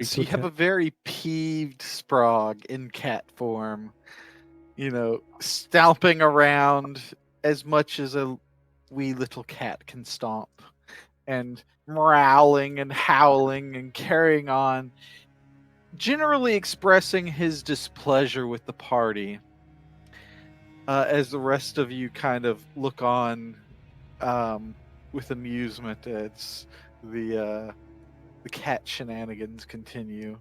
So you have a very peeved Sprague in cat form, stomping around as much as a wee little cat can stomp, and growling and howling and carrying on, generally expressing his displeasure with the party. As the rest of you kind of look on with amusement as the cat shenanigans continue.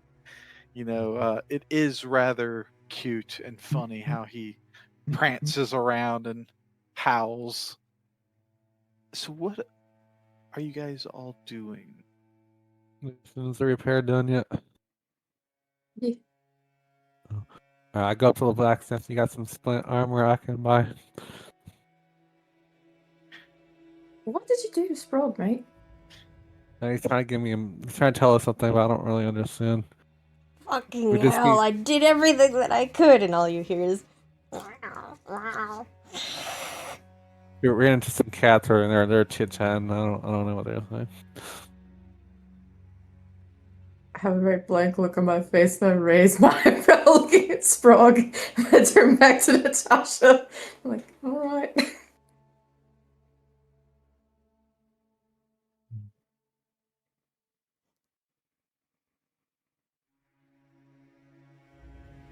It is rather cute and funny how he prances around and howls. So what are you guys all doing? Is the repair done yet? Yeah. I go up to the blacksmith. You got some splint armor I can buy? What did you do to Sprague, mate? He's trying to give me. He's trying to tell us something, but I don't really understand. Fucking We just hell, need. I did everything that I could, and all you hear is. We ran into some cats or they're chit chatting. I don't know what they're saying. I have a very blank look on my face, and I raise my eyebrow looking at Sprague, and I turn back to Natasha. I'm like, alright.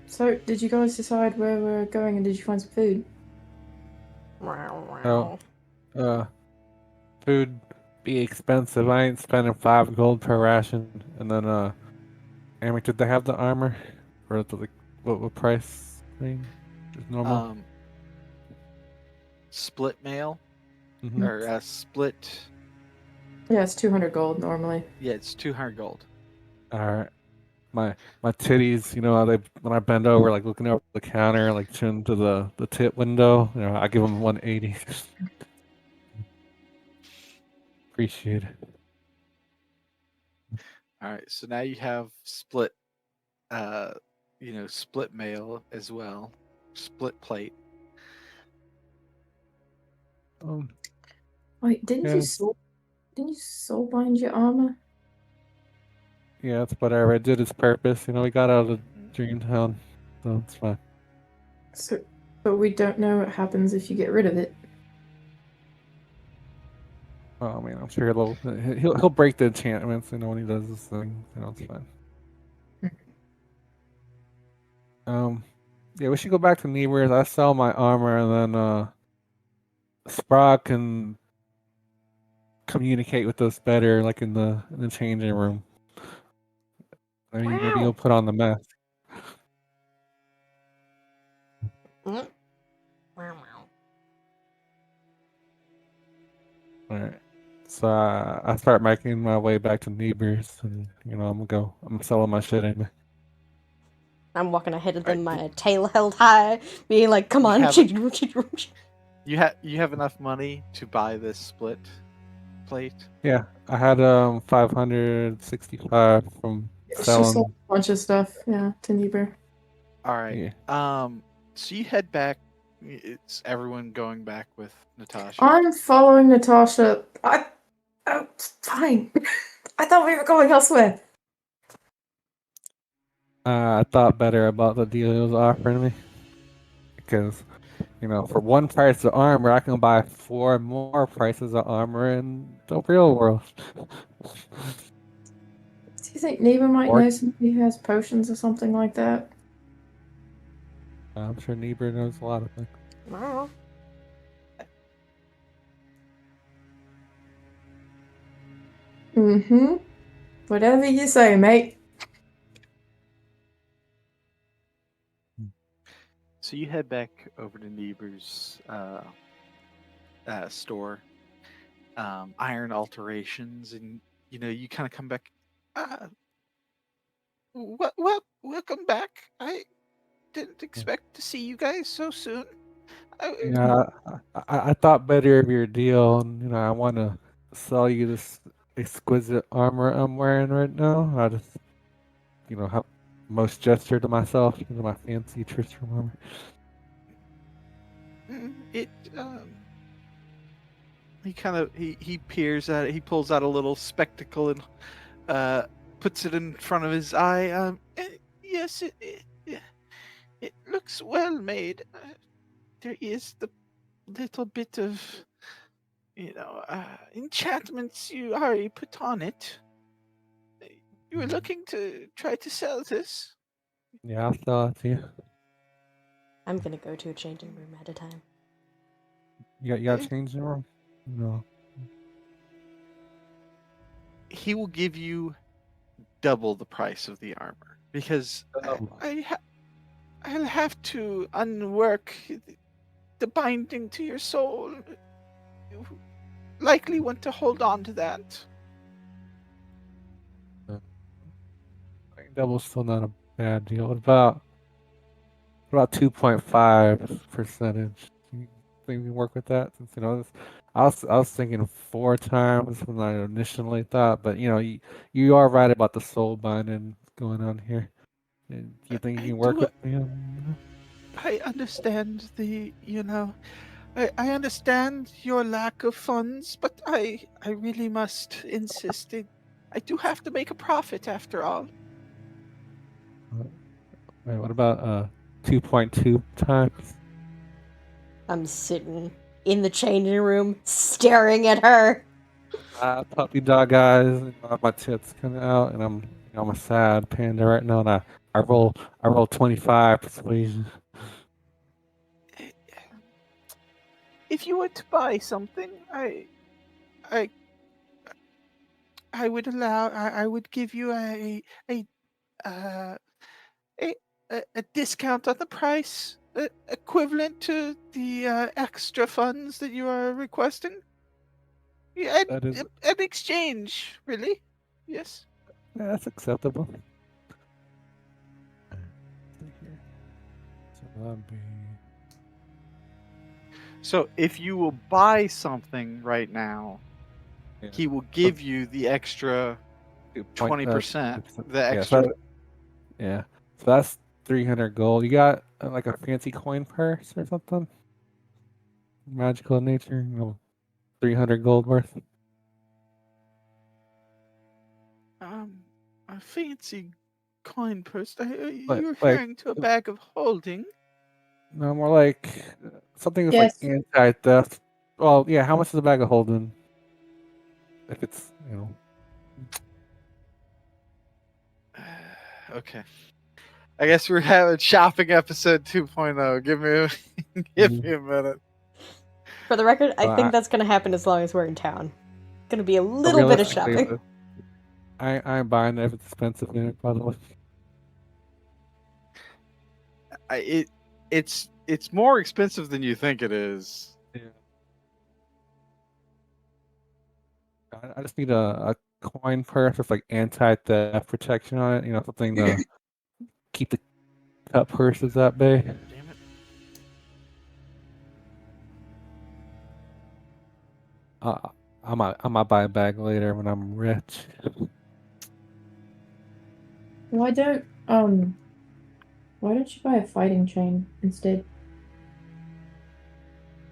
So, did you guys decide where we're going, and did you find some food? Oh, food be expensive. I ain't spending 5 gold per ration. And then Amy, did they have the armor? Or the what price thing? Is normal. Split mail Mm-hmm. or split? Yeah, it's 200 gold normally. Yeah, it's 200 gold. All right. My titties, how they when I bend over, like looking over the counter, like chin to the tip window. I give them 180. Appreciate it. All right, so now you have split, split mail as well, split plate. Wait, didn't Yeah. you soul bind your armor? Yeah, it's whatever. It did its purpose. We got out of Dreamtown, so it's fine. So, but we don't know what happens if you get rid of it. Oh, I mean, I'm sure he'll break the enchantments. When he does this thing, it's fine. Yeah, we should go back to Niebuhr's. I sell my armor, and then Sprock can communicate with us better, like in the changing room. Maybe he'll put on the mask. Alright. So I start making my way back to Niebuhr's, and I'm selling my shit anyway. I'm walking ahead of them, my tail held high, being like, "Come on, You have enough money to buy this split plate? Yeah, I had 565 from selling. She sold a bunch of stuff, yeah, to Niebuhr. All right. Yeah. So you head back. It's everyone going back with Natasha. I'm following Natasha. Fine. I thought we were going elsewhere. I thought better about the deal he was offering me. Because, for one price of armor, I can buy 4 more prices of armor in the real world. Do you think Niebuhr might know somebody who has potions or something like that? I'm sure Niebuhr knows a lot of things. Wow. Mm-hmm. Whatever you say, mate. So you head back over to Niebuhr's store, Iron Alterations, and you kind of come back. Welcome back. I didn't expect to see you guys so soon. Yeah, I thought better of your deal, and I want to sell you this exquisite armor I'm wearing right now. I just, have most gesture to myself, my fancy Tristram armor. He kind of he peers at it. He pulls out a little spectacle and puts it in front of his eye. Yes, it looks well made. There is the little bit of, enchantments you already put on it. You were looking to try to sell this? Yeah, I'll sell it to you. I'm gonna go to a changing room at a time. You got change in the room? No. He will give you double the price of the armor because I'll have to unwork the binding to your soul. You likely want to hold on to that. Double's still not a bad deal. What about 2.5%? You think we can work with that? Since I was thinking 4 times when I initially thought, but you are right about the soul binding going on here. Do you think you I can work do. with me? I understand I understand your lack of funds, but I really must insist. I do have to make a profit after all. Wait, what about 2.2 times? I'm sitting in the changing room, staring at her. Puppy dog eyes, my tits coming out, and I'm a sad panda right now, and I roll 25 persuasion. If you were to buy something, I I would give you a uh a a discount on the price, equivalent to the extra funds that you are requesting. Yeah, That is, an exchange, really. Yes. yeah, that's acceptable. So that'd be So if you will buy something right now, he will give you the extra 20%. 2%. The Yeah, extra. yeah. So that's 300 gold. You got like a fancy coin purse or something? Magical in nature, 300 gold worth. A fancy coin purse. You're Like referring to a bag of holding. no, more like something that's like Yes. anti-theft. Well, yeah. How much is a bag of holding? If it's Okay. I guess we're having shopping episode 2.0. Give me a minute. For the record, I Well, think that's gonna happen as long as we're in town. Gonna be a but little bit of realistically, shopping. I ain't buying it if it's expensive. By the way, It's more expensive than you think it is. yeah. I just need a coin purse with like anti-theft protection on it. Something to keep the cut purses at bay. Damn it. I might buy a bag later when I'm rich. Why don't you buy a fighting chain instead?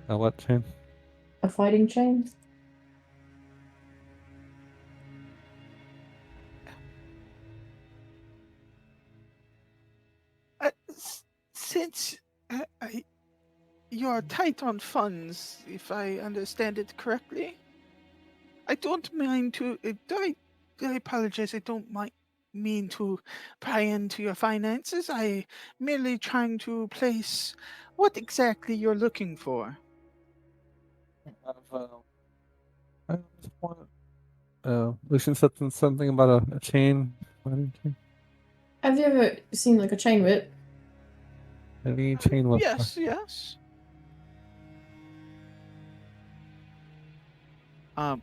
What chain? A fighting chain? Since you're tight on funds, if I understand it correctly, I don't mind to. I apologize. I don't mean to pry into your finances. I merely trying to place what exactly you're looking for. I just want. Lucian said something about a chain. Fighting chain. Have you ever seen like a chain whip? Any chain with. Yes. And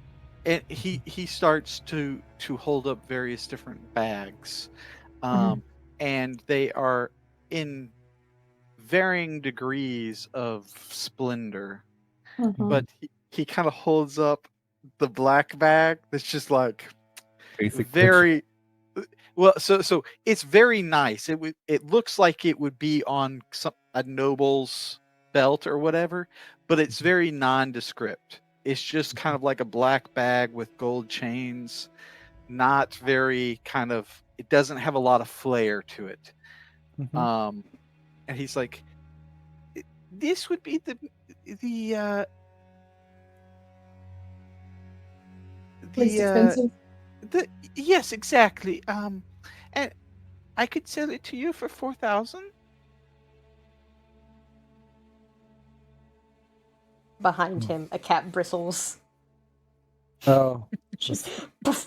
he starts to hold up various different bags, and they are in varying degrees of splendor. But he kind of holds up the black bag that's just like Basic bitch. very well. So it's very nice. It looks like it would be on a noble's belt or whatever, but it's very nondescript. It's just kind of like a black bag with gold chains. not very kind of. It doesn't have a lot of flair to it. Mhm. And he's like, "This would be the Least the expensive. the yes, exactly. And I could sell it to you for 4,000." Behind him, a cat bristles. Oh, Just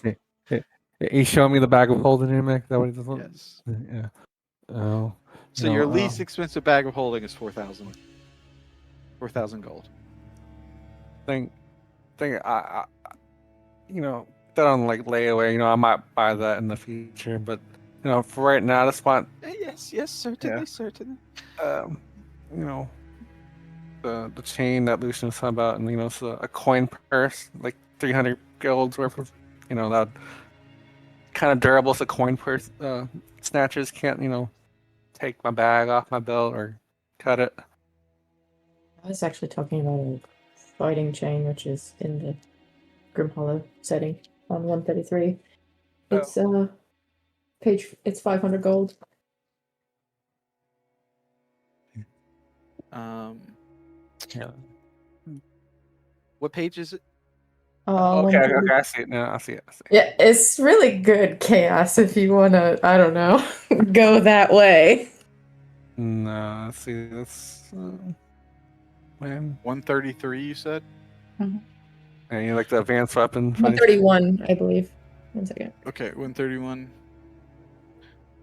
he, he, he's showing me the bag of holding him. Is that what he does? Yes. Yeah. Oh. So your least expensive bag of holding is 4,000. 4,000 gold. Think that on like layaway. I might buy that in the future, but for right now, I just want Yes, certainly, certainly. um, you know, the chain that Lucian's talking about, and it's a coin purse, like 300 golds worth of, that kind of durable. It's a coin purse. Snatchers can't, take my bag off my belt or cut it. I was actually talking about a fighting chain, which is in the Grim Hollow setting on 133. It's it's 500 gold. Yeah. What page is it? Okay, 130. I see it now. I see it. Yeah, it's really good chaos if you wanna, I don't know, go that way. No, let's see. That's man. 133, you said? And you like the advanced weapon fighting? 131, I believe. 1 second. Okay, 131.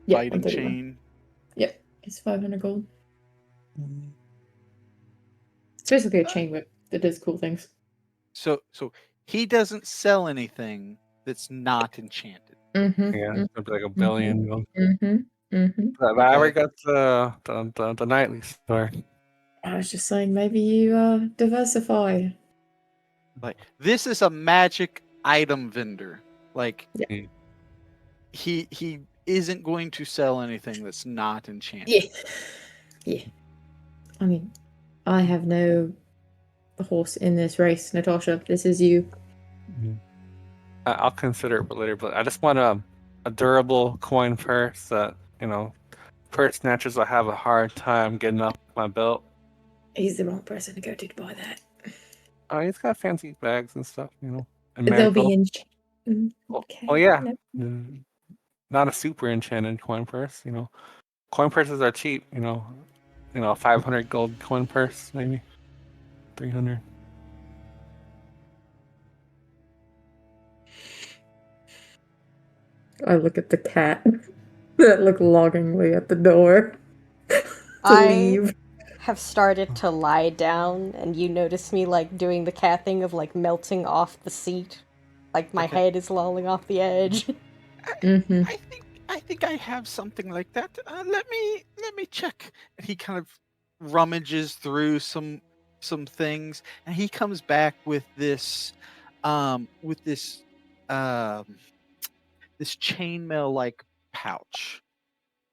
Yeah, Fighting 131. chain. Yep, it's 500 gold. It's basically a chain whip that does cool things. So he doesn't sell anything that's not enchanted. Mm-hmm. Yeah, it'd be like a billion. Mm-hmm. Mm-hmm. But I already got the nightly store. I was just saying, maybe you diversify. Like, this is a magic item vendor. Like, Yeah. he isn't going to sell anything that's not enchanted. Yeah. Yeah. I mean, I have no horse in this race, Natasha. This is you. I'll consider it later, but I just want a durable coin purse that purse snatchers will have a hard time getting off my belt. He's the wrong person to go to buy that. Oh, he's got fancy bags and stuff, and They'll be mantle. okay. Oh yeah, No. not a super enchanted coin purse. Coin purses are cheap. 500 gold coin purse, maybe 300. I look at the cat that look longingly at the door to I leave. have started to lie down, and you notice me like doing the cat thing of like melting off the seat, like my Okay. head is lolling off the edge. Mm-hmm. I think I have something like that. Let me check. And he kind of rummages through some things, and he comes back with this this chainmail like pouch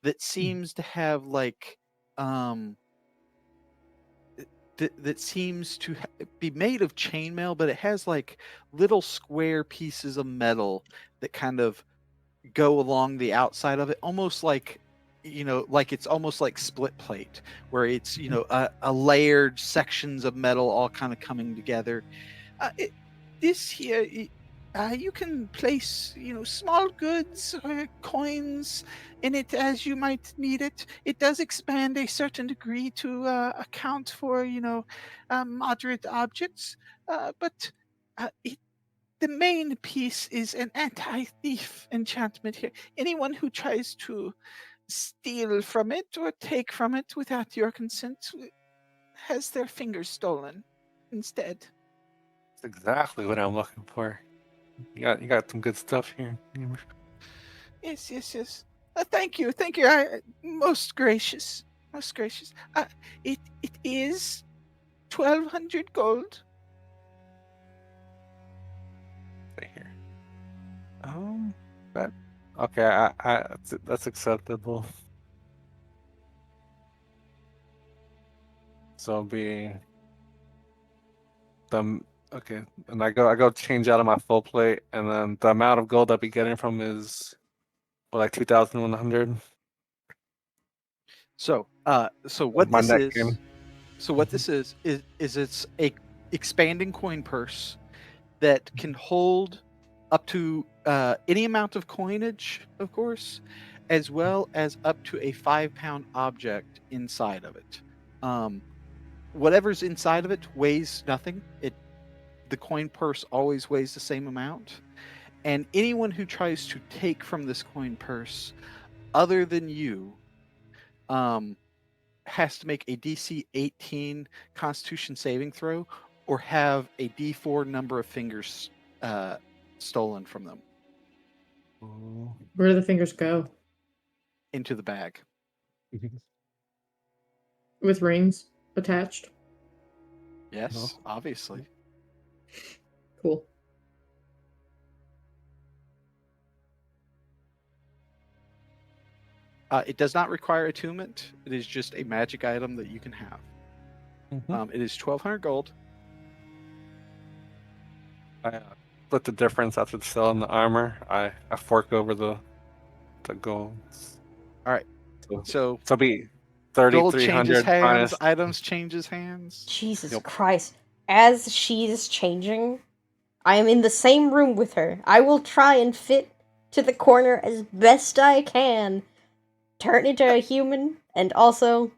that seems to have like that seems to be made of chainmail, but it has like little square pieces of metal that kind of go along the outside of it, almost like like it's almost like split plate, where it's a layered sections of metal all kind of coming together. This here, you can place small goods or coins in it as you might need it. It does expand a certain degree to account for moderate objects, but the main piece is an anti-thief enchantment here. Anyone who tries to steal from it or take from it without your consent has their fingers stolen instead. That's exactly what I'm looking for. You got some good stuff here. Yes. Thank you. Most gracious, most gracious. It is 1,200 gold. Right here. That okay. That's acceptable. So it'll be Okay, and I go change out of my full plate, and then the amount of gold I'll be getting from is like 2,100. So, Of my net gain. so what this is it's a expanding coin purse that can hold up to any amount of coinage, of course, as well as up to a 5-pound object inside of it. Whatever's inside of it weighs nothing. The coin purse always weighs the same amount, and anyone who tries to take from this coin purse, other than you, um, has to make a DC 18 Constitution saving throw, or have a D4 number of fingers stolen from them Oh. Where do the fingers go? into the bag. With rings attached. Yes, obviously. Cool. It does not require attunement. It is just a magic item that you can have. It is 1,200 gold. I split the difference after selling the armor. I fork over the gold. All right. So So it'll be gold changes 3,300 hands. minus. Items changes hands. Jesus Yep. Christ. As she's changing, I am in the same room with her. I will try and fit to the corner as best I can, turn into a human, and also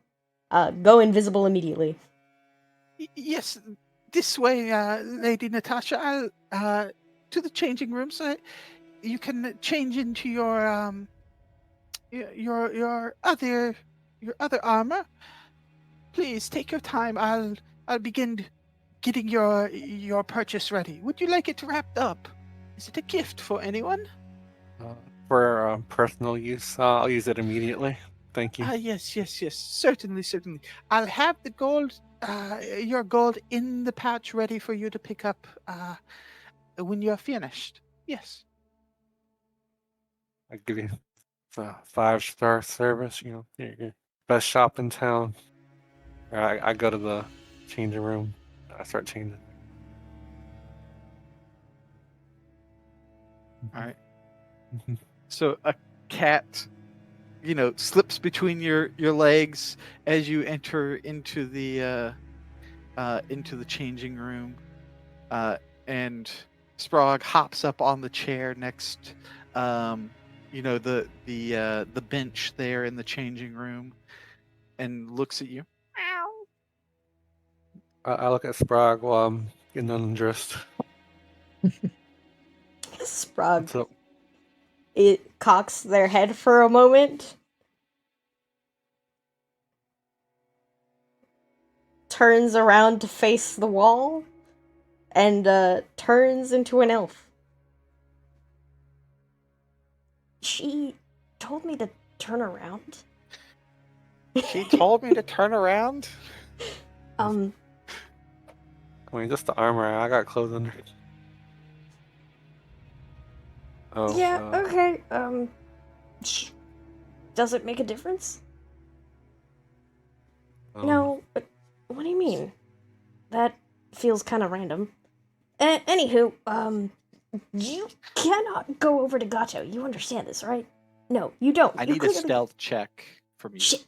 go invisible immediately. Yes, this way, Lady Natasha. I'll to the changing rooms. You can change into your other armor. Please take your time. I'll begin getting your purchase ready. Would you like it wrapped up? Is it a gift for anyone? For personal use, I'll use it immediately. Thank you. Yes. Certainly. I'll have the gold, your gold in the pouch ready for you to pick up when you're finished. Yes. I give you the 5-star service. Your best shop in town. I go to the changing room. I start changing. All right. So a cat, slips between your legs as you enter into the changing room, and Sprague hops up on the chair next, the bench there in the changing room, and looks at you. I look at Sprague while I'm getting undressed. Sprague. What's up? It cocks their head for a moment, turns around to face the wall, and turns into an elf. She told me to turn around. She told me to turn around. I mean, just the armor. I got clothes under. Oh. Yeah, okay. Does it make a difference? No, but what do you mean? That feels kind of random. Anywho, you cannot go over to Gato. You understand this, right? No, you don't. I You need a clearly- stealth check from you. Shit.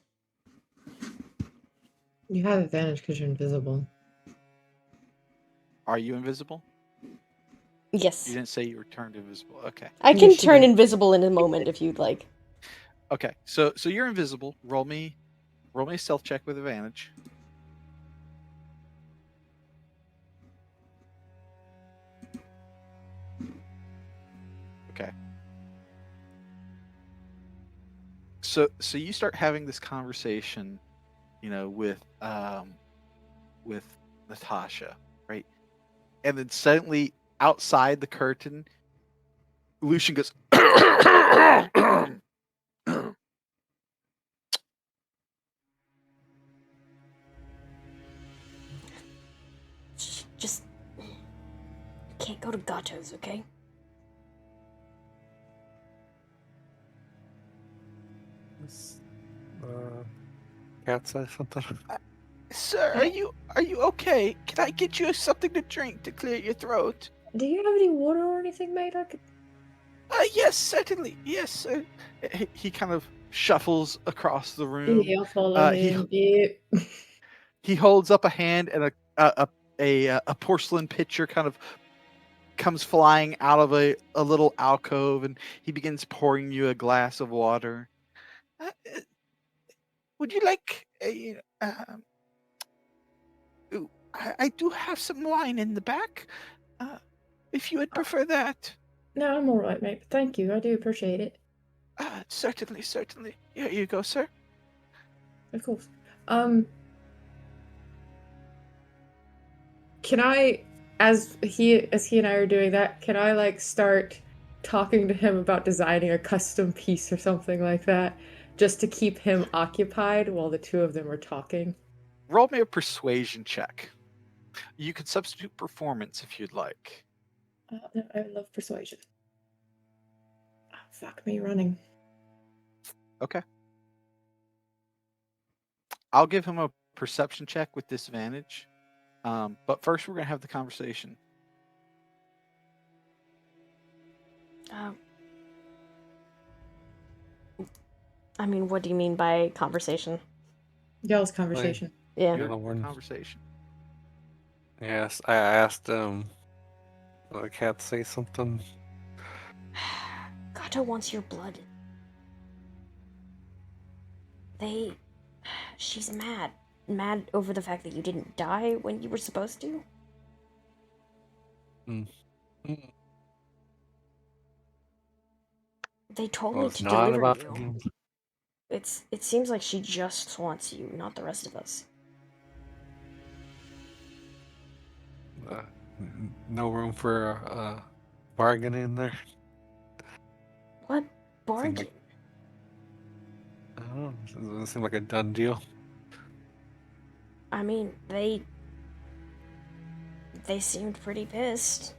You have advantage because you're invisible. Are you invisible? Yes. You didn't say you were turned invisible. Okay. I can Yes, you turn did. invisible in a moment if you'd like. Okay. So you're invisible. Roll me a stealth check with advantage. Okay. So you start having this conversation, with Natasha, right? And then suddenly outside the curtain, Lucian goes Just can't go to Gato's, okay? Cat say something. Sir, are you okay? Can I get you something to drink to clear your throat? Do you have any water or anything, mate? I could. Yes, certainly. Yes, sir. He kind of shuffles across the room. Yeah, I'll follow He him. Yeah. he holds up a hand, and a porcelain pitcher kind of comes flying out of a little alcove, and he begins pouring you a glass of water. Would you like a? Ooh, I do have some wine in the back. If you would prefer that. No, I'm all right, mate. Thank you. I do appreciate it. Certainly, certainly. Here you go, sir. Of course. Can I, as he and I are doing that, can I like start talking to him about designing a custom piece or something like that, just to keep him occupied while the two of them are talking? Roll me a persuasion check. You can substitute performance if you'd like. No, I love persuasion. Oh, fuck me running. Okay. I'll give him a perception check with disadvantage. But first, we're going to have the conversation. I mean, what do you mean by conversation? Y'all's conversation. Yeah. Conversation. Yes, I asked the cat say something. Gato wants your blood. She's mad. Mad over the fact that you didn't die when you were supposed to? They told me It's to not deliver about you. It seems like she just wants you, not the rest of us. No room for bargaining there. What bargain? Like, I don't know. Doesn't seem like a done deal. I mean, they seemed pretty pissed.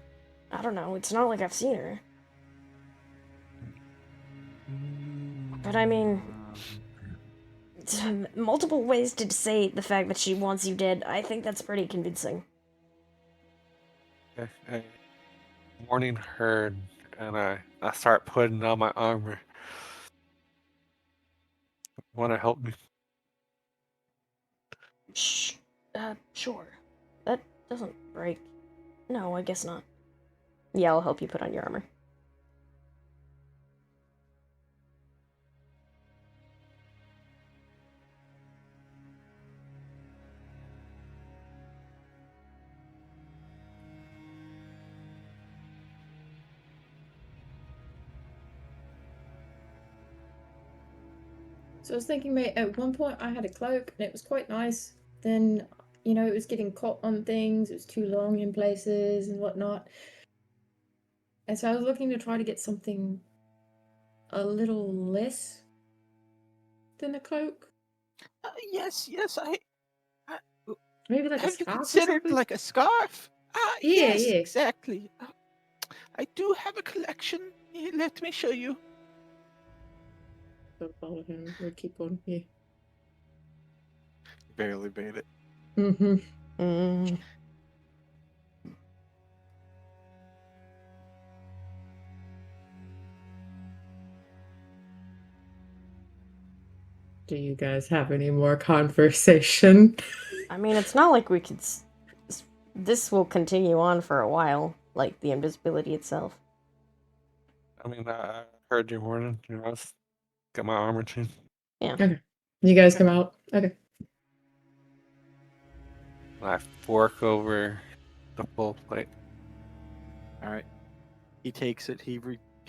I don't know, it's not like I've seen her. But I mean, multiple ways to say the fact that she wants you dead, I think that's pretty convincing. Okay. Morning heard, and I start putting on my armor. Want to help me? Sure. That doesn't break. No, I guess not. Yeah, I'll help you put on your armor. So I was thinking, mate, at one point I had a cloak and it was quite nice. Then, it was getting caught on things, it was too long in places and whatnot. And so I was looking to try to get something a little less than a cloak. Yes, I Maybe like a have you scarf or considered something? like a scarf? Yeah, Yes, yeah. exactly. I do have a collection. Here, let me show you. I'll follow him. We'll keep on. Yeah. Barely made it. Mm-hmm. Do you guys have any more conversation? I mean, it's not like we could... This will continue on for a while, like the invisibility itself. I mean, I heard your warning. I got my armor changed. Yeah. Okay. You guys come out? Okay. I fork over the full plate. All right. He takes it. He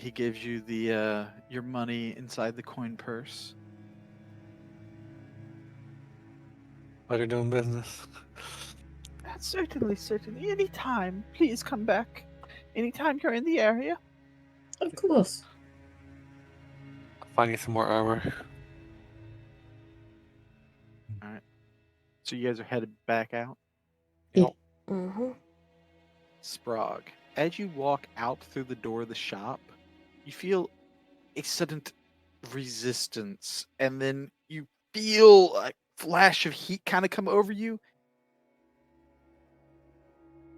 gives you the your money inside the coin purse. Pleasure doing business. Certainly. Anytime. Please come back. Anytime you're in the area. Of course. I'll find you some more armor. All right. So you guys are headed back out. Yeah. Mm-hmm. Sprague, as you walk out through the door of the shop, you feel a sudden resistance, and then you feel like flash of heat kind of come over you,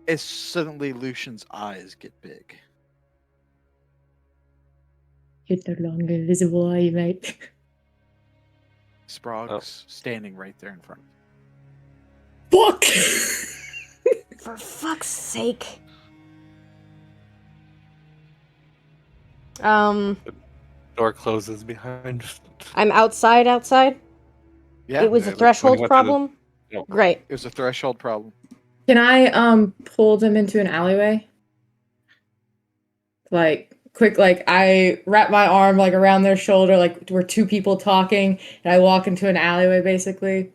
as suddenly Lucian's eyes get big. You're no longer invisible, are you, mate? Sprog's standing right there in front of you. Fuck! For fuck's sake. Door closes behind. I'm outside. Yeah, It was a when you threshold went through the- problem. Yep. Great. it was a threshold problem. Can I pull them into an alleyway? Like quick, like I wrap my arm like around their shoulder, like we're two people talking, and I walk into an alleyway basically,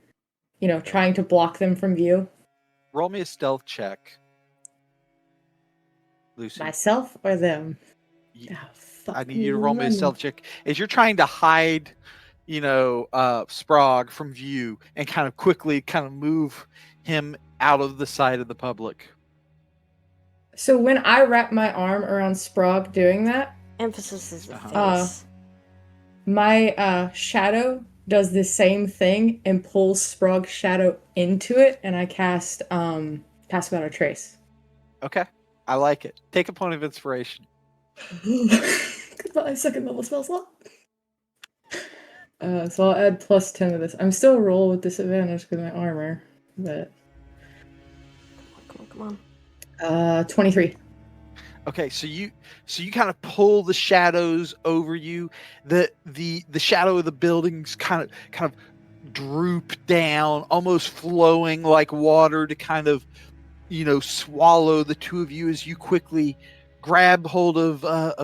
you know, trying to block them from view. Roll me a stealth check, Lucy. Myself or them? Y- Oh, fuck I need you to roll me a money. stealth check as you're trying to hide, Sprog from view and kind of quickly kind of move him out of the sight of the public. So when I wrap my arm around Sprog doing that, Emphasis is the Uh-huh. face. my shadow does the same thing and pulls Sprog's shadow into it, and I cast Pass Without a Trace. Okay, I like it. Take a point of inspiration. Goodbye, second level spell slot. So I'll add +10 to this. I'm still roll with disadvantage because my armor, but Come on. 23. Okay, so you kind of pull the shadows over you. The shadow of the buildings kind of droop down, almost flowing like water to kind of swallow the two of you as you quickly grab hold of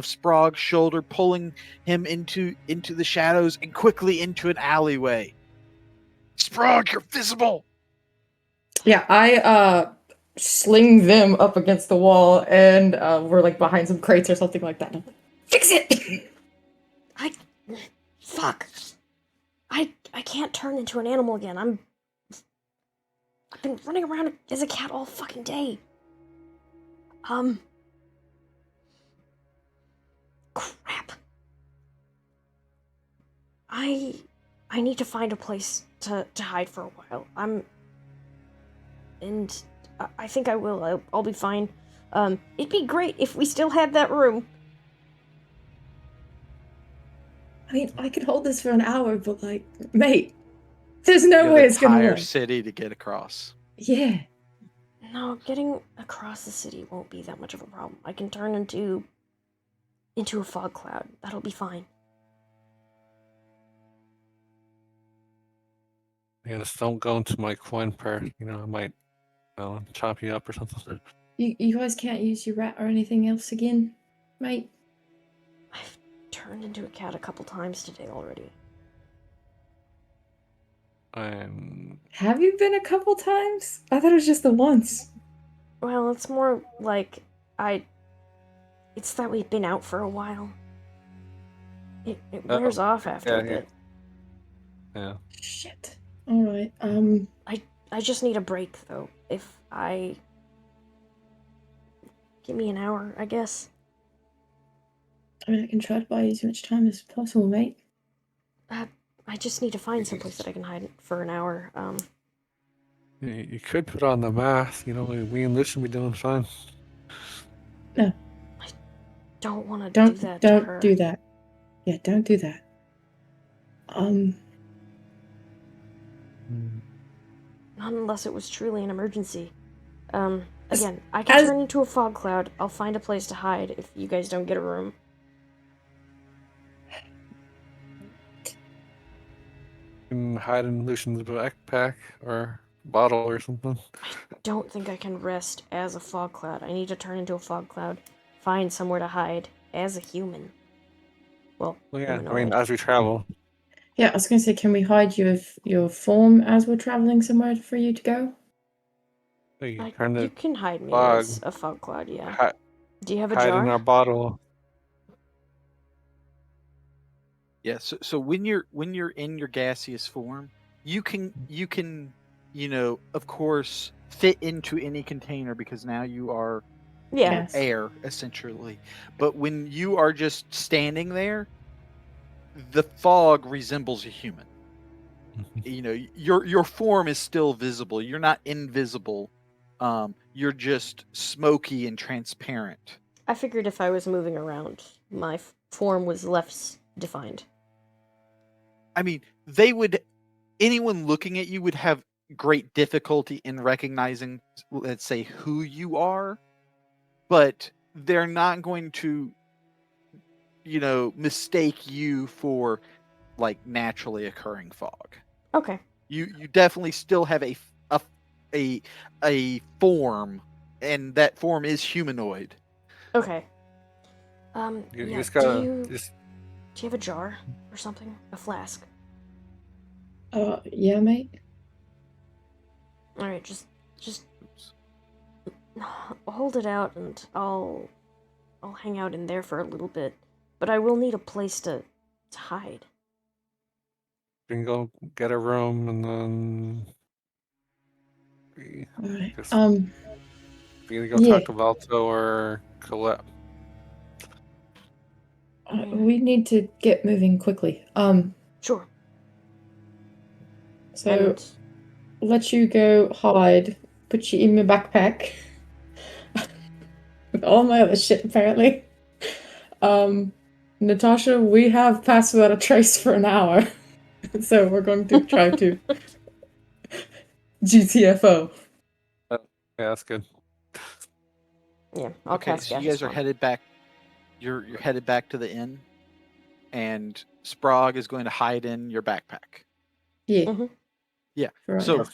Sprog's shoulder, pulling him into the shadows and quickly into an alleyway. Sprog, you're visible. Yeah, I sling them up against the wall, and we're like behind some crates or something like that. Fix it! Fuck. I can't turn into an animal again. I've been running around as a cat all fucking day. Crap. I need to find a place to hide for a while. I think I will. I'll be fine. It'd be great if we still had that room. I mean, I could hold this for an hour, but like, mate, there's no You have way the it's gonna entire work. city to get across. Yeah. No, getting across the city won't be that much of a problem. I can turn into a fog cloud. That'll be fine. Yeah, just don't go into my coin purse. I might chop you up or something. You guys can't use your rat or anything else again, mate? I've turned into a cat a couple times today already. Have you been a couple times? I thought it was just the once. Well, it's more like it's that we've been out for a while. It wears off after a bit. Yeah. Shit. Alright, I just need a break, though. Give me an hour, I guess. I mean, I can try to buy you as much time as possible, mate. I just need to find someplace that I can hide for an hour. You could put on the mask. We and Lucian be doing fine. No. I don't want to do that to her. Don't do that. Yeah, don't do that. Not unless it was truly an emergency. Again, I can turn into a fog cloud. I'll find a place to hide if you guys don't get a room. You can hide in Lucian's backpack or bottle or something. I don't think I can rest as a fog cloud. I need to turn into a fog cloud, find somewhere to hide as a human. Well yeah, humanoid. As we travel. Yeah, I was gonna say, can we hide your form as we're traveling somewhere for you to go? You can hide me fog. as a fog cloud, yeah. Do you have a hide jar? in our bottle. Yeah, so when you're in your gaseous form, you can of course fit into any container because now you are Yes. air essentially. But when you are just standing there, the fog resembles a human. Your form is still visible. You're not invisible. You're just smoky and transparent. I figured if I was moving around, my form was less defined. I mean, anyone looking at you would have great difficulty in recognizing, let's say, who you are, but they're not going to, mistake you for like naturally occurring fog. Okay. You definitely still have a form, and that form is humanoid. Okay. You Yeah. just Do gotta you just have a jar or something? A flask? Yeah, mate. All right. Just hold it out, and I'll hang out in there for a little bit. But I will need a place to hide. you can go get a room and then Alright. just you can go Yeah. talk to Valto or Colette. We need to get moving quickly. Sure. So And let you go hide. Put you in my backpack. With all my other shit, apparently. Natasha, we have passed without a trace for an hour. So we're going to try to GTFO. Yeah, that's good. yeah, I'll Okay, cast so you Gaseous guys are Form. headed back. You're headed back to the inn, and Sprague is going to hide in your backpack. Yeah. Mm-hmm. Yeah. For right So now.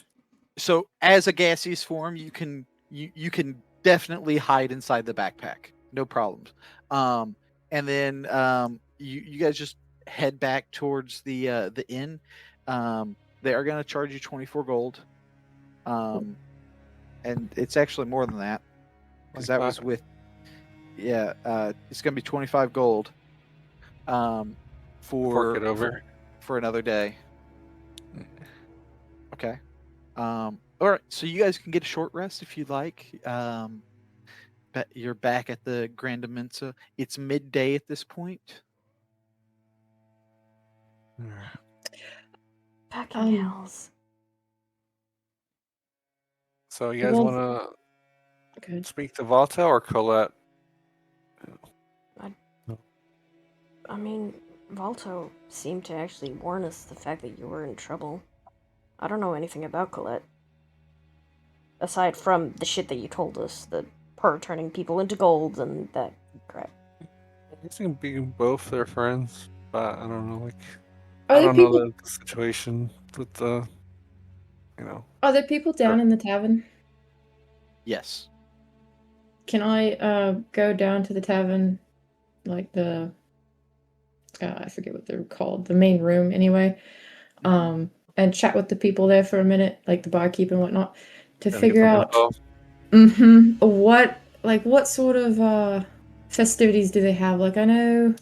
so as a gaseous form, you can definitely hide inside the backpack, no problems. And then you guys just head back towards the inn. They are going to charge you 24 gold. And it's actually more than that because that was with it's going to be 25 gold. Fork it over. for another day. Okay. All right, so you guys can get a short rest if you'd like. You're back at the Grand Mensa. It's midday at this point. Fucking hells. So you guys Well, want okay. to speak to Valto or Colette? I mean, Valto seemed to actually warn us the fact that you were in trouble. I don't know anything about Colette. Aside from the shit that you told us, her turning people into gold and that crap. You can be both their friends, but I don't know. Are I there don't know people? the situation with the, Are there people down in the tavern? Yes. Can I go down to the tavern, like the I forget what they're called, the main room anyway, and chat with the people there for a minute, like the barkeep and whatnot, to get figure some out info. what sort of festivities do they have? Like I know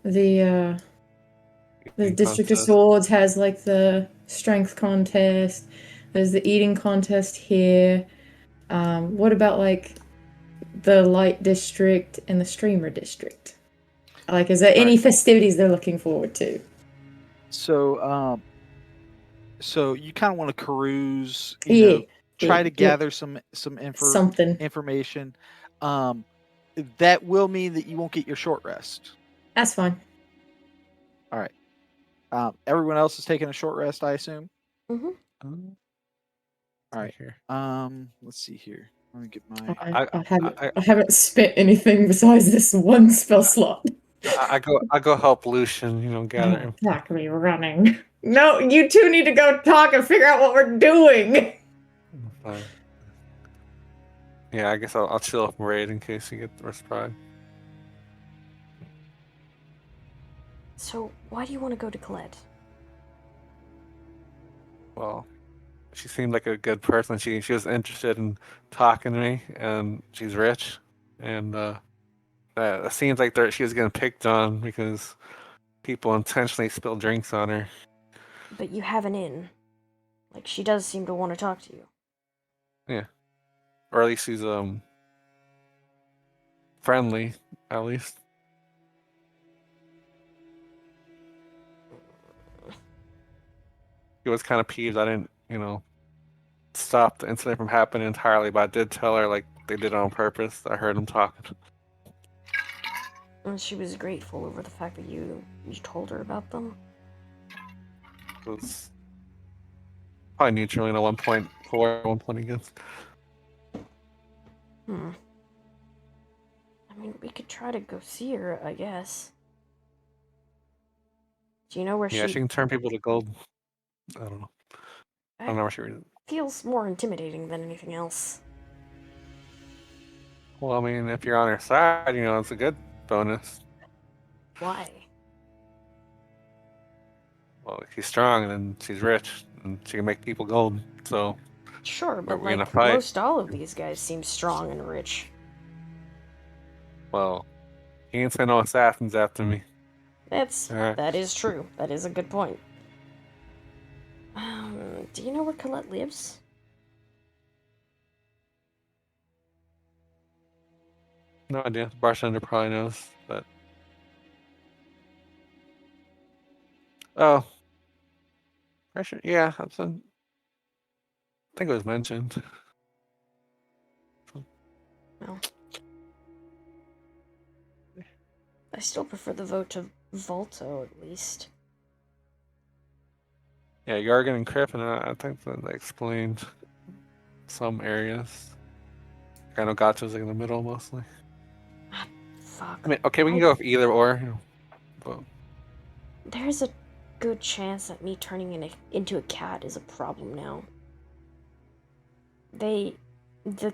the Eating District of contest. Swords has like the strength contest. There's the eating contest here. What about like the Light District and the Streamer District? Like, is there any festivities they're looking forward to? So, so you kind of want to peruse, try to Yeah. gather some Something. information. That will mean that you won't get your short rest. That's fine. All right. Everyone else is taking a short rest, I assume. Mm-hmm. All right. Let's see here. Let me get my. I haven't spent anything besides this one spell slot. I go help Lucian, gather him. Exactly, running. No, you two need to go talk and figure out what we're doing. Fine. Yeah, I guess I'll chill up Raid in case you get the respite. So, why do you want to go to Colette? Well, she seemed like a good person. She was interested in talking to me, and she's rich, and it seems like she was getting picked on because people intentionally spill drinks on her. But you have an inn. Like, she does seem to want to talk to you. Yeah, or at least she's friendly, at least. he was kind of peeved I didn't, stop the incident from happening entirely, but I did tell her like they did it on purpose. I heard him talking. And she was grateful over the fact that you told her about them. It was probably neutral, 1.4, 1 point against. I mean, we could try to go see her, I guess. Do you know where Yeah, she can turn people to gold. I don't know. I don't know where she is. Feels more intimidating than anything else. Well, I mean, if you're on her side, it's a good bonus. Why? Well, she's strong and she's rich and she can make people gold. So Sure, but we're gonna like fight. most all of these guys seem strong and rich. Well, he ain't send no assassins after me. That is true. That is a good point. Do you know where Colette lives? No idea. Bartender probably knows, but oh, yeah, I think it was mentioned. No. I still prefer the vote to Volto, at least. Yeah, Yargan and Crippen, I think that they explained some areas. I know Gotcha's like in the middle mostly. Fuck. I mean, okay, we can go with either or. But there's a good chance that me turning into a cat is a problem now. The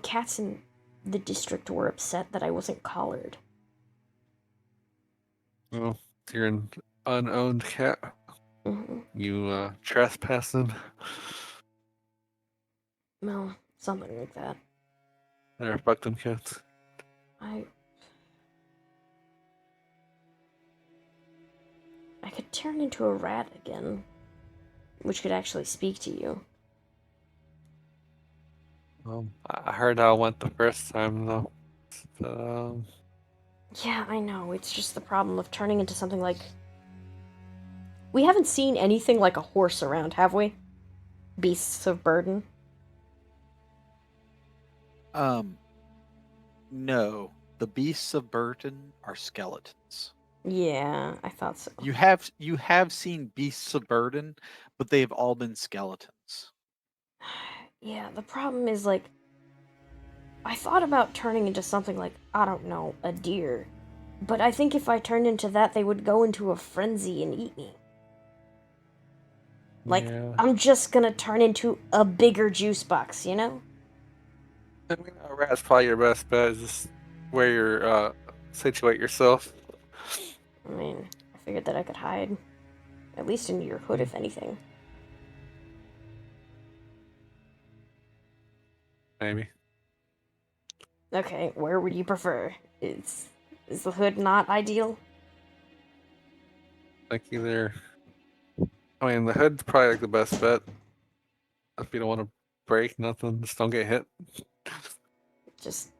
cats in the district were upset that I wasn't collared. well, you're an unowned cat. Mm-hmm. You trespassing. No, something like that. There, fuck them cats. I could turn into a rat again, which could actually speak to you. I heard how it went the first time though. Yeah, I know. It's just the problem of turning into something like. We haven't seen anything like a horse around, have we? Beasts of burden. No. The beasts of burden are skeletons. Yeah, I thought so. You have seen beasts of burden, but they've all been skeletons. Yeah, the problem is like I thought about turning into something like, I don't know, a deer. But I think if I turned into that, they would go into a frenzy and eat me. Like, yeah. I'm just gonna turn into a bigger juice box, you know? I mean, a rat's probably your best bet. Is just where you're situate yourself. I mean, I figured that I could hide. At least in your hood, if anything. Maybe. Okay, where would you prefer? Is the hood not ideal? Like either. I mean, the hood's probably like the best bet. If you don't want to break nothing, just don't get hit. Just,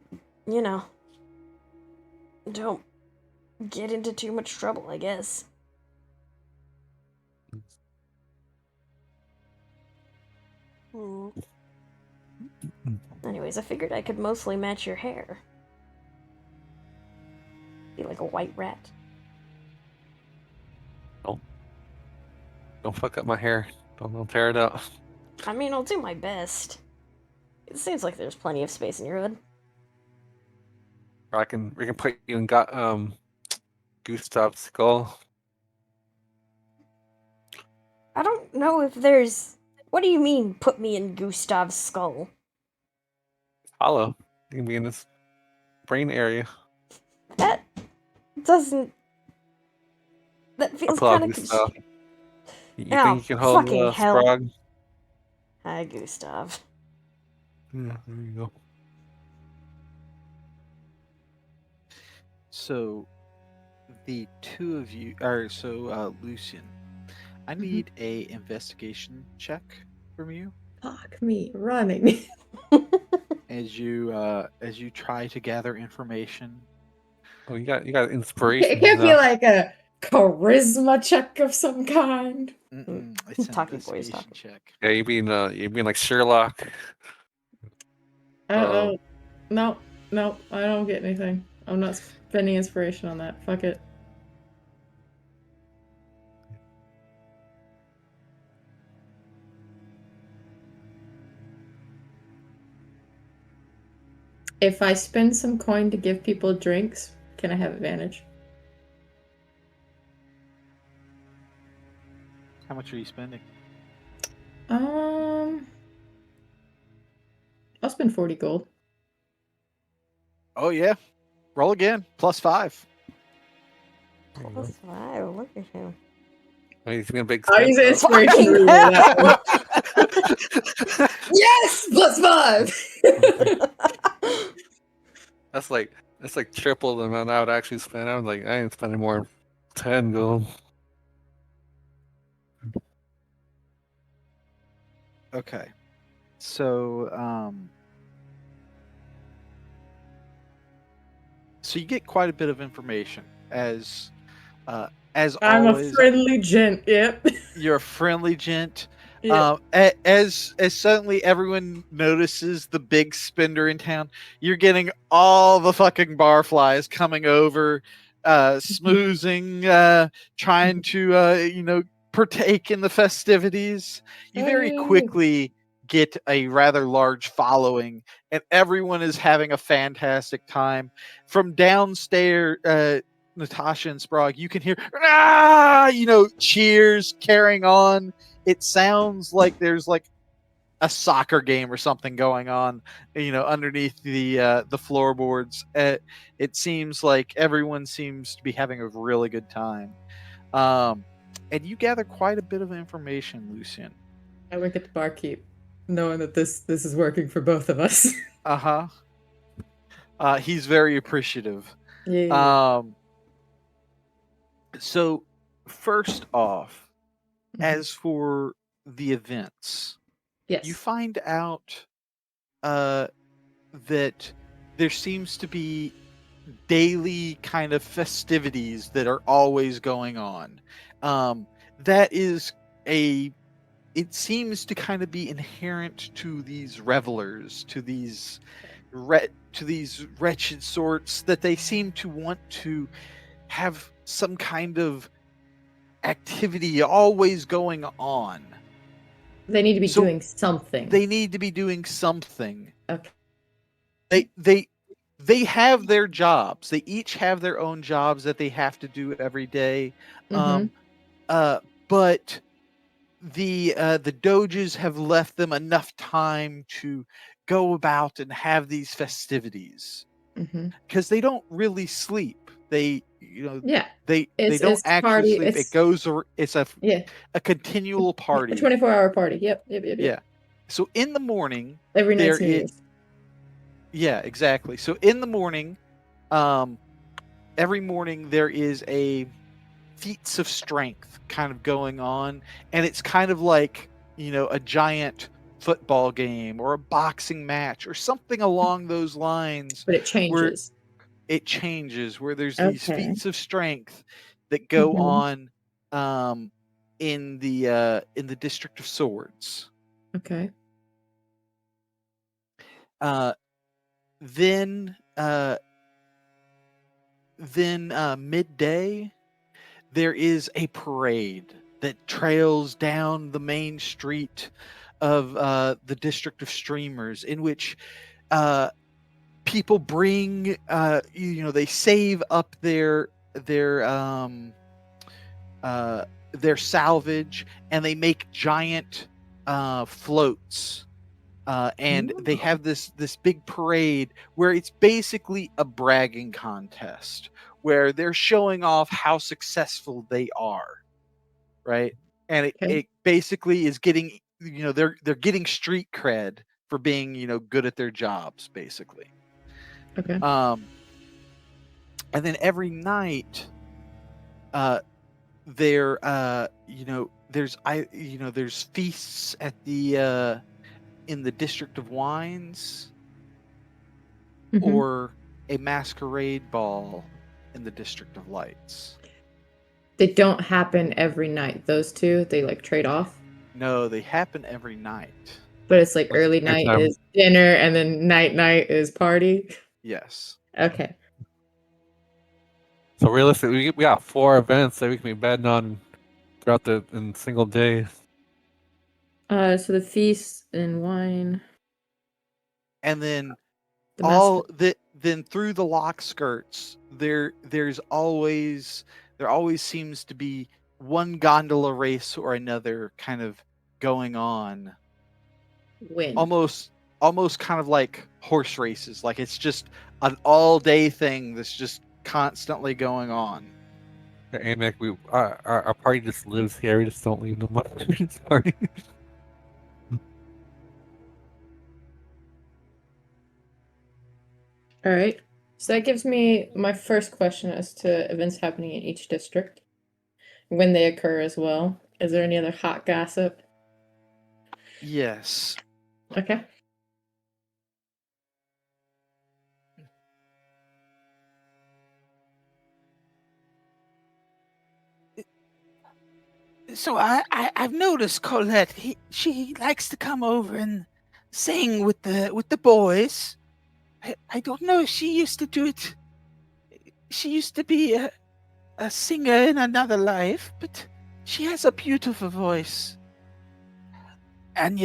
don't get into too much trouble, I guess. Anyways, I figured I could mostly match your hair. Be like a white rat. Don't fuck up my hair. Don't tear it out. I mean, I'll do my best. It seems like there's plenty of space in your hood. Or we can put you in Gustav's skull. I don't know if there's. What do you mean, put me in Gustav's skull? Hollow. You can be in his brain area. That doesn't. That feels kind of. You think you can hold fucking hell. Sprague? Hi, Gustav. Yeah, there you go. So, the two of you, Lucian, I need a investigation check from you. Fuck me, running. as you try to gather information. Oh, you got inspiration. It can't be like a charisma check of some kind. A It's an Talking boys investigation talking. check. Yeah, you mean like Sherlock? Oh, no, I don't get anything. I'm not spending inspiration on that. Fuck it. If I spend some coin to give people drinks, can I have advantage? How much are you spending? I'll spend 40 gold. Oh yeah. Roll again. +5. Plus 5. Look at him. He's gonna big I'll use spend. inspiration to Fucking reroll that one. Oh. Yes! +5! That's like triple the amount I would actually spend. I was like, I ain't spending more than 10 gold. Okay. So so you get quite a bit of information as I'm a always. friendly gent, yep. You're a friendly gent. Yep. As suddenly everyone notices the big spender in town, you're getting all the fucking barflies coming over, smoozing, trying to partake in the festivities. You very Hey. quickly get a rather large following, and everyone is having a fantastic time. From downstairs, Natasha and Sprague, you can hear cheers carrying on. It sounds like there's like a soccer game or something going on, underneath the floorboards. It seems like everyone seems to be having a really good time. And you gather quite a bit of information, Lucian. I work at the barkeep, knowing that this is working for both of us. Uh-huh. He's very appreciative. Yeah. So first off, as for the events, Yes. you find out that there seems to be daily kind of festivities that are always going on. That is it seems to kind of be inherent to these revelers, to these wretched sorts, that they seem to want to have some kind of activity always going on. They need to be So doing something. They need to be doing something. Okay. They have their jobs. They each have their own jobs that they have to do every day. Mhm. But the doges have left them enough time to go about and have these festivities, because they don't really sleep. They Yeah. they It's don't actually party. sleep. It's a continual party. A 24-hour party. Yep. Yeah. So in the morning, Every night's New there Year's. yeah, exactly. So in the morning, every morning there is a feats of strength kind of going on, and it's kind of like a giant football game or a boxing match or something along those lines, But it changes. where there's these Okay. feats of strength that go Mhm. on in the District of Swords. Okay. Then midday there is a parade that trails down the main street of the District of Streamers, in which people bring they save up their salvage, and they make giant floats. And they have this big parade where it's basically a bragging contest, where they're showing off how successful they are, right? And it basically is getting they're getting street cred for being good at their jobs, basically. Okay. And then every night, there's feasts at the in the District of Wines, or a masquerade ball in the District of Lights. They don't happen every night. Those two, they like trade off. No, they happen every night. But it's like early night Nighttime. is dinner, and then night is party. Yes. Okay. So realistically, we got 4 events that we can be betting on throughout in single days. So the feast and wine, And then the master. then through the lock skirts, there always seems to be one gondola race or another kind of going on. Win. Almost kind of like horse races. Like it's just an all day thing that's just constantly going on. And like our party just lives here. We just don't leave no money. We just party. All right. So that gives me my first question as to events happening in each district, when they occur as well. Is there any other hot gossip? Yes. Okay. So I've noticed Colette. She likes to come over and sing with the boys. I don't know if she used to do it. She used to be a singer in another life, but she has a beautiful voice. And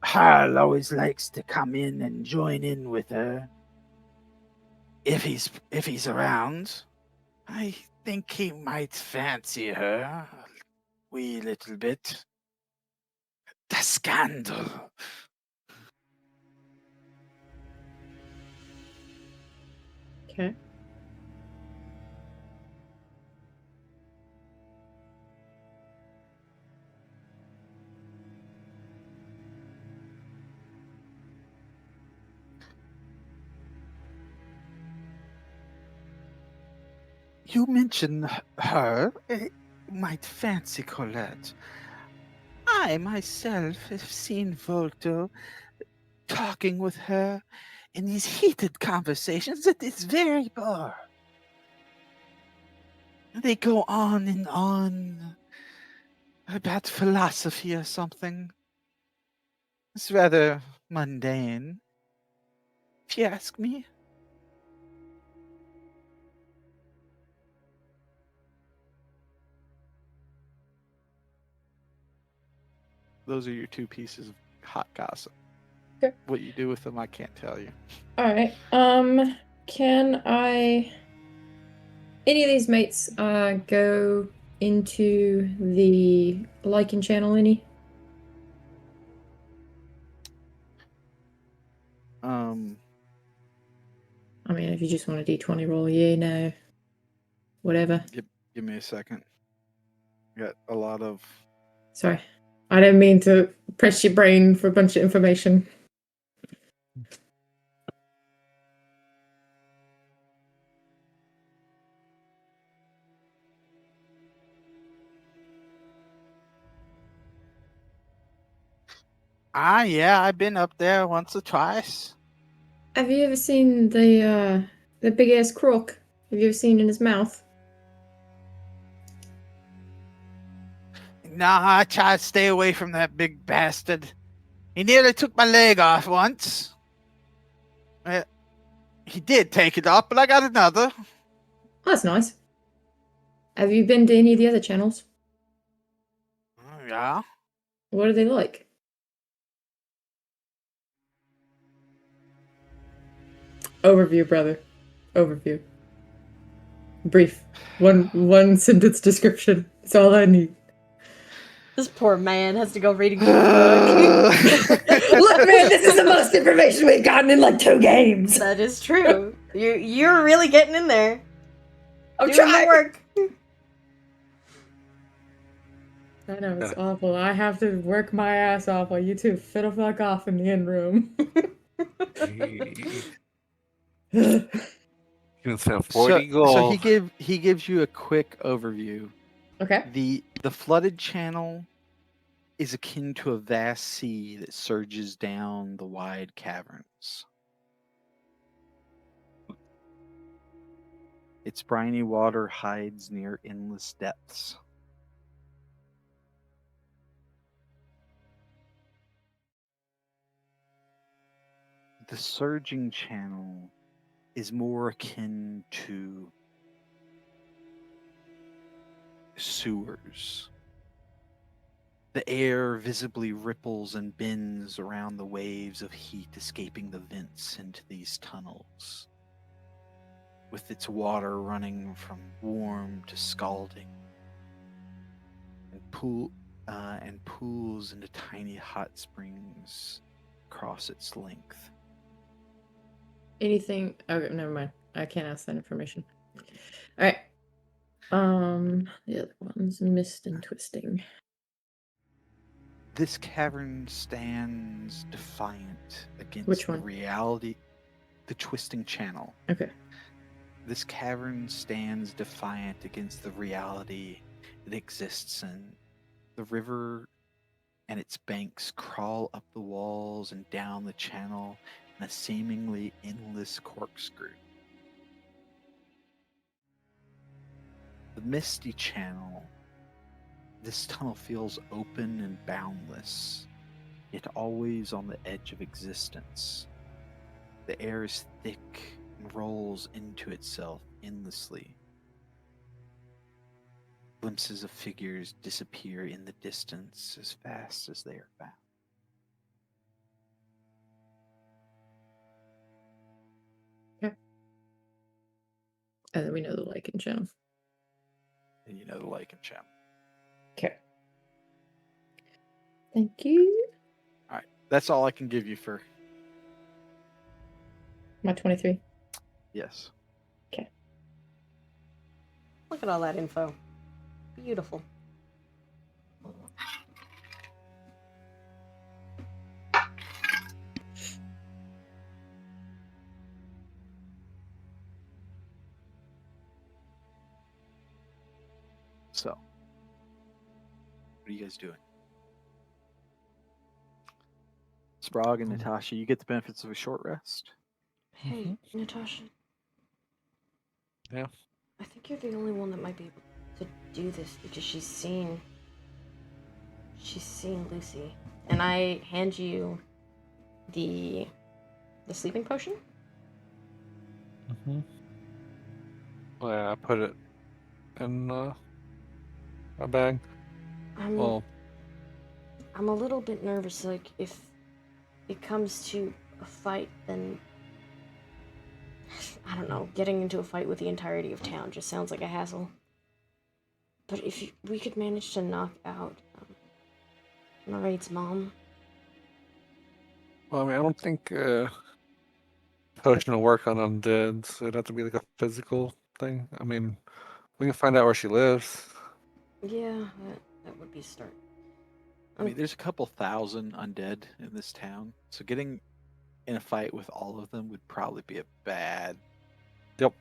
Harl always likes to come in and join in with her if he's around. I think he might fancy her a wee little bit. The scandal. Okay. You mention her. Might fancy Colette. I myself have seen Volto talking with her in these heated conversations that is very bored. They go on and on about philosophy or something. It's rather mundane, if you ask me. Those are your 2 pieces of hot gossip. Okay. What you do with them, I can't tell you. All right. Can I? Any of these mates go into the liking channel? Any? I mean, if you just want a d20 roll, yeah, no, whatever. Give me a second. Got a lot of. Sorry, I didn't mean to press your brain for a bunch of information. Yeah, I've been up there once or twice. Have you ever seen the big ass crook? Have you ever seen in his mouth? Nah, I try to stay away from that big bastard. He nearly took my leg off once. He did take it off, but I got another. Oh, that's nice. Have you been to any of the other channels? Yeah. What are they like? Overview, brother. Overview. Brief. One sentence description. That's all I need. This poor man has to go reading the book. Look, man, this is the most information we've gotten in like 2 games. That is true. You're really getting in there. I'm Doing trying. the work. I know, it's awful. I have to work my ass off while you two fiddle fuck off in the end room. You can spend 40 gold. So he gives you a quick overview. Okay. The flooded channel is akin to a vast sea that surges down the wide caverns. Its briny water hides near endless depths. The surging channel is more akin to sewers. The air visibly ripples and bends around the waves of heat escaping the vents into these tunnels, with its water running from warm to scalding, and pools into tiny hot springs across its length. Anything? Okay, never mind. I can't ask that information. All right. The other one's mist and twisting. This cavern stands defiant against Which the one? reality, the twisting channel. Okay. This cavern stands defiant against the reality it exists in. The river and its banks crawl up the walls and down the channel in a seemingly endless corkscrew. The misty channel, this tunnel feels open and boundless, yet always on the edge of existence. The air is thick and rolls into itself endlessly. Glimpses of figures disappear in the distance as fast as they are found. And then we know the lichen channel. And you know the lichen channel. Okay. Thank you. All right, that's all I can give you for My 23. yes. Look at all that info. Beautiful. So, what are you guys doing? Sprague and Natasha, you get the benefits of a short rest. Hey, Natasha. Yeah. I think you're the only one that might be able to do this because she's seen Lucy. And I hand you the sleeping potion. Mm-hmm. Well, yeah, I put it in my bag. Well, I'm a little bit nervous, like, if it comes to a fight, then I don't know, getting into a fight with the entirety of town just sounds like a hassle. But if we could manage to knock out Maraid's mom. I mean, I don't think potion will work on undead, so it'd have to be like a physical thing. I mean, we can find out where she lives. Yeah, that would be a start. I mean, there's a couple thousand undead in this town, so getting in a fight with all of them would probably be a bad. Yep.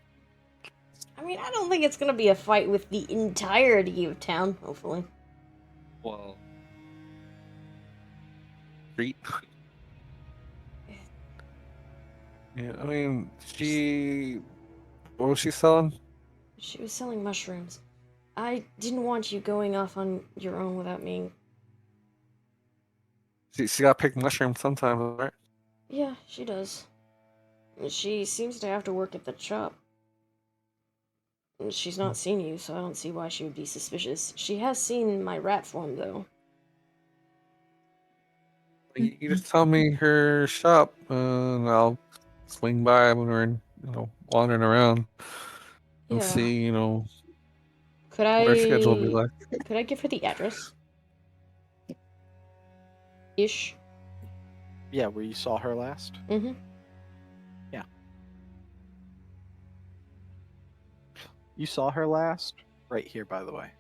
I mean, I don't think it's gonna be a fight with the entirety of town, hopefully. Well, street. Yeah, I mean, what was she selling? She was selling mushrooms. I didn't want you going off on your own without me. She got picked mushrooms sometimes, right? Yeah, she does. She seems to have to work at the shop. She's not seen you, so I don't see why she would be suspicious. She has seen my rat form, though. You just tell me her shop, and I'll swing by when we're, wandering around and Yeah. see, Could what her schedule will be like. Could I give her the address? Ish. Yeah, where you saw her last? Mm-hmm. Yeah. You saw her last? Right here, by the way.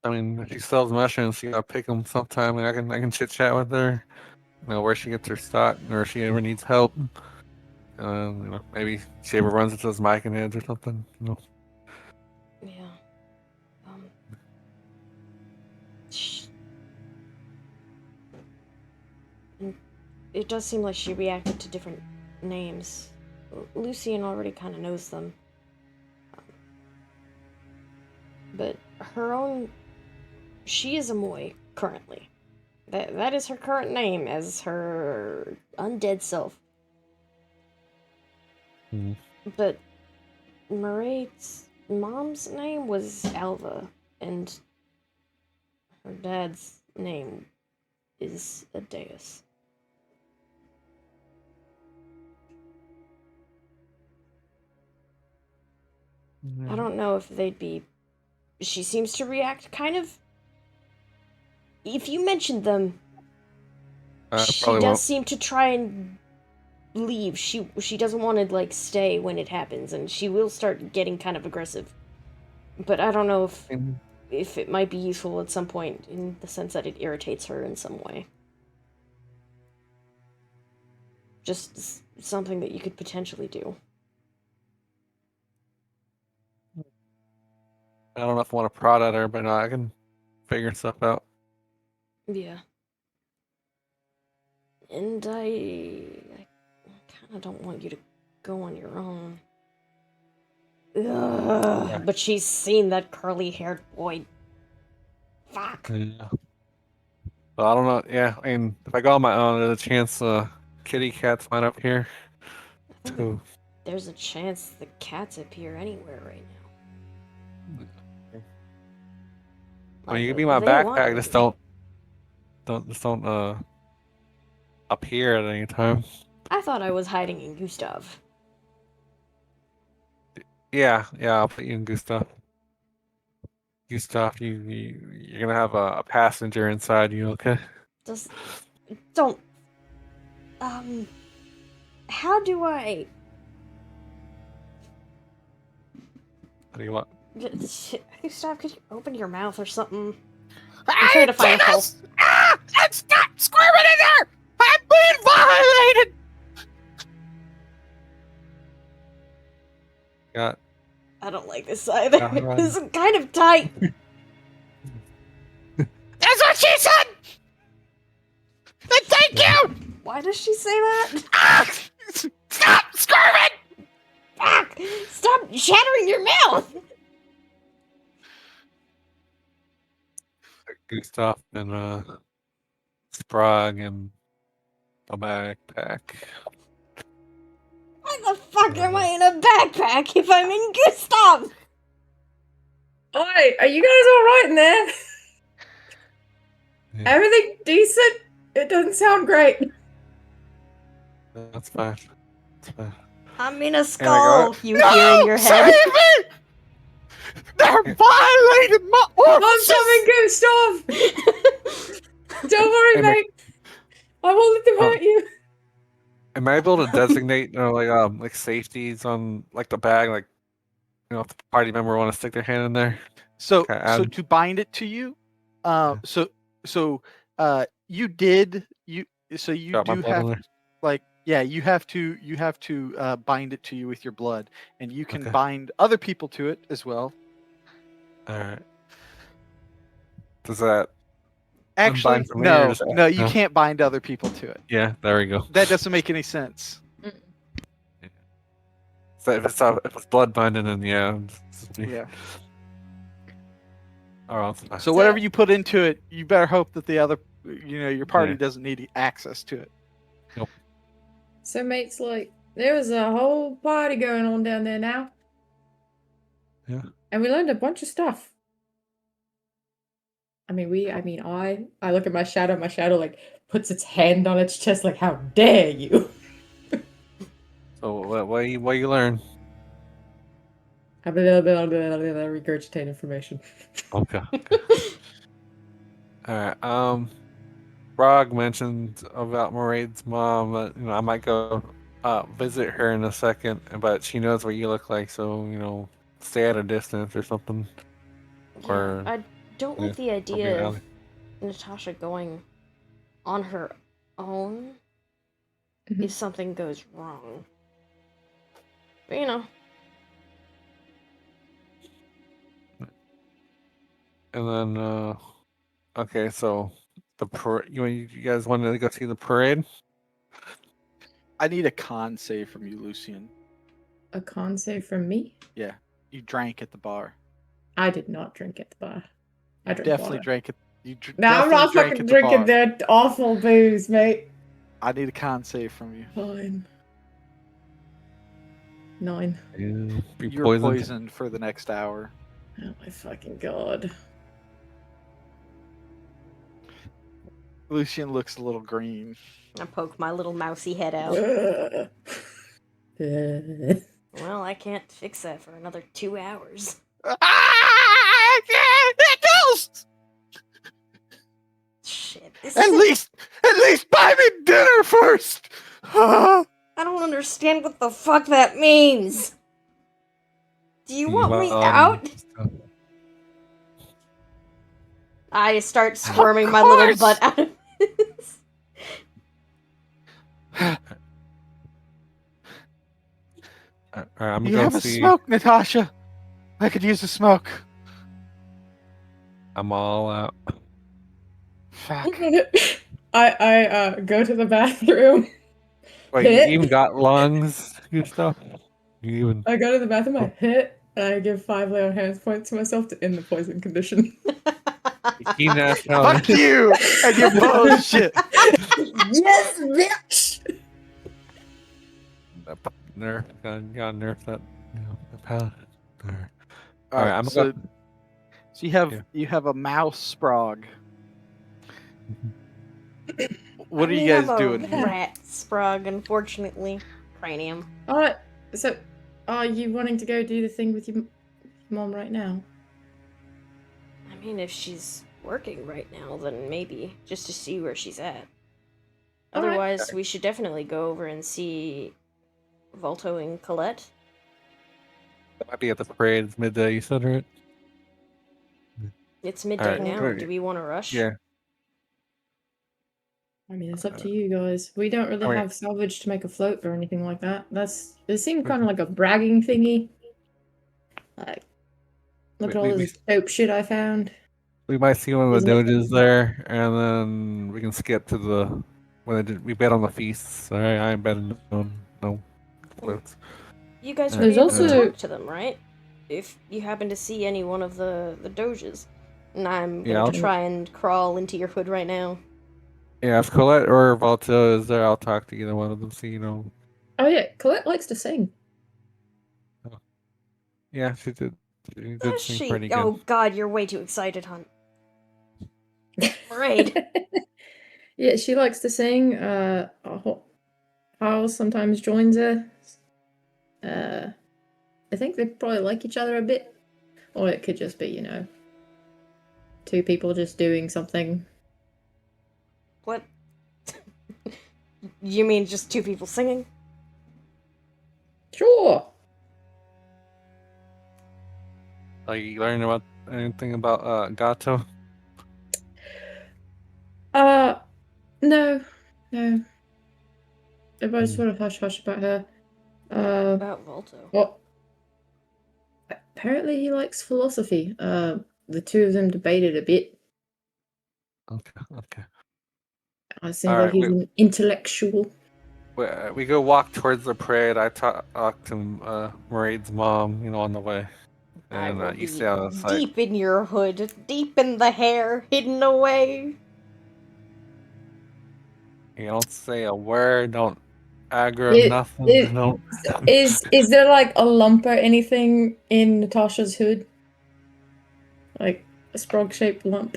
I mean, if she sells mushrooms, you gotta pick them sometime, and I can chit chat with her. Where she gets her stock, or if she ever needs help. Maybe she ever runs into those mic heads or something. Yeah. It does seem like she reacted to different names. Lucian already kind of knows them. but she is a Moy currently. That is her current name as her undead self. Mhm. But Maraid's mom's name was Alva, and her dad's name is Adeus. I don't know if they'd be... She seems to react kind of... If you mentioned them, she Probably does won't. seem to try and leave. She doesn't want to, like, stay when it happens, and she will start getting kind of aggressive. But I don't know if it might be useful at some point, in the sense that it irritates her in some way. Just something that you could potentially do. I don't know if I want to prod at her, but no, I can figure stuff out. Yeah. And I kind of don't want you to go on your own. Ugh, Yeah. but she's seen that curly-haired boy. Fuck. Yeah. But I don't know. Yeah, I mean, if I go on my own, there's a chance kitty cats might up here I think too. there's a chance the cat's appear anywhere right now. I mean, you can Like, be my they want backpack. her Just to. don't appear at any time. I thought I was hiding in Gustav. Yeah, I'll put you in Gustav. Gustav, you're gonna have a passenger inside you, okay? Don't. How do I... What do you want? Gustav, could you open your mouth or something? I'm trying to find a hole. Stop squirming in there! I'm being violated! Got I don't like this either. Alright. This is kind of tight. That's what she said! Thank you! Why does she say that? Ah! Stop squirming! Fuck! Stop shattering your mouth! Gustav and Sprague and a backpack. Why the fuck am I in a backpack if I'm in Gustav? Oi, are you guys alright in there? Yeah. Everything decent? It doesn't sound great. That's fine. That's fine. I'm in a got skull, it. you hear in your head. Save me! They're violating my I'm orifices! coming, Gustav! Don't worry, Hey, mate. I won't let them hurt you. Am I able to designate like safeties on like the bag, like if the party member want to stick their hand in there? So Okay, so to bind it to you, you did you so you Got my do blood have on there. like yeah you have to bind it to you with your blood, and you can Okay. bind other people to it as well. All right. Does that Actually, unbind for me or no, just no, you can't bind other people to it. Yeah, there we go. That doesn't make any sense. So if it's blood binding, then yeah. Yeah. All right. Fine. So whatever you put into it, you better hope that the other, your party Yeah. doesn't need access to it. So, mate's like, there was a whole party going on down there now. Yeah. And we learned a bunch of stuff. I look at my shadow like puts its hand on its chest like, how dare you? So what you learn? I regurgitate information. Okay. All right. Brog mentioned about Moraid's mom that I might go visit her in a second, but she knows what you look like, so stay at a distance or something. Yeah, Or I don't like the or be idea an of ally. Natasha going on her own Mhm. if something goes wrong. But And then okay, so the you guys wanted to go see the parade? I need a con save from you, Lucian. A con save from me? Yeah, you drank at the bar. I did not drink at the bar. I drank Definitely water. drank it. No, I'm not fucking drinking that awful booze, mate. I need a con save from you. Fine. 9. Be You're poisoned for the next hour. Oh my fucking god. Lucian looks a little green. I poke my little mousy head out. Uh, Well, I can't fix that for another 2 hours. Ghost! Shit. This At least buy me dinner first. I don't understand what the fuck that means. Do you want me out? I start squirming my little course. butt out of this. I'm You gonna have a see. smoke, Natasha. I could use a smoke. I'm all out. Fuck. I go to the bathroom. Wait, you even got lungs, you stuff? You even? I go to the bathroom, I hit, and I give 5 lay on hands points to myself to end the poison condition. Fuck you and your bullshit. Yes, bitch! Nerf, gotta nerf that. The paladin. Alright. All right, I'm so gonna. you have a mouse sprog. What I are you mean, guys I'm a doing here? rat sprog, unfortunately. Cranium. So, are you wanting to go do the thing with your mom right now? I mean, if she's working right now, then maybe. Just to see where she's at. Alright. Otherwise, we should definitely go over and see Volto and Colette. That might be at the parade. It's midday. You said right? It's midday Alright, now. great. Do we want to rush? Yeah. I mean, it's up to you guys. We don't really Alright. have salvage to make a float or anything like that. It seemed kind of like a bragging thingy. Like, look at all this dope shit I found. We might see one of the Isn't it? doges there, and then we can skip to the we bet on the feasts. All right, I ain't betting on no floats. You guys would There's be able to also- talk to them, right? If you happen to see any one of the doges. And I'm Yeah, going I'll- to try and crawl into your hood right now. Yeah, if Colette or Volta is there, I'll talk to either one of them. So Oh yeah, Colette likes to sing. Yeah, she did. She did Does sing she? pretty good. Oh god, you're way too excited, hon. Parade. Yeah, she likes to sing. Hal sometimes joins her. I think they probably like each other a bit. Or it could just be, 2 people just doing something. What? You mean just 2 people singing? Sure. Are you learning about anything about Gato? No. Everybody's sort of hush-hush about her. About Volto. Well, apparently he likes philosophy. The 2 of them debated a bit. Okay. I seem All like right, he's an intellectual. We go walk towards the parade. I talk to Maraid's mom, on the way. I And will you be stay out of sight. deep in your hood, deep in the hair, hidden away. You don't say a word. Don't aggro nothing. Don't. Is there like a lump or anything in Natasha's hood? Like a sprog-shaped lump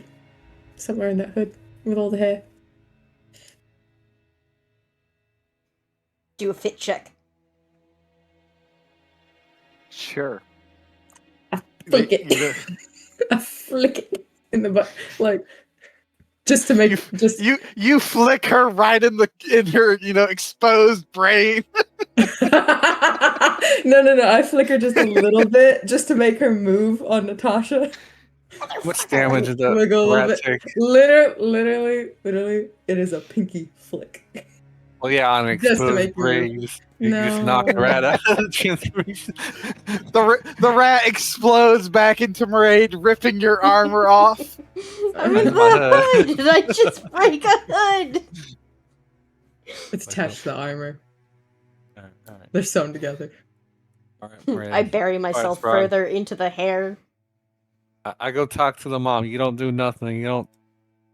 somewhere in that hood with all the hair. Do a fit check. Sure. I flick it. Either- I flick it in the butt, like just to make just. You flick her right in her exposed brain. No. I flick her just a little bit, just to make her move on Natasha. Much damage did Like a the little rat bit. take? Literally, it is a pinky flick. Well, yeah, on an Just to exposed make you brain, move. you just knock the rat out of the transformation. The rat explodes back into Maraid, ripping your armor off. I'm in the My hood! Did I just break a hood? It's attached to the armor. Alright. They're sewn together. Alright, I bury myself Frog. further into the hair. I go talk to the mom. You don't do nothing. You don't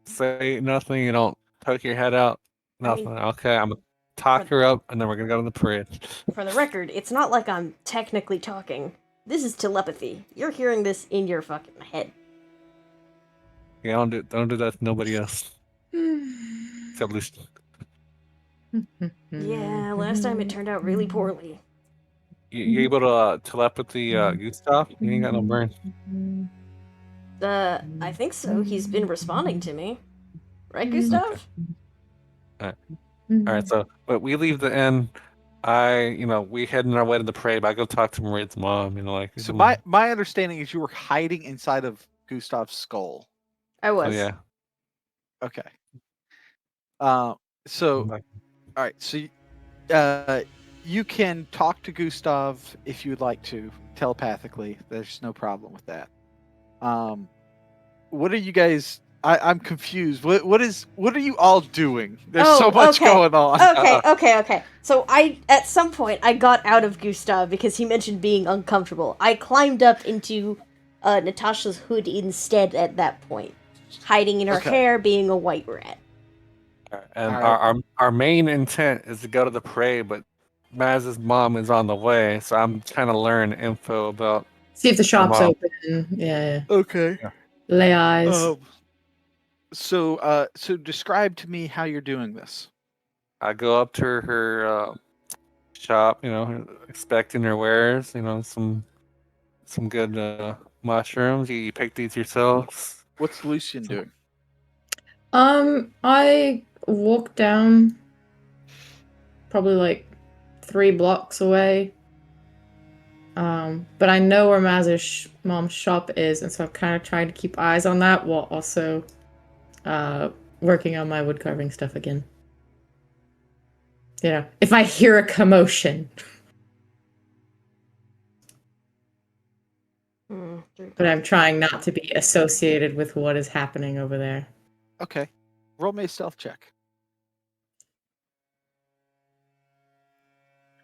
say nothing. You don't poke your head out. I mean, Nothing. Okay, I'm gonna talk her up, and then we're gonna go to the parade. for the record, it's not like I'm technically talking. This is telepathy. You're hearing this in your fucking head. Yeah, don't do that to nobody else. Except Lucy. Yeah, last time it turned out really poorly. You able to telepathy Gustav? You ain't got no brain. I think so. He's been responding to me. Right, Gustav? All right, so but we leave the inn. We heading our way to the parade. But I go talk to Maria's mom. So my understanding is you were hiding inside of Gustav's skull. I was. Oh yeah. Okay. So all right. So you can talk to Gustav if you would like to telepathically. There's no problem with that. What are you guys? I'm confused. What are you all doing? There's so much going on. Okay. So at some point I got out of Gustav because he mentioned being uncomfortable. I climbed up into Natasha's hood instead at that point, hiding in her hair, being a white rat. And our main intent is to go to the parade, but Maz's mom is on the way, so I'm trying to learn info about. See if the shop's open. Yeah. Okay. Lay eyes. So describe to me how you're doing this. I go up to her shop, expecting her wares, some good mushrooms. You pick these yourselves. What's Lucian doing? I walked down probably like 3 blocks away. But I know where Maz's mom's shop is, and so I'm kind of trying to keep eyes on that while also working on my wood carving stuff again. If I hear a commotion. But I'm trying not to be associated with what is happening over there. Okay. Roll me a stealth check.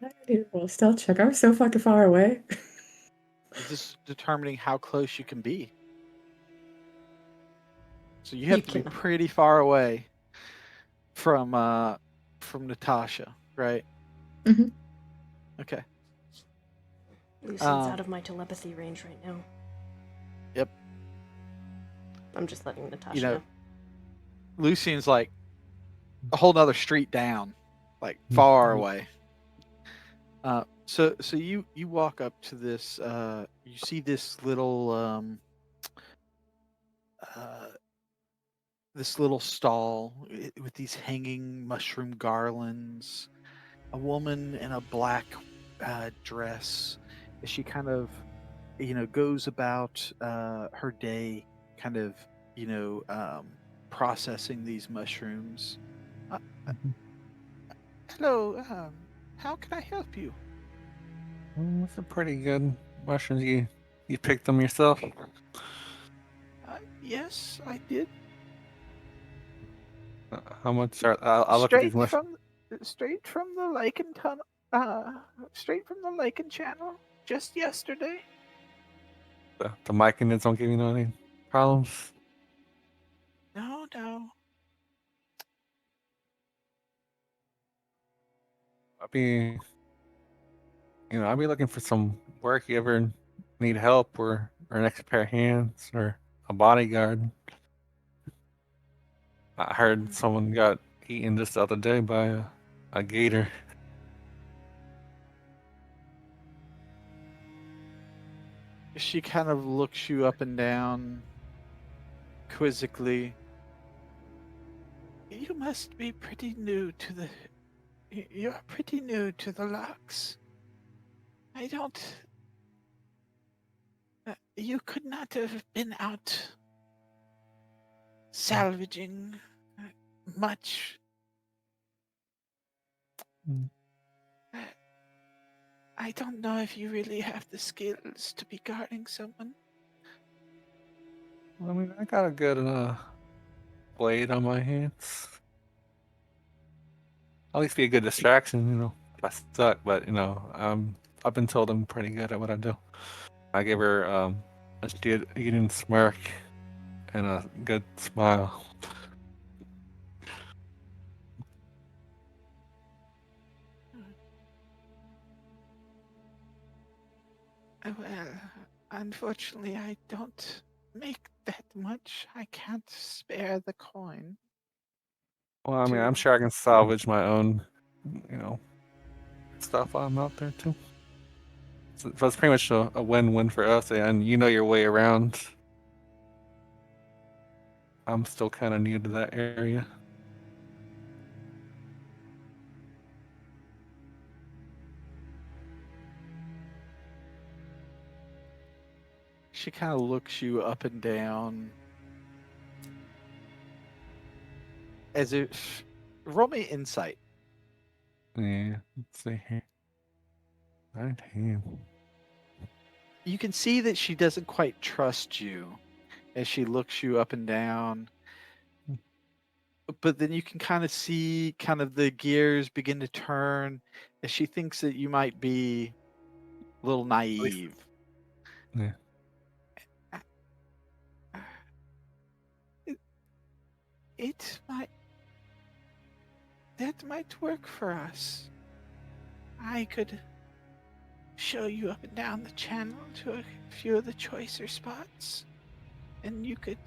I need to roll a stealth check. I'm so fucking far away. This is determining how close you can be. So you have to be pretty far away from Natasha, right? Mm-hmm. Okay. Lucian's out of my telepathy range right now. Yep. I'm just letting Natasha know. Lucian's like a whole nother street down, like far away. So you walk up to this. You see this little stall with these hanging mushroom garlands. A woman in a black dress. She kind of, goes about her day, kind of, processing these mushrooms. Hello. How can I help you? Those are pretty good mushrooms. You picked them yourself? Yes, I did. How much are? I'll look at these mushrooms. Straight from the Lichen tunnel. Straight from the Lichen channel. Just yesterday. The myconids don't give you any problems. No. I'll be looking for some work. You ever need help or an extra pair of hands or a bodyguard? I heard someone got eaten just the other day by a gator. She kind of looks you up and down quizzically. You must be pretty new to the... You're pretty new to the locks. I don't... you could not have been out salvaging much. I don't know if you really have the skills to be guarding someone. I mean, I got a good blade on my hands. At least be a good distraction, if I suck. But I've been told I'm pretty good at what I do. I gave her a eating smirk and a good smile. Well, unfortunately, I don't make that much. I can't spare the coin. Well, I mean, I'm to- sure I can salvage my own, you know, stuff while I'm out there too. So it's pretty much a win-win for us, and you know your way around. I'm still kind of new to that area. She kind of looks you up and down as if roll me insight. Yeah, let's see here. 19. You can see that she doesn't quite trust you as she looks you up and down. But then you can kind of see kind of the gears begin to turn as she thinks that you might be a little naive. Yeah. It might. That might work for us. I could show you up and down the channel to a few of the choicer spots, and you could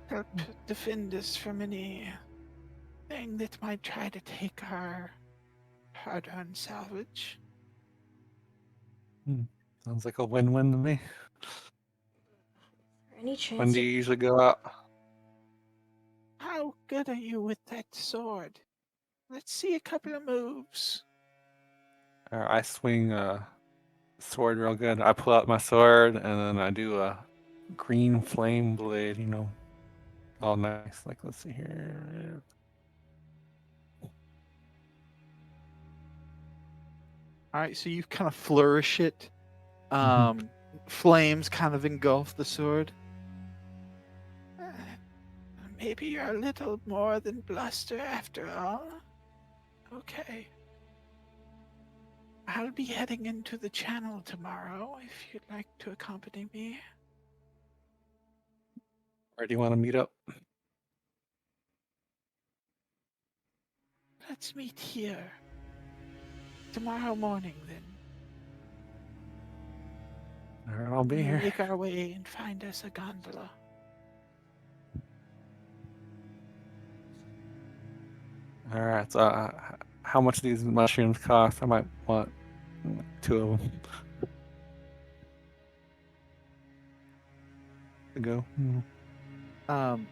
help defend us from anything that might try to take our hard-earned salvage. Sounds like a win-win to me. Any When chance do you you usually go out? How good are you with that sword? Let's see a couple of moves. I swing a sword real good. I pull out my sword and then I do a green flame blade, you know, all nice. Like, let's see here. All right, so you kind of flourish it. Mhm. Flames kind of engulf the sword. Uh, Maybe you're a little more than bluster after all. Okay. I'll be heading into the channel tomorrow if you'd like to accompany me. Where do you want to meet up? Let's meet here. Tomorrow morning, then. All right, I'll be We'll here. make our way and find us a gondola. All right. So, how much do these mushrooms cost? I might want 2 of them to go. Um,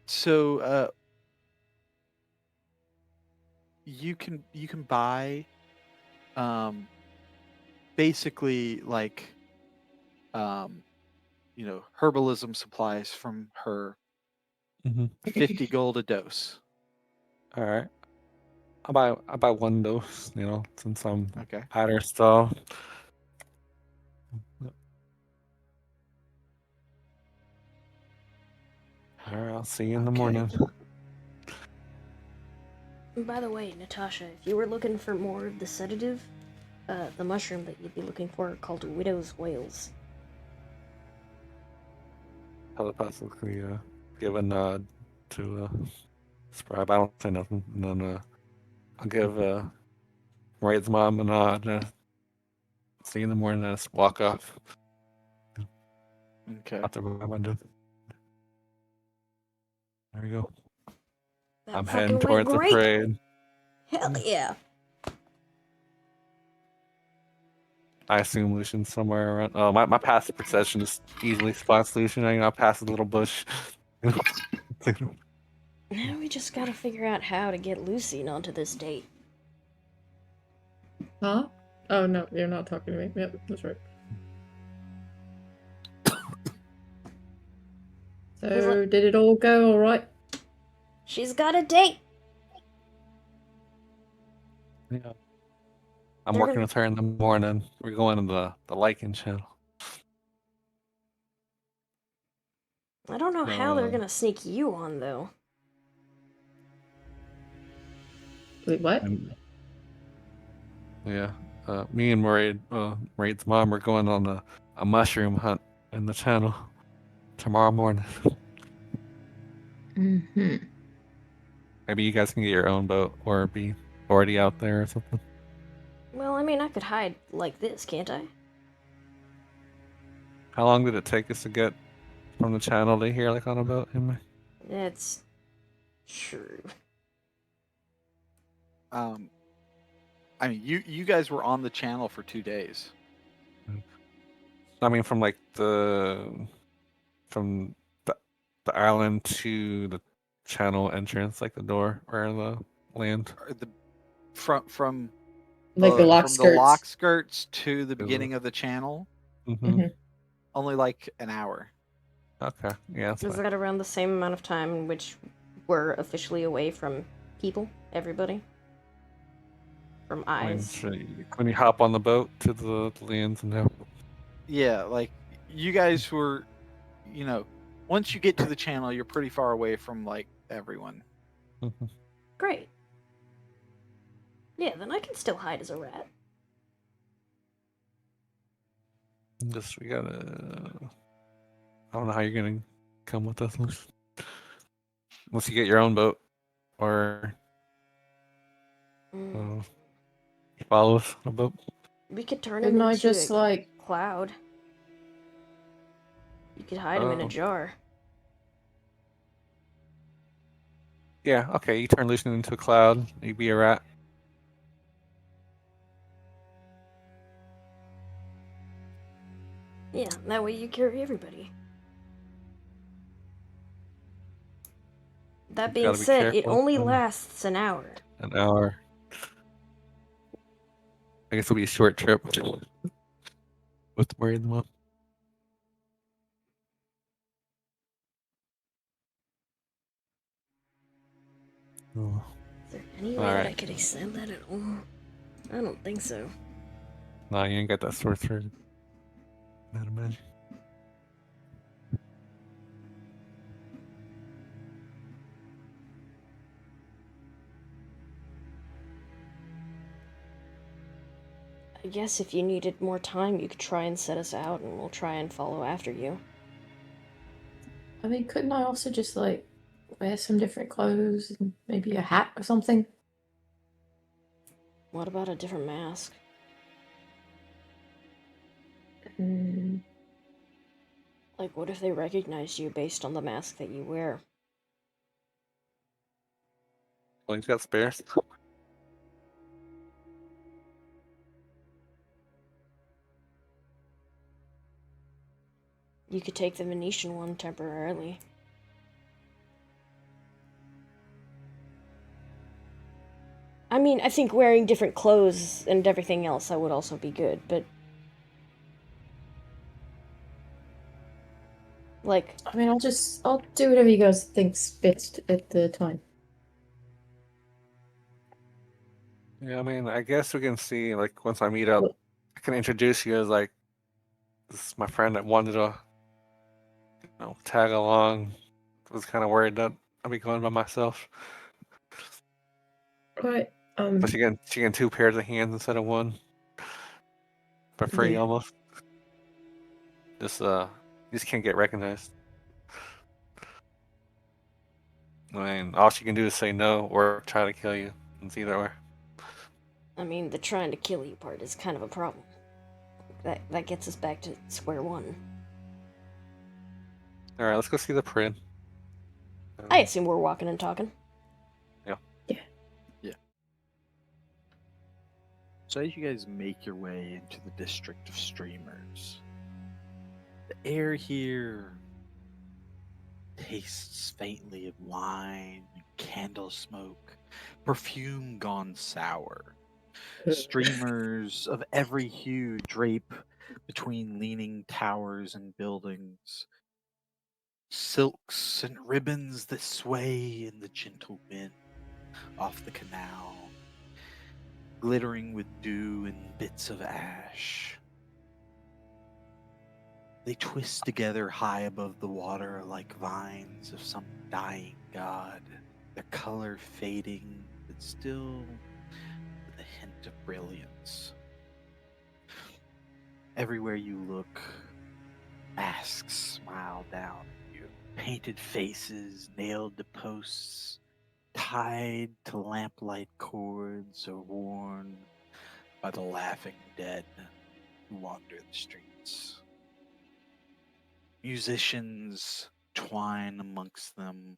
so you can buy basically like herbalism supplies from her. Mm-hmm. 50 gold a dose. All right. I buy one dose, you know, since I'm Okay. at her stall. All right, I'll see you in the Okay. morning. By the way, Natasha, if you were looking for more of the sedative, the mushroom that you'd be looking for are called widow's whales. Telepathically give a nod to Scribe. I don't say nothing. And then I'll give Raid's mom a nod. See you in the morning. And just walk off. Okay. Out there by my window. There we go. That I'm fucking heading went towards the great! parade. Hell yeah! I assume Lucian's somewhere around. Oh, my passive perception just easily spots Lucian. I'll pass a little bush. Now we just gotta figure out how to get Lucine onto this date. Huh? Oh no, you're not talking to me. Yep, that's right. So, did it all go alright? She's got a date! Yeah. I'm They're working gonna- with her in the morning. We're going to the Lycan channel. I don't know how they're gonna sneak you on, though. Wait, what? Yeah. me and Maraid's mom are going on a mushroom hunt in the channel tomorrow morning. Mm-hmm. Maybe you guys can get your own boat or be already out there or something. Well, I mean, I could hide like this, can't I? How long did it take us to get from the channel to here, like on a boat? That's true. I mean, you guys were on the channel for 2 days. I mean, from the island to the channel entrance, like the door or the land. Or the from Like the lock from the skirts. lock skirts to the beginning of the channel, Mm-hmm. only like an hour. Okay, yeah, that's Is fine. that around the same amount of time in which we're officially away from people, everybody? From I mean, eyes? when you hop on the boat to the lands and now. Yeah, like you guys were, once you get to the channel, you're pretty far away from like everyone. Mhm. Great. Yeah, then I can still hide as a rat. We gotta. I don't know how you're gonna come with us unless you get your own boat or Mm. you follow us on a boat. We could turn Couldn't him I into just a like cloud. You could hide him in a Oh. jar. Yeah, okay. You turn Lucian into a cloud. You be a rat. Yeah, that way you carry everybody. That You being gotta be said, it careful. only lasts an hour. An hour. I guess it'll be a short trip with Mary and the mom. Oh. Is there any All way that right. I could extend that at all? I don't think so. Nah, you ain't got that sorcerer. Not imagine. I guess if you needed more time, you could try and set us out, and we'll try and follow after you. I mean, couldn't I also just like wear some different clothes and maybe a hat or something? What about a different mask? Mm, Like, what if they recognized you based on the mask that you wear? Well, he's got spares. You could take the Venetian one temporarily. I mean, I think wearing different clothes and everything else that would also be good, but like, I mean, I'll do whatever you guys think fits at the time. Yeah, I mean, I guess we can see, like, once I meet up, Well- I can introduce you as, like, this is my friend that wanted to, tag along. Was kind of worried that I'd be going by myself. Right. But she can 2 pairs of hands instead of 1. For free, Yeah. almost. You just can't get recognized. I mean, all she can do is say no or try to kill you. It's either or. I mean, the trying to kill you part is kind of a problem. That gets us back to square one. All right, let's go see the Prin. I assume we're walking and talking. So as you guys make your way into the district of streamers, the air here tastes faintly of wine, candle smoke, perfume gone sour. Streamers of every hue drape between leaning towers and buildings. Silks and ribbons that sway in the gentle wind off the canal, glittering with dew and bits of ash. They twist together high above the water like vines of some dying god, their color fading, but still with a hint of brilliance. Everywhere you look, masks smile down at you. Painted faces nailed to posts, tied to lamplight cords, or worn by the laughing dead who wander the streets. Musicians twine amongst them,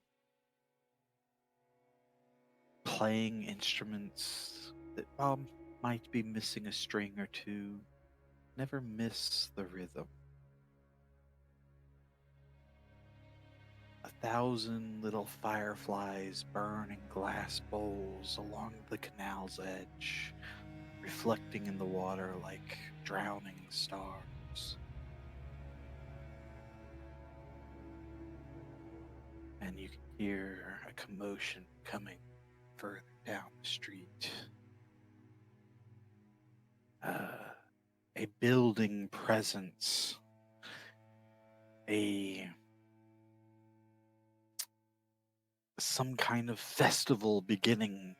playing instruments that, while might be missing a string or two, never miss the rhythm. 1,000 little fireflies burn in glass bowls along the canal's edge, reflecting in the water like drowning stars. And you can hear a commotion coming further down the street. A building presence, some kind of festival beginning.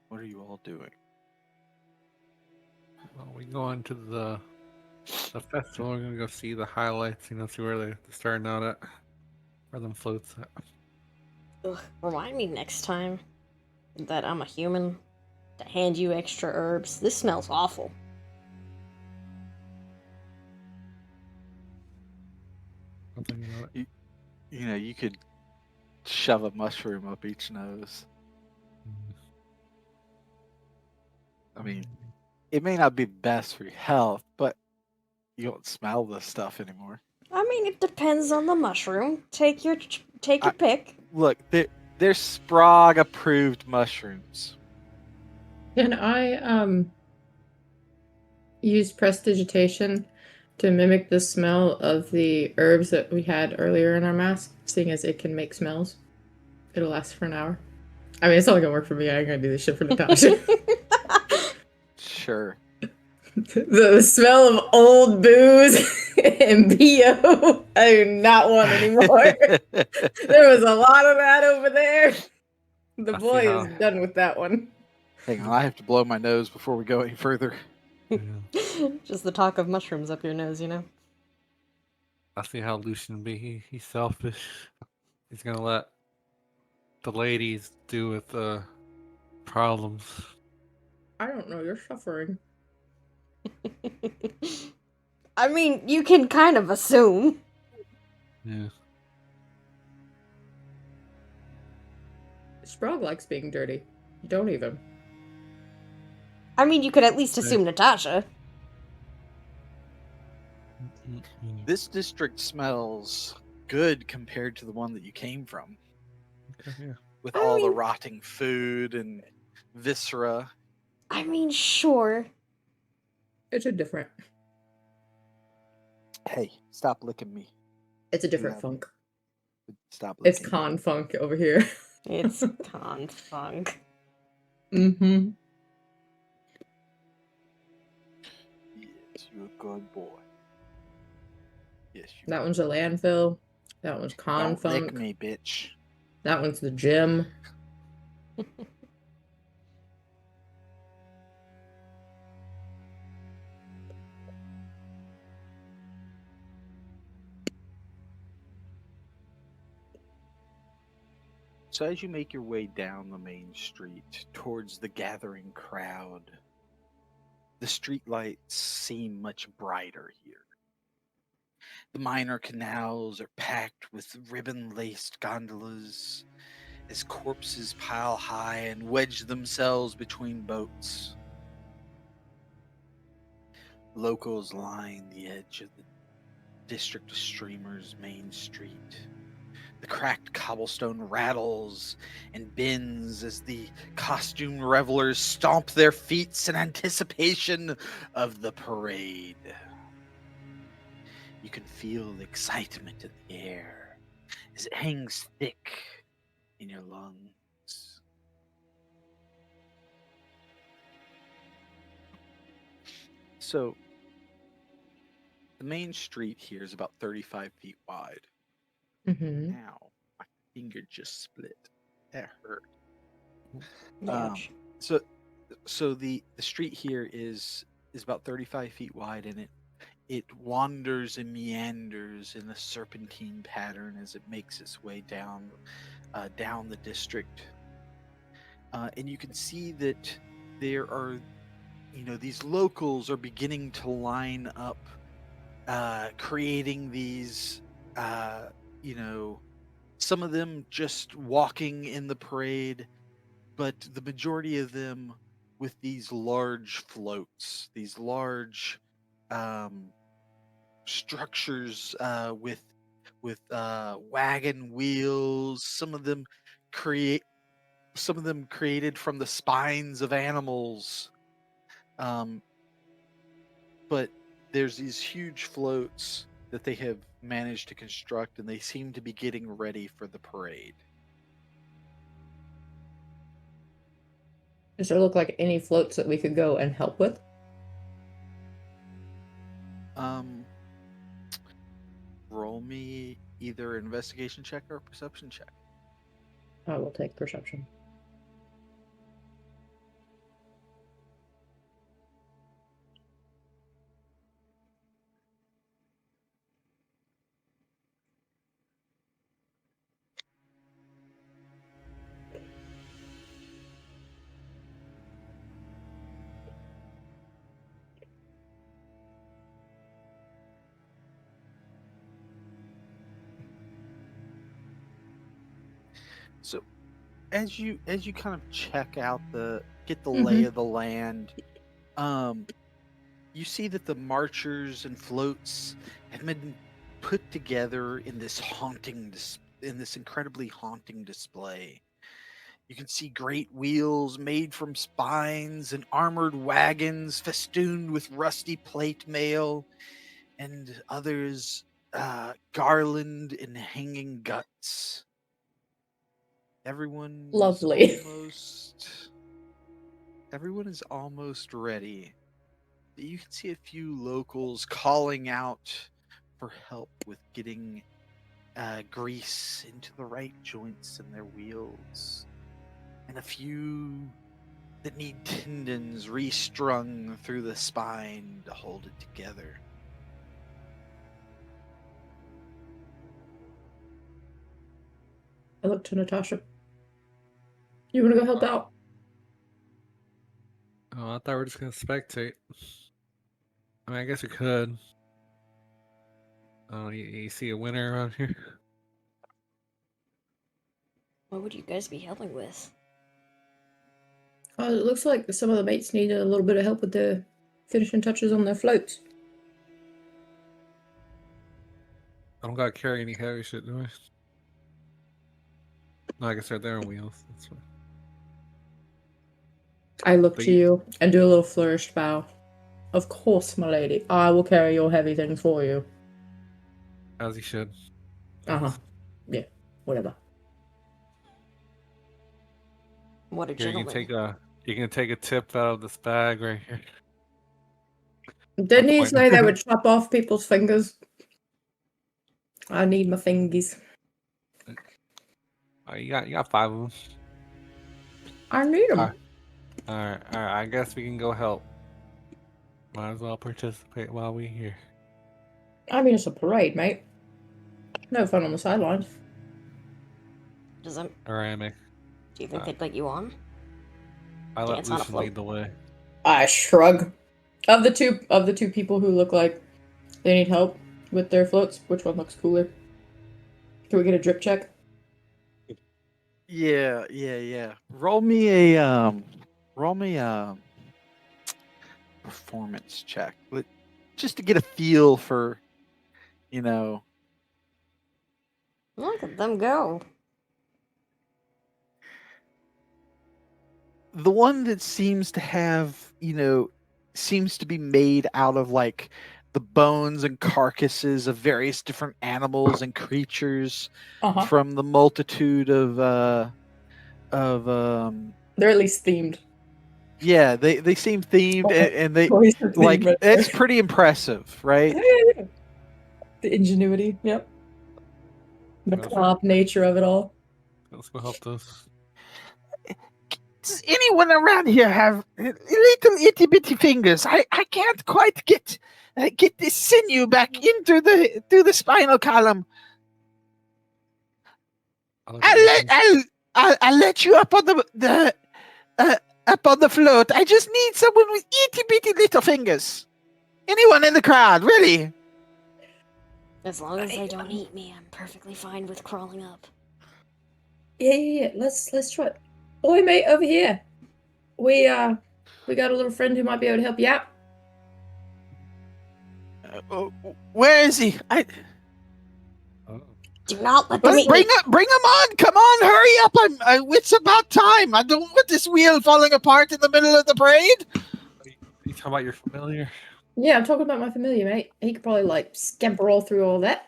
What are you all doing? Well, we go into the festival. We're gonna go see the highlights. See where they're starting out at, where them floats at. Ugh, remind me next time that I'm a human to hand you extra herbs. This smells awful. I'm thinking about it. You could shove a mushroom up each nose. I mean, it may not be best for your health, but you don't smell this stuff anymore. I mean, it depends on the mushroom. Take your pick. Look, they're Sprague approved mushrooms. Can I use prestidigitation to mimic the smell of the herbs that we had earlier in our mask, seeing as it can make smells? It'll last for an hour. I mean, it's only gonna work for me. I ain't gonna do this shit for Natasha. Sure. The smell of old booze and BO, I do not want anymore. There was a lot of that over there. The I see boy how- is done with that one. Hang on, I have to blow my nose before we go any further. Yeah. Just the talk of mushrooms up your nose, I see how Lucian be. He's selfish. He's gonna let the ladies do with the problems. I don't know, you're suffering. I mean, you can kind of assume. Yeah. Sprague likes being dirty. Don't even. I mean, you could at least assume Natasha. This district smells good compared to the one that you came from, Okay, yeah. with I all the mean- rotting food and viscera. I mean, sure. It's a different. Hey, stop licking me. It's a different Yeah. funk. Stop licking It's me. con funk over here. It's con-funk. Mm-hmm. Yes, you're a good boy. Yes, you That one's a landfill. That one's con don't lick funk. me, bitch. That one's the gym. So as you make your way down the main street towards the gathering crowd, the streetlights seem much brighter here. The minor canals are packed with ribbon-laced gondolas as corpses pile high and wedge themselves between boats. Locals line the edge of the District of Streamers main street. The cracked cobblestone rattles and bends as the costumed revelers stomp their feet in anticipation of the parade. You can feel the excitement in the air as it hangs thick in your lungs. So, the main street here is about 35 feet wide. Mm-hmm. Now, my finger just split. That hurt. Ouch. So the street here is is about 35 feet wide, and it wanders and meanders in a serpentine pattern as it makes its way down the district. And you can see that there are, these locals are beginning to line up, creating these, some of them just walking in the parade, but the majority of them with these large floats, these large structures with wagon wheels. Some of them created from the spines of animals. But there's these huge floats that they have managed to construct, and they seem to be getting ready for the parade. Does there look like any floats that we could go and help with? Roll me either an investigation check or a perception check. I will take perception. So as you kind of check out get the lay of the land, you see that the marchers and floats have been put together in this incredibly haunting display. You can see great wheels made from spines and armored wagons festooned with rusty plate mail, and others garland and hanging guts. Lovely. Everyone is almost ready. You can see a few locals calling out for help with getting grease into the right joints in their wheels, and a few that need tendons restrung through the spine to hold it together. I look to Natasha. You want to go help out? Oh, I thought we were just gonna spectate. I mean, I guess we could. Oh, you see a winner around here? What would you guys be helping with? It looks like some of the mates need a little bit of help with the finishing touches on their floats. I don't gotta carry any heavy shit, do I? No, I guess they're their own wheels. That's fine. I look But to you and do a little flourished bow. Of course, my lady. I will carry your heavy things for you. As he should. Uh-huh. Yeah, whatever. What a Here, gentleman. you can take a tip out of this bag right here. Didn't he say they would chop off people's fingers? I need my fingies. Oh, you got 5 of them. I need them. All right. I guess we can go help. Might as well participate while we're here. I mean, it's a parade, mate. No fun on the sidelines. Does that? All right, Mick. Do you think they'd let you on? I let Dance on a Lucian float? lead the way. I shrug. Of the two people who look like they need help with their floats, which one looks cooler? Can we get a drip check? Yeah. Roll me a performance check, just to get a feel for, Look at them go. the one that seems to have, seems to be made out of like the bones and carcasses of various different animals and creatures from the multitude of they're at least themed. Yeah, they seem themed, and they like it's pretty impressive, right? Yeah. The ingenuity, yep. The macabre nature of it all. Let's go help those. Does anyone around here have little itty bitty fingers? I can't quite get this sinew back in through the spinal column. I'll let you up on the up on the float. I just need someone with itty bitty little fingers. Anyone in the crowd, really? As long as they don't eat me, I'm perfectly fine with crawling up. Yeah. Let's try it. Oi, mate, over here. We got a little friend who might be able to help you out. Where is he? Do not let them eat bring me. bring him on! Come on, hurry up! It's about time. I don't want this wheel falling apart in the middle of the parade. You talking about your familiar? Yeah, I'm talking about my familiar, mate. He could probably like scamper all through all that.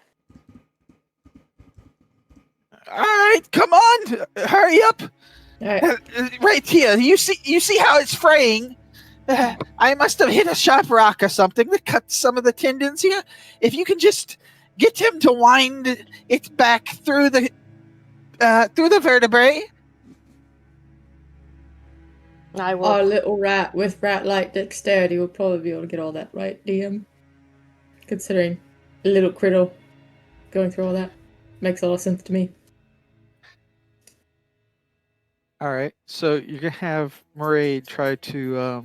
All right, come on, hurry up! All right. Right here. You see how it's fraying? I must have hit a sharp rock or something that cut some of the tendons here. If you can just get him to wind it back through the vertebrae. I will. Our little rat with rat-like dexterity will probably be able to get all that right, DM. Considering a little criddle going through all that. Makes a lot of sense to me. All right, so you're gonna have Murray try to,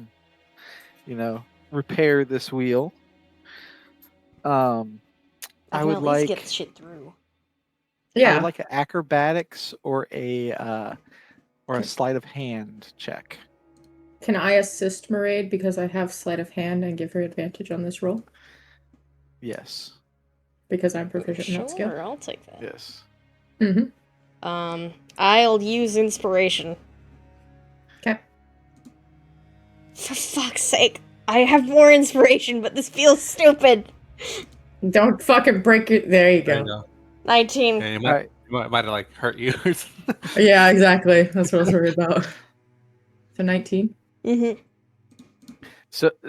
repair this wheel. I I can would at least like get shit through. I Yeah. would like an acrobatics or a sleight of hand check. Can I assist Mairead because I have sleight of hand and give her advantage on this roll? Yes. Because I'm proficient in Sure, that skill. I'll take that. Yes. Mm-hmm. I'll use inspiration. Okay. For fuck's sake, I have more inspiration, but this feels stupid. Don't fucking break it. There you There you go. go. 19. Yeah, All right. might have like hurt you. Yeah, exactly. That's what I was worried about. So 19. Mm-hmm.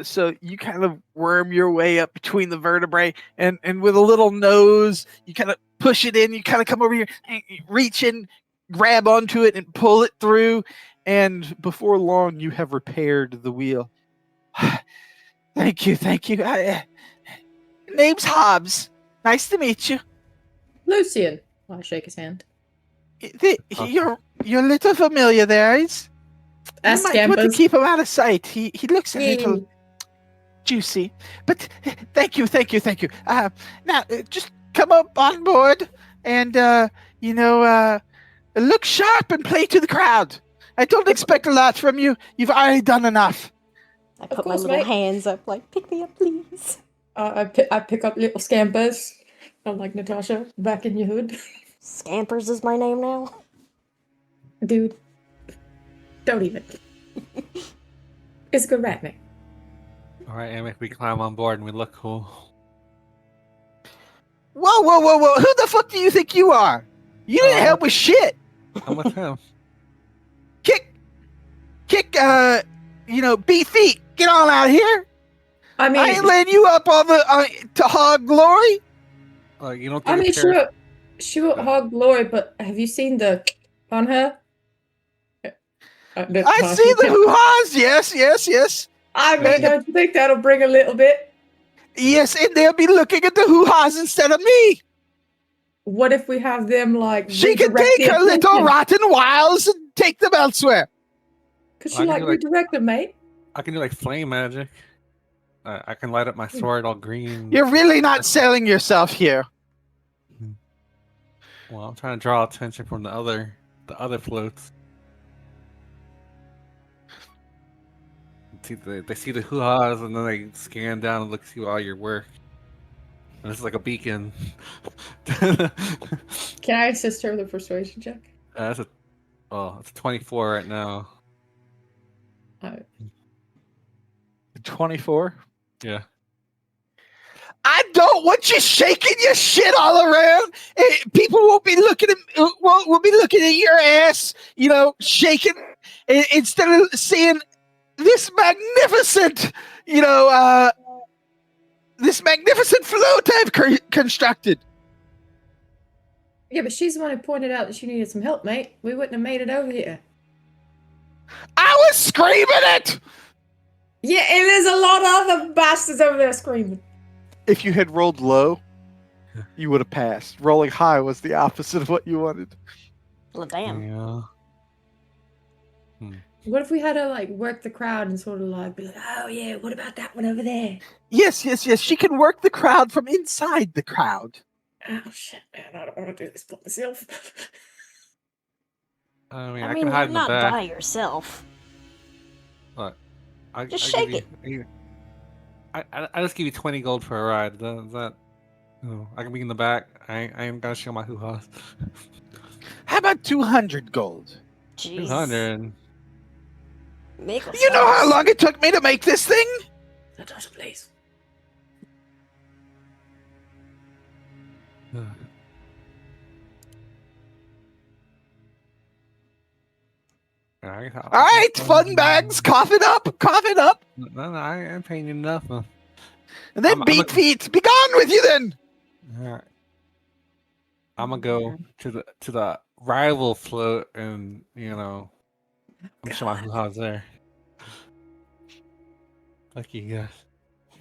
So you kind of worm your way up between the vertebrae, and with a little nose, you kind of push it in. You kind of come over here, and you reach in, grab onto it, and pull it through. And before long, you have repaired the wheel. Thank you. Name's Hobbs. Nice to meet you. Lucian. I'll shake his hand. Your little familiar there is. You Ask might want to Scampers. keep him out of sight. He looks a little Yay. juicy. But thank you. Now, just come up on board and, look sharp and play to the crowd. I don't expect a lot from you. You've already done enough. I Of put my course, little mate. hands up, like, pick me up, please. I pick up little Scampers. I'm like, Natasha, back in your hood. Scampers is my name now. Dude. Don't even. It's a good rat, mate. All right, Amick, we climb on board and we look cool. Whoa. Who the fuck do you think you are? You didn't help with shit. I'm with him. Kick, beat feet. Get on out of here. I mean, I ain't letting you up on to hog glory. You don't I think mean, she won't hog glory, but have you seen the on her? I see the hoo-has. Yes. I mean, don't you think that'll bring a little bit? Yes, and they'll be looking at the hoo-has instead of me. What if we have them like? She can redirect take the her little attention? rotten wiles and take them elsewhere. Could I she can like do, like- redirect them, mate? I can do like flame magic. I can light up my sword all green. You're really not selling yourself here. Well, I'm trying to draw attention from the other floats. See, they see the hoo-has and then they scan down and look see all your work. And this is like a beacon. Can I assist her with a persuasion check? It's a 24 right now. 24. Yeah. I don't want you shaking your shit all around. People won't be looking at will be looking at your ass, shaking instead of seeing this magnificent, this magnificent float I've constructed. Yeah, but she's the one who pointed out that she needed some help, mate. We wouldn't have made it over here. I was screaming it! Yeah, and there's a lot of other bastards over there screaming. If you had rolled low, you would have passed. Rolling high was the opposite of what you wanted. Well, damn. Yeah. What if we had to like work the crowd and sort of like be like, oh yeah, what about that one over there? Yes. She can work the crowd from inside the crowd. Oh shit, man, I don't want to do this by myself. I mean, I I mean, can hide you're in the not back. by yourself. But Just I shake give you, I just give you 20 gold for a ride. Is that I can be in the back. I ain't gotta show my hoo-has. How about 200 gold? Jeez. 200. Make a You know how long it took me to make this thing? Natasha, please. All right, fun bags, cough it up. No, I ain't paying you nothing. And then I'm beat a- feet. Be gone with you then. All right. I'm gonna go to the rival float, and I'm sure my hoo-ha's there. Lucky you guys.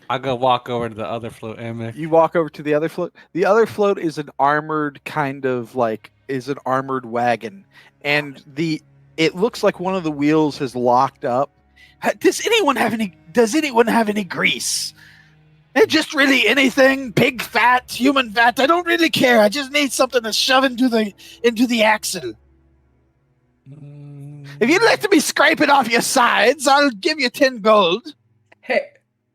I'll go walk over to the other float, Amic. You walk over to the other float. The other float is an armored wagon, and it looks like one of the wheels has locked up. Does anyone have any grease? Just really anything, pig fat, human fat. I don't really care. I just need something to shove into the axle. If you'd let me scrape it off your sides, I'll give you 10 gold. Hey,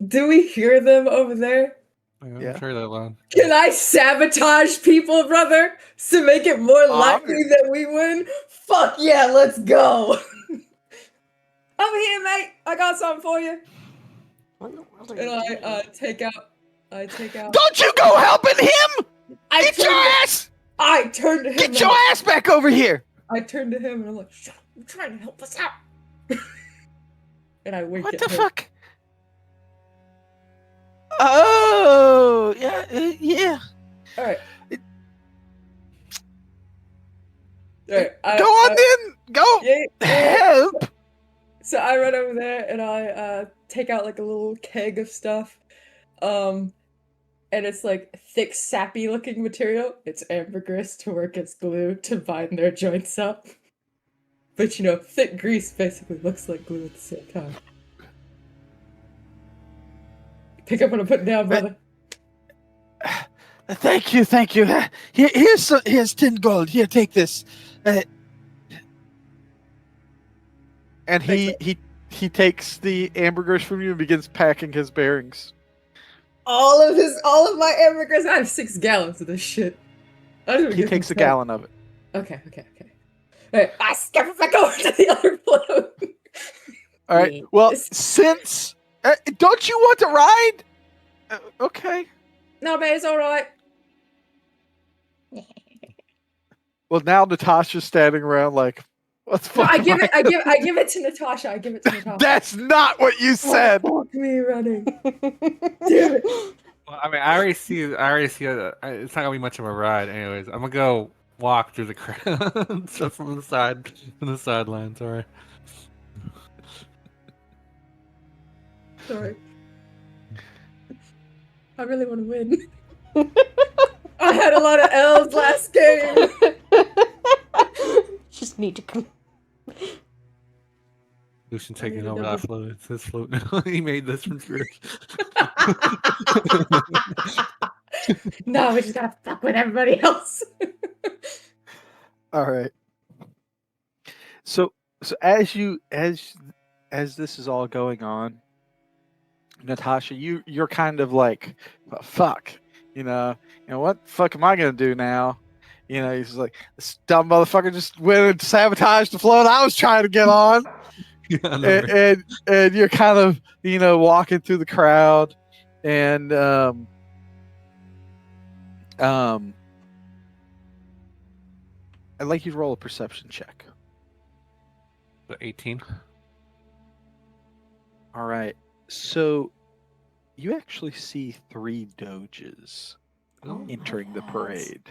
do we hear them over there? I'm sure they're loud. Can I sabotage people, brother, to make it more likely that we win? Fuck yeah, let's go. Over here, mate. I got something for you. What in the world are And you doing? I take out. Don't you go helping him! Get your ass! I turned to him. Get your ass back over here! I turned to him and I'm like, shut up, I'm trying to help us out. And I wink What at the him. fuck? Oh, yeah. All right. Go on then. Go. Yeah. Help. So I run over there and I take out like a little keg of stuff. And it's like thick, sappy looking material. It's ambergris to work as glue to bind their joints up. But thick grease basically looks like glue at the same time. Pick up what I'm putting down, brother. Thank you. Here's 10 gold. Here, take this. And he takes the ambergris from you and begins packing his bearings. All of my ambergris. I have 6 gallons of this shit. He takes a gallon of it. Okay. Alright, I step it back over to the other float. All right. Well, since don't you want to ride? Okay. No, man, it's all right. Well, now Natasha's standing around like, what's No, fuck? I give it to Natasha. That's not what you said. Oh, fuck me running. Damn it. Well, I mean, I already see. It's not gonna be much of a ride, anyways. I'm gonna go walk through the crowd, so from the sidelines. Sorry. Sorry. I really want to win. I had a lot of L's last game. Just need to come. Lucian taking over that float. It's his float now. He made this one first. No, we just gotta fuck with everybody else. All right. So as this is all going on, Natasha, you're kind of like, fuck, what the fuck am I gonna do now? He's like, this dumb motherfucker just went and sabotaged the float I was trying to get on. and you're kind of walking through the crowd, and I'd like you to roll a perception check. The 18. All right. So you actually see 3 doges entering the parade.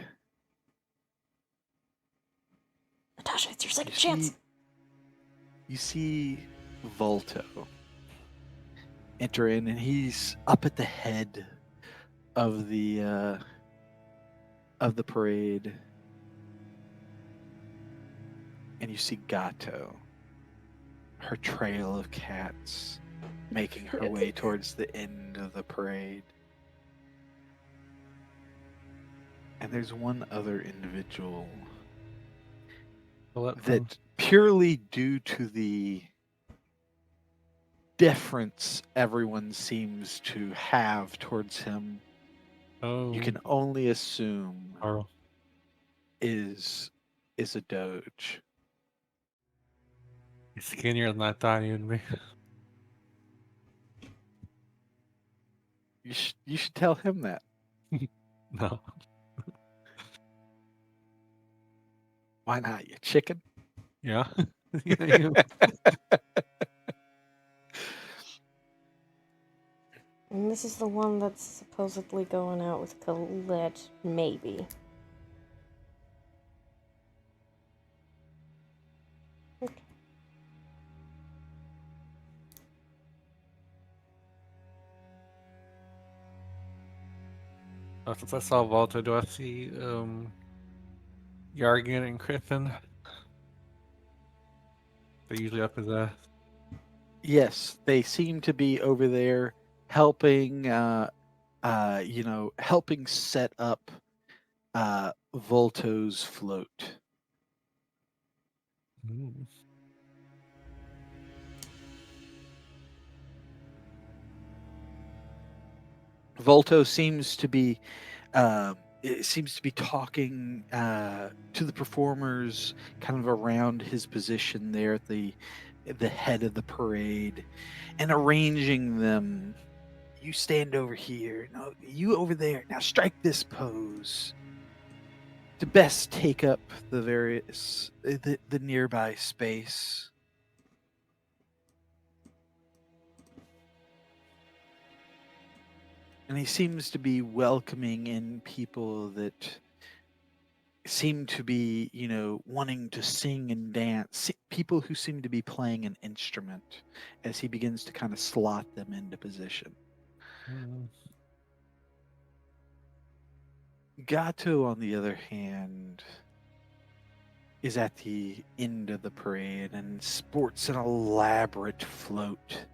Natasha, it's your second You chance. see- you see Volto enter in, and he's up at the head of the parade, and you see Gato, her trail of cats, making her way towards the end of the parade. And there's one other individual that, purely due to the deference everyone seems to have towards him, you can only assume Carl. is a doge. He's skinnier than I thought he would be. You should tell him that. No. Why not, you chicken? Yeah. Yeah, you. And this is the one that's supposedly going out with Colette, maybe. Okay. Since I saw Volta, do I see Yargan and Crippen? They're usually up his ass. Yes, they seem to be over there helping helping set up Volto's float. Mm. Volto seems to be talking to the performers kind of around his position there at the head of the parade, and arranging them. You stand over here. No, you over there. Now strike this pose to best take up the various the nearby space. And he seems to be welcoming in people that seem to be, wanting to sing and dance. People who seem to be playing an instrument, as he begins to kind of slot them into position. Mm. Gato, on the other hand, is at the end of the parade and sports an elaborate float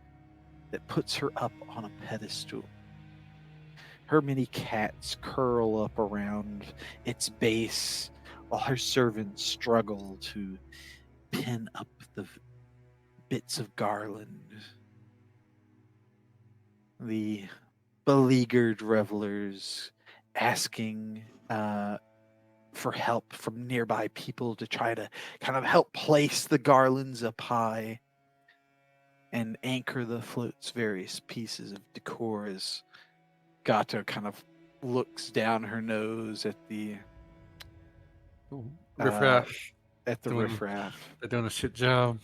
that puts her up on a pedestal. Her many cats curl up around its base while her servants struggle to pin up the bits of garland. The beleaguered revelers asking for help from nearby people to try to kind of help place the garlands up high and anchor the float's various pieces of decor, as Gato kind of looks down her nose at the Riffraff. Doing- riffraff. They're doing a shit job.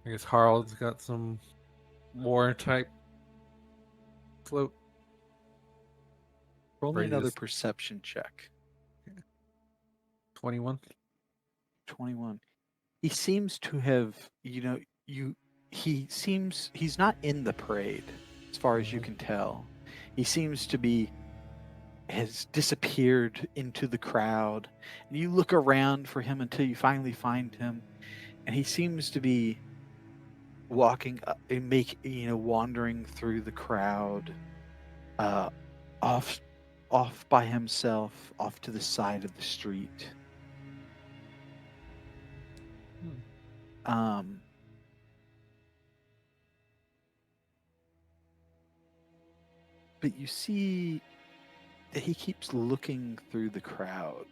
I guess Harald's got some war type float. Roll me Right, another just- perception check. 21. 21. He seems to have, he's not in the parade, as far as you can tell. He seems to be, has disappeared into the crowd. And you look around for him until you finally find him. And he seems to be walking up and wandering through the crowd, off by himself, off to the side of the street. But you see that he keeps looking through the crowd,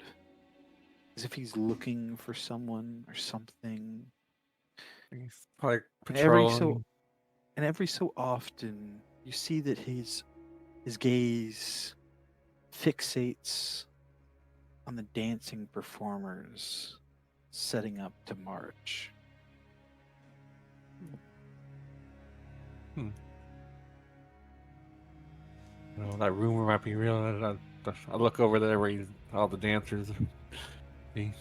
as if he's looking for someone or something. He's probably And patrolling. every so often, you see that his gaze fixates on the dancing performers setting up to march. You know, that rumor might be real. I look over there where all the dancers. I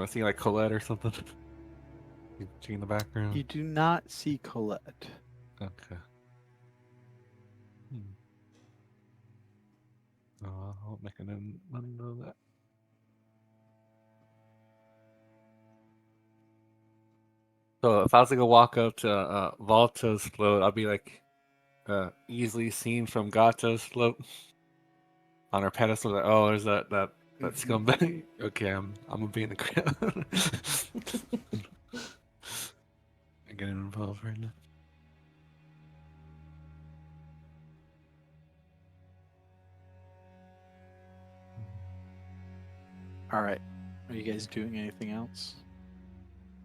see like Colette or something. She in the background. You do not see Colette. Okay. I'll make an end of that. So if I was to walk up to Valto's float, I'll be like easily seen from Gato's float on her pedestal. Like, oh, there's that scumbag. Okay, I'm gonna be in the crowd. I'm getting involved right now. All right. Are you guys doing anything else?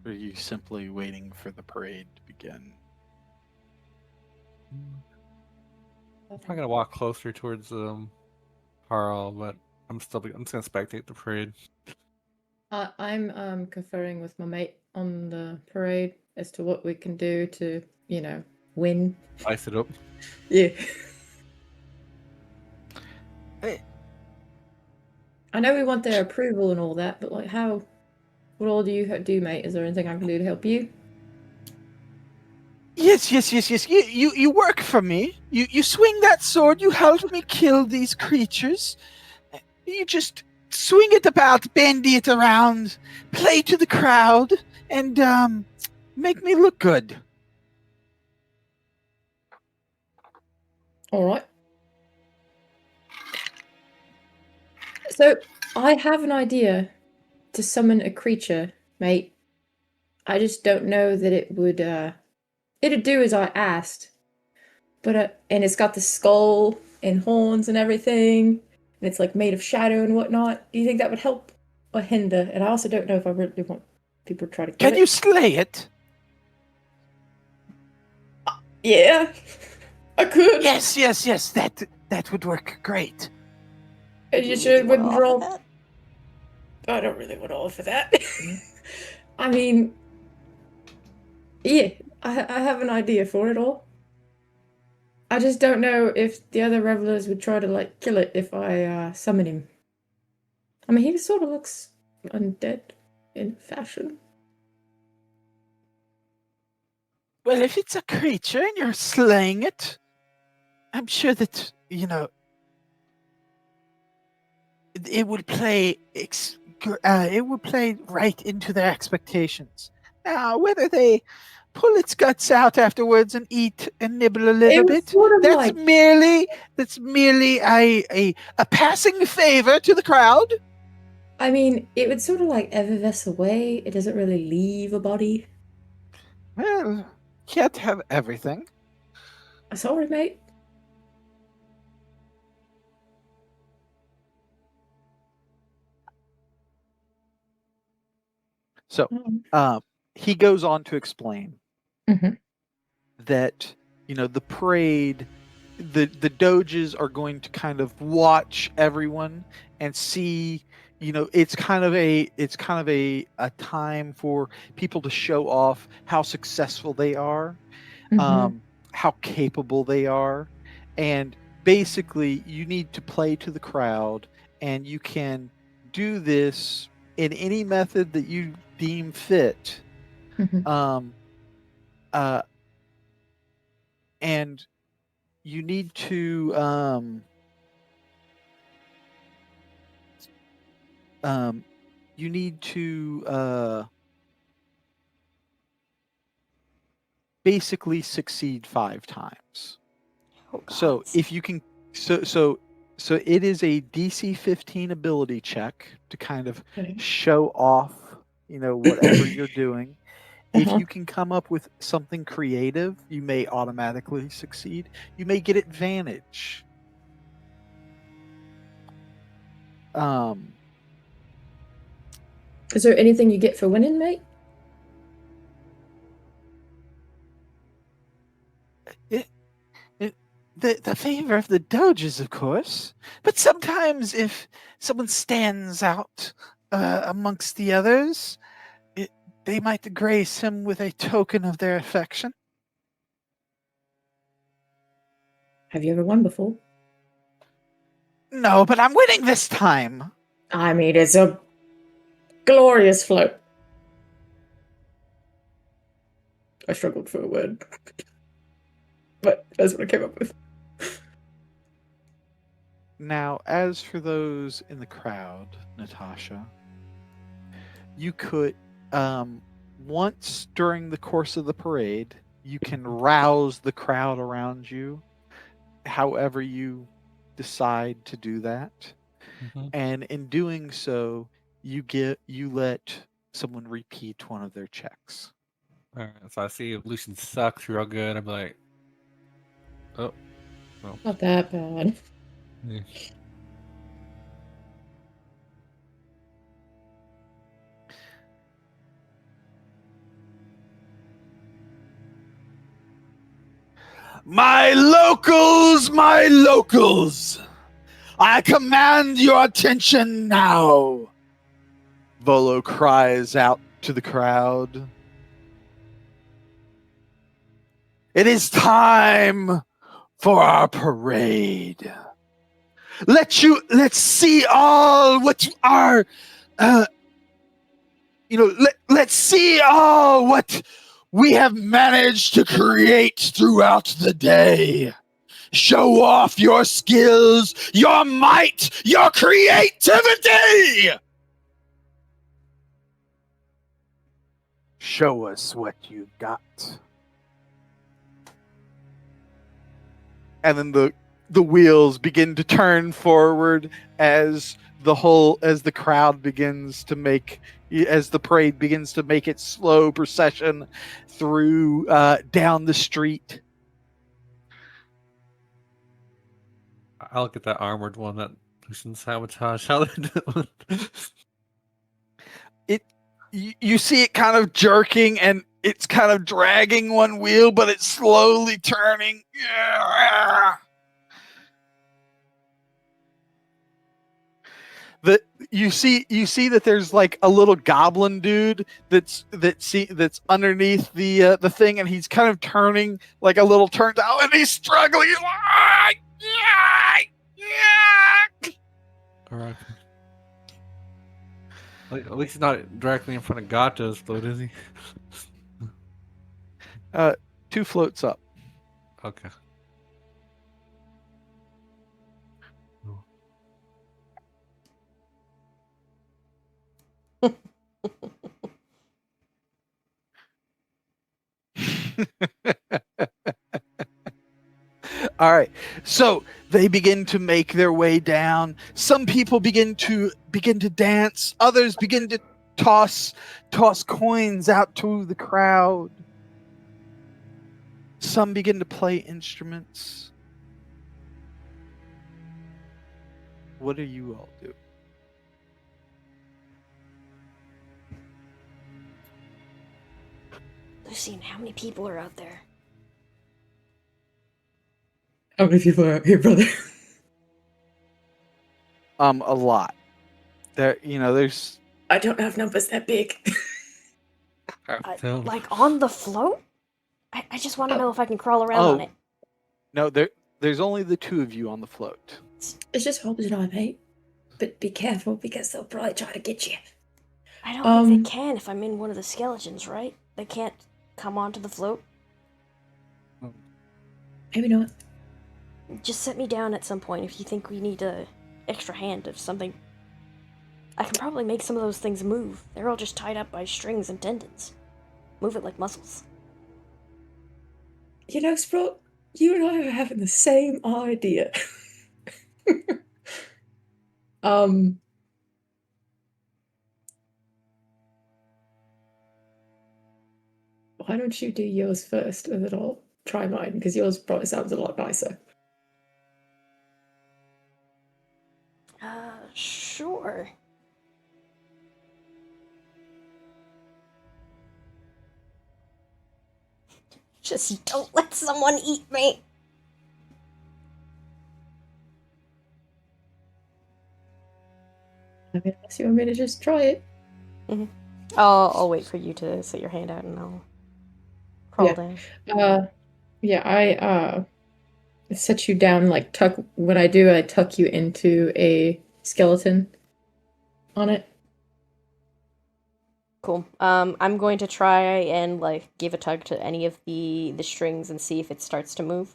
Or are you simply waiting for the parade to begin? I'm probably gonna walk closer towards Harl, but I'm just gonna spectate the parade. I'm conferring with my mate on the parade as to what we can do to, win. Ice it up. Yeah. Hey. I know we want their approval and all that, but like, what all do you do, mate? Is there anything I can do to help you? Yes. You work for me. You swing that sword. You help me kill these creatures. You just swing it about, bandy it around, play to the crowd, and make me look good. All right. So I have an idea to summon a creature, mate. I just don't know that it would. It'd do as I asked, but and it's got the skull and horns and everything, and it's like made of shadow and whatnot. Do you think that would help or hinder? And I also don't know if I really want people to try to kill Can it. you slay it? Yeah, I could. Yes. That would work great. And you Do sure you wanna wouldn't offer roll. that? I don't really want to offer that. I mean, yeah, I have an idea for it all. I just don't know if the other revelers would try to like kill it if I summon him. I mean, he sort of looks undead in fashion. Well, if it's a creature and you're slaying it, I'm sure that, it would play right into their expectations. Now, whether they pull its guts out afterwards and eat and nibble a little It was bit, sort of that's like merely a passing favor to the crowd. I mean, it would sort of like effervesce away. It doesn't really leave a body. Well, can't have everything. Sorry, mate. So, he goes on to explain Mhm. that the parade, the doges are going to kind of watch everyone and see. It's kind of a time for people to show off how successful they are, how capable they are, and basically you need to play to the crowd, and you can do this in any method that you deem fit. Mhm. And you need to basically succeed 5 times. Oh, So gods. if you can, so it is a DC 15 ability check to kind of Okay. show off, whatever you're doing. If Uh-huh. you can come up with something creative, you may automatically succeed. You may get advantage. Is there anything you get for winning, mate? The favor of the doges, of course, but sometimes if someone stands out amongst the others, they might grace him with a token of their affection. Have you ever won before? No, but I'm winning this time. I mean, it's a glorious float. I struggled for a word. But that's what I came up with. Now, as for those in the crowd, Natasha, you could, once during the course of the parade, you can rouse the crowd around you, however you decide to do that. And in doing so, you let someone repeat one of their checks. Alright, so I see if Lucian sucks real good, I'm like, oh, no. Not that bad. Yeah. My locals, my locals! I command your attention now! Volo cries out to the crowd. It is time for our parade. Let's see all what our let's see all what we have managed to create throughout the day. Show off your skills, your might, your creativity. Show us what you got. And then the wheels begin to turn forward as the crowd begins to make, as the parade begins to make its slow procession through down the street. I look at that armored one that Lucian sabotaged. How they do it? You see it kind of jerking and it's kind of dragging one wheel, but it's slowly turning. You see that there's like a little goblin dude that's underneath the thing, and he's kind of turning like a little turned out, and he's struggling. Alright. At least he's not directly in front of Gata's float, is he? 2 floats up. Okay. All right. So they begin to make their way down. Some people begin to dance. Others begin to toss coins out to the crowd. Some begin to play instruments. What do you all do? Lucian, how many people are out there? How many people are out here, brother? A lot. There's. I don't have numbers that big. Like on the float? I just want to know if I can crawl around on it. No, there's only the 2 of you on the float. It's just Hobbs and I, mate. But be careful because they'll probably try to get you. I don't think they can if I'm in one of the skeletons, right? They can't come onto the float? Maybe not. Just set me down at some point if you think we need a extra hand of something. I can probably make some of those things move. They're all just tied up by strings and tendons. Move it like muscles. You know, Sprout, you and I are having the same idea. Why don't you do yours first, and then I'll try mine, because yours probably sounds a lot nicer. Sure. Just don't let someone eat me. I mean, unless you want me to just try it. Mm-hmm. I'll wait for you to set your hand out and I'll crawl down. I set you down, like tuck. What I do, I tuck you into a skeleton on it. Cool. I'm going to try and like give a tug to any of the strings and see if it starts to move.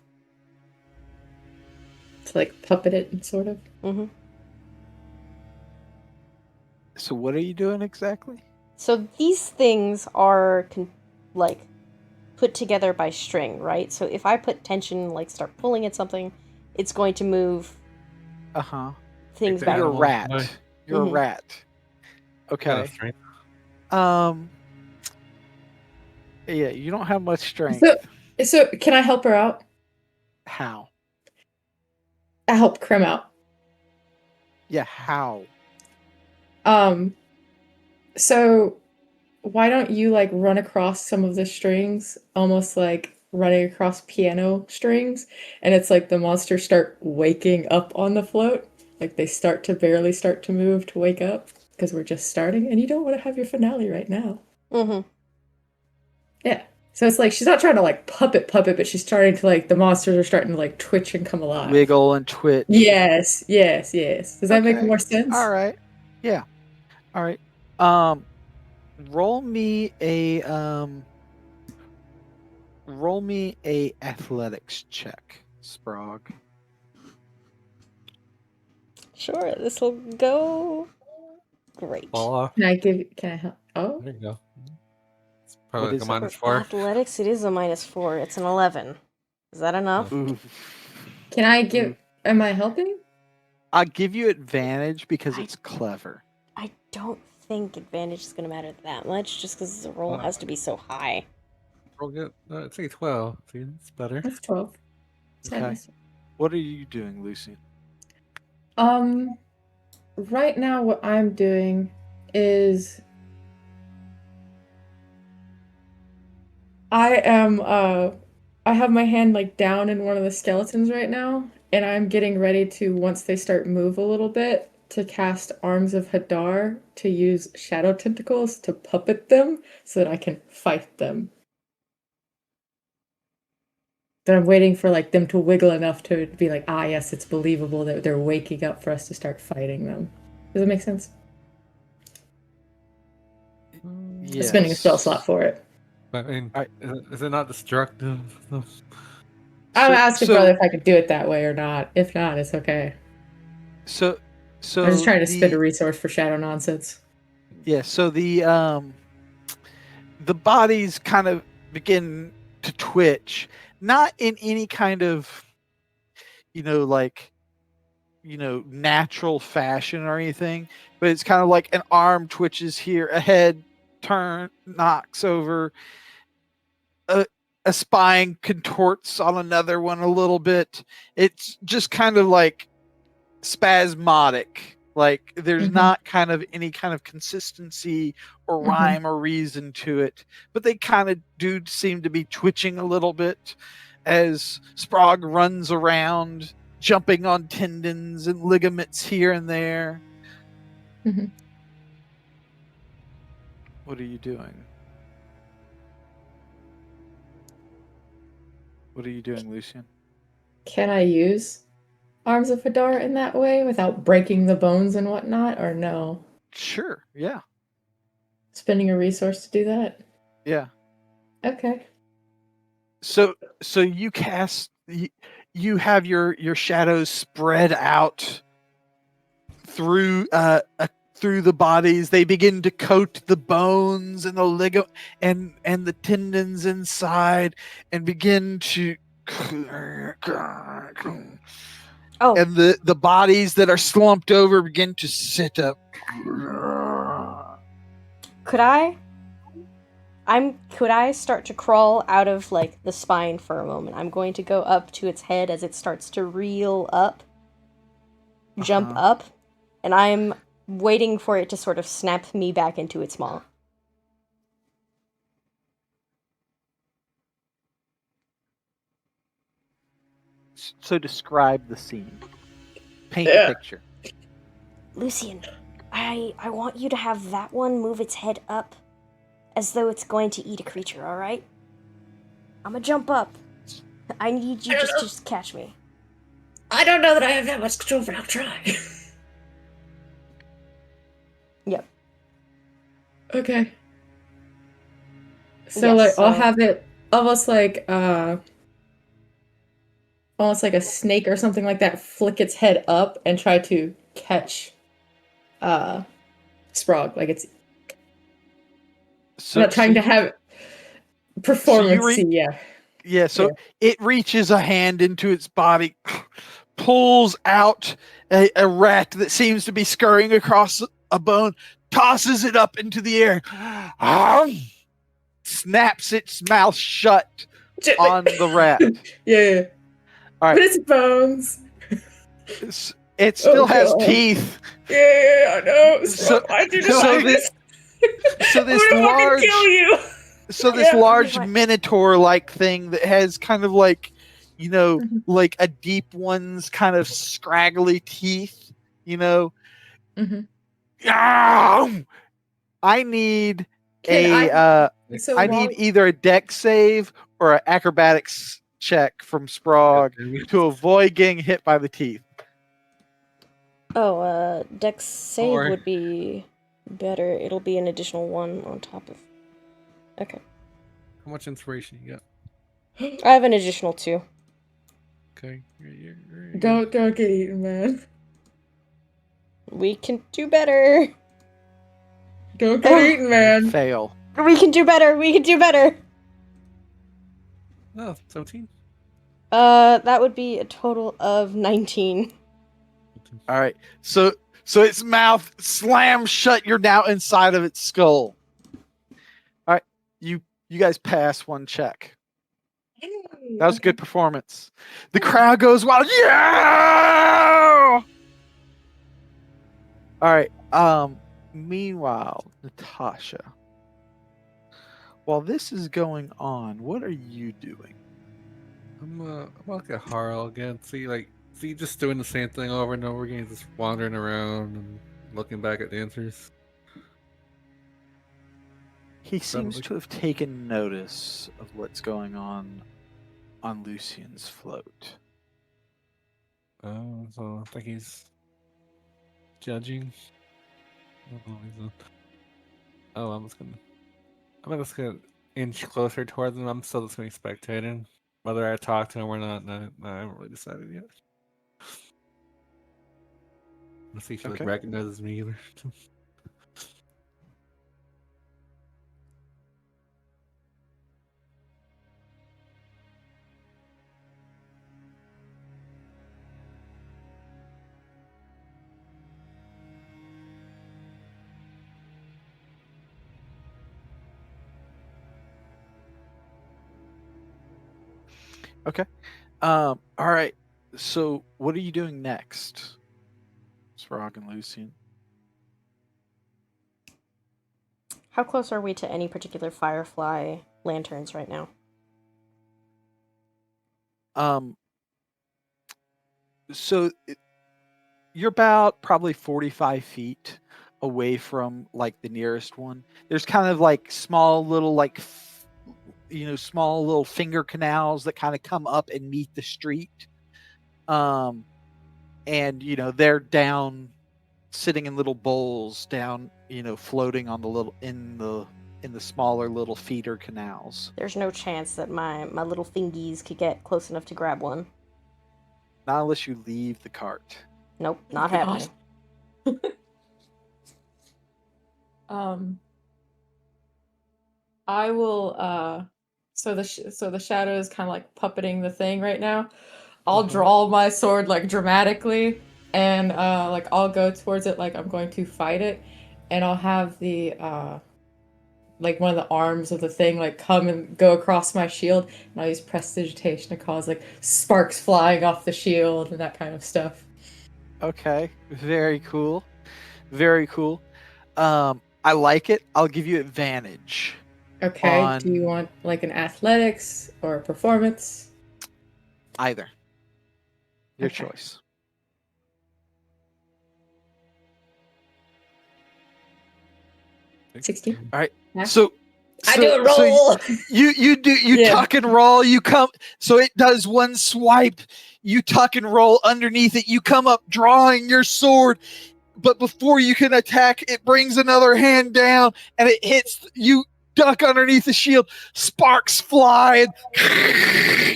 To like puppet it, sort of. Mm-hmm. So what are you doing exactly? So these things are like put together by string, right? So if I put tension, like start pulling at something, it's going to move Uh-huh. things the back. You're a animals rat. away. You're a Mhm. rat. Yeah, Okay. strength. Yeah, you don't have much strength. So can I help her out? How? I help Krim out. Yeah, how? So why don't you like run across some of the strings, almost like running across piano strings, and it's like the monsters start waking up on the float, like they barely start to move to wake up because we're just starting, and you don't want to have your finale right now. Mm-hmm. Yeah. So it's like she's not trying to like puppet, but she's starting to like the monsters are starting to like twitch and come alive. Wiggle and twitch. Yes. Does that make Okay. more sense? All right. Yeah. All right. Roll me a athletics check, Sprog. Sure, this will go great. Fall off. Can I help? Oh. There you go. It's probably like is a it? -4. Athletics, it is a -4. It's an 11. Is that enough? Oof. Can I give Oof. am I helping? I'll give you advantage because I- it's clever. I don't think advantage is going to matter that much, just because the roll has to be so high. Roll good. It's a 12. See, it's better. That's 12. Okay. What are you doing, Lucy? Right now what I'm doing is I have my hand like down in one of the skeletons right now, and I'm getting ready to, once they start move a little bit, to cast Arms of Hadar to use shadow tentacles to puppet them so that I can fight them. But I'm waiting for like them to wiggle enough to be like, ah yes, it's believable that they're waking up for us to start fighting them. Does that make sense? Yes. Spending a spell slot for it. I mean, I- is it not destructive? I'm asking brother if so, I could do it that way or not. If not, it's okay. so I'm just trying to spend a the resource for shadow nonsense. yeah, so the bodies kind of begin to twitch, not in any kind of natural fashion or anything, but it's kind of like an arm twitches here, a head knocks over, a spine contorts on another one a little bit. It's just kind of like spasmodic. Like there's not kind of any kind of consistency or rhyme or reason to it, but they kind of do seem to be twitching a little bit as Sprague runs around, jumping on tendons and ligaments here and there. Mhm. What are you doing? What are you doing, Lucian? Can I use Arms of Hadar in that way without breaking the bones and whatnot, or no? Sure. Yeah. Spending a resource to do that? Yeah. Okay. So you cast. You have your shadows spread out through the bodies. They begin to coat the bones and the ligament and the tendons inside, and begin to. Oh. And the bodies that are slumped over begin to sit up. Could I start to crawl out of like the spine for a moment? I'm going to go up to its head as it starts to reel up, jump up, and I'm waiting for it to sort of snap me back into its maw. So describe the scene. Paint a picture. Lucian, I want you to have that one move its head up as though it's going to eat a creature, alright? I'm gonna jump up. I need you just to catch me. I don't know that I have that much control, but I'll try. Yep. Okay. So Yes, like I'll so- have it almost like a snake or something like that, flick its head up and try to catch Sprague. Like it's So, not trying to you, have so performance. Yeah. yeah, so Yeah. it reaches a hand into its body, pulls out a rat that seems to be scurrying across a bone, tosses it up into the air, snaps its mouth shut on the rat. Yeah. All right. But it's bones. It still has God. teeth. Yeah, I know. So- Why'd you so decide this- this? So this I'm gonna fucking large, kill you. this Yeah. large Right. minotaur-like thing that has kind of like, Mhm. like a deep one's kind of scraggly teeth. Mhm. I need Can a So I while need either a deck save or an acrobatics check from Sprague to avoid getting hit by the teeth. Oh, Dex save Or- would be better. It'll be an additional 1 on top of. Okay. How much inspiration you got? I have an additional 2. Okay. don't get eaten, man. We can do better. Don't get eaten, man. Fail. We can do better. We can do better. Oh, 17. That would be a total of 19. All right. So its mouth slams shut. You're now inside of its skull. All right. You guys pass one check. That was a good performance. The crowd goes wild. Yeah! All right. Meanwhile, Natasha, while this is going on, what are you doing? I'm like a Harl again. See, just doing the same thing over and over again, just wandering around and looking back at the answers. He seems Probably. to have taken notice of what's going on Lucian's float. Oh, so I think he's judging. Oh, I'm just gonna inch closer towards him. I'm still just gonna be spectating. Whether I talk to him or not, I haven't really decided yet. Let's see if he Okay. recognizes me either. Okay. All right. So, what are you doing next, Sprague and Lucian? How close are we to any particular firefly lanterns right now? So you're about probably 45 feet away from like the nearest one. There's kind of like small little small little finger canals that kind of come up and meet the street. And they're down, sitting in little bowls down, floating on the little in the smaller little feeder canals. There's no chance that my little fingies could get close enough to grab one. Not unless you leave the cart. Nope, not God. happening. I will so the shadow is kind of like puppeting the thing right now. I'll draw my sword like dramatically and like I'll go towards it like I'm going to fight it, and I'll have the like one of the arms of the thing like come and go across my shield, and I'll use prestidigitation to cause like sparks flying off the shield and that kind of stuff. Okay, very cool. Very cool. I like it. I'll give you advantage. Okay, do you want like an athletics or a performance? Either. Your Okay. choice. $16. All right. Yeah. So I do a So roll. you Yeah. tuck and roll. You come. So it does one swipe. You tuck and roll underneath it. You come up drawing your sword, but before you can attack, it brings another hand down and it hits you. Duck underneath the shield. Sparks fly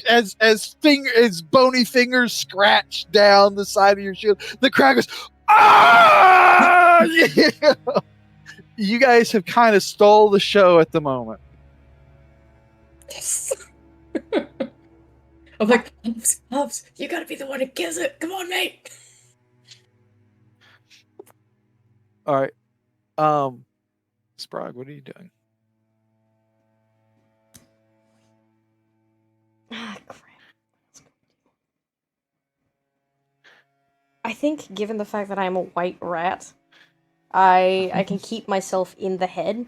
and as bony fingers scratch down the side of your shield. The crowd goes, ah! Yeah. You guys have kind of stole the show at the moment. Yes. I'm like, Hobbs, you gotta be the one who kills it. Come on, mate. All right. Sprague, what are you doing? Ah, crap. I think, given the fact that I'm a white rat, I can keep myself in the head.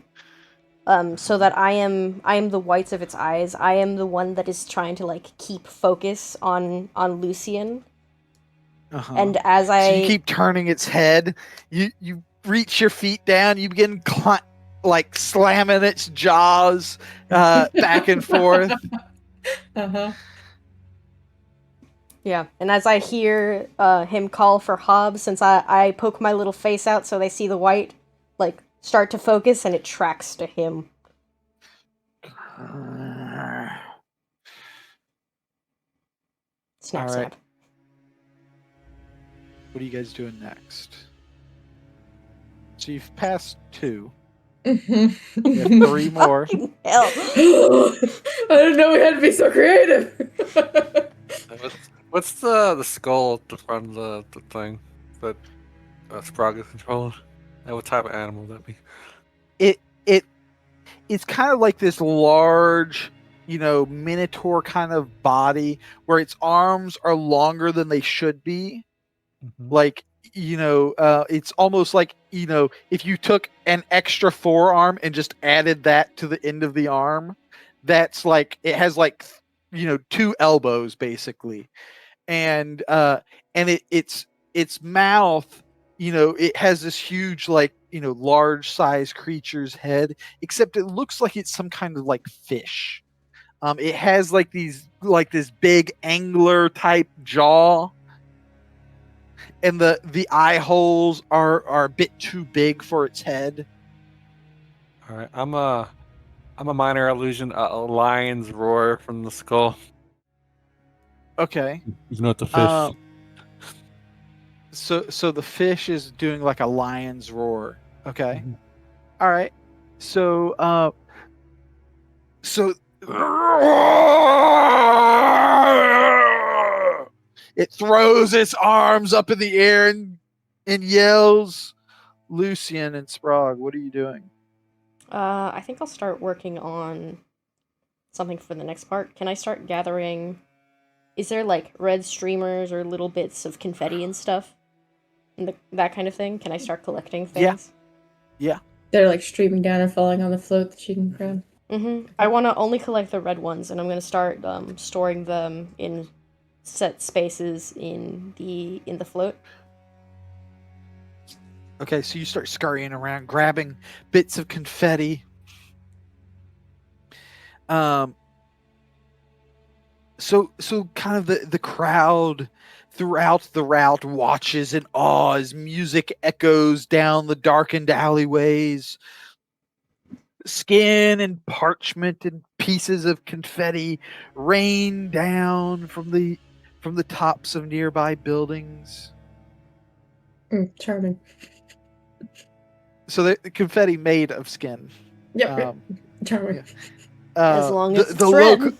So that I am the whites of its eyes. I am the one that is trying to like keep focus on Lucian. Uh-huh. And as So you keep turning its head. You reach your feet down. You begin like slamming its jaws back and forth. Uh-huh. Yeah, and as I hear him call for Hobbs, since I poke my little face out so they see the white, like, start to focus, and it tracks to him. Snap, All right. snap. What are you guys doing next? So you've passed 2. Mm-hmm. You have 3 more. Fucking hell. I didn't know we had to be so creative. What's the skull at the front of the thing that Sprague is controlling? And what type of animal would that be? It's kind of like this large, minotaur kind of body where its arms are longer than they should be. Mm-hmm. Like, it's almost like, if you took an extra forearm and just added that to the end of the arm, that's like, it has like, 2 elbows basically. And its mouth, it has this huge, like, large size creature's head, except it looks like it's some kind of like fish. It has like this big angler type jaw, and the eye holes are a bit too big for its head. All right, I'm a minor illusion. A lion's roar from the skull. Okay. You know what the fish? So the fish is doing like a lion's roar. Okay. Mhm. All right. So it throws its arms up in the air and yells. Lucian and Sprague, what are you doing? I think I'll start working on something for the next part. Can I start gathering... Is there, like, red streamers or little bits of confetti and stuff? And that kind of thing? Can I start collecting things? Yeah. They're like streaming down and falling on the float that you can grab. Mm-hmm. I want to only collect the red ones, and I'm going to start storing them in set spaces in the float. Okay, so you start scurrying around, grabbing bits of confetti. So kind of the crowd throughout the route watches in awe as music echoes down the darkened alleyways. Skin and parchment and pieces of confetti rain down from the tops of nearby buildings. Charming. So the confetti made of skin. Yep. Charming. Yeah. As long as it's red.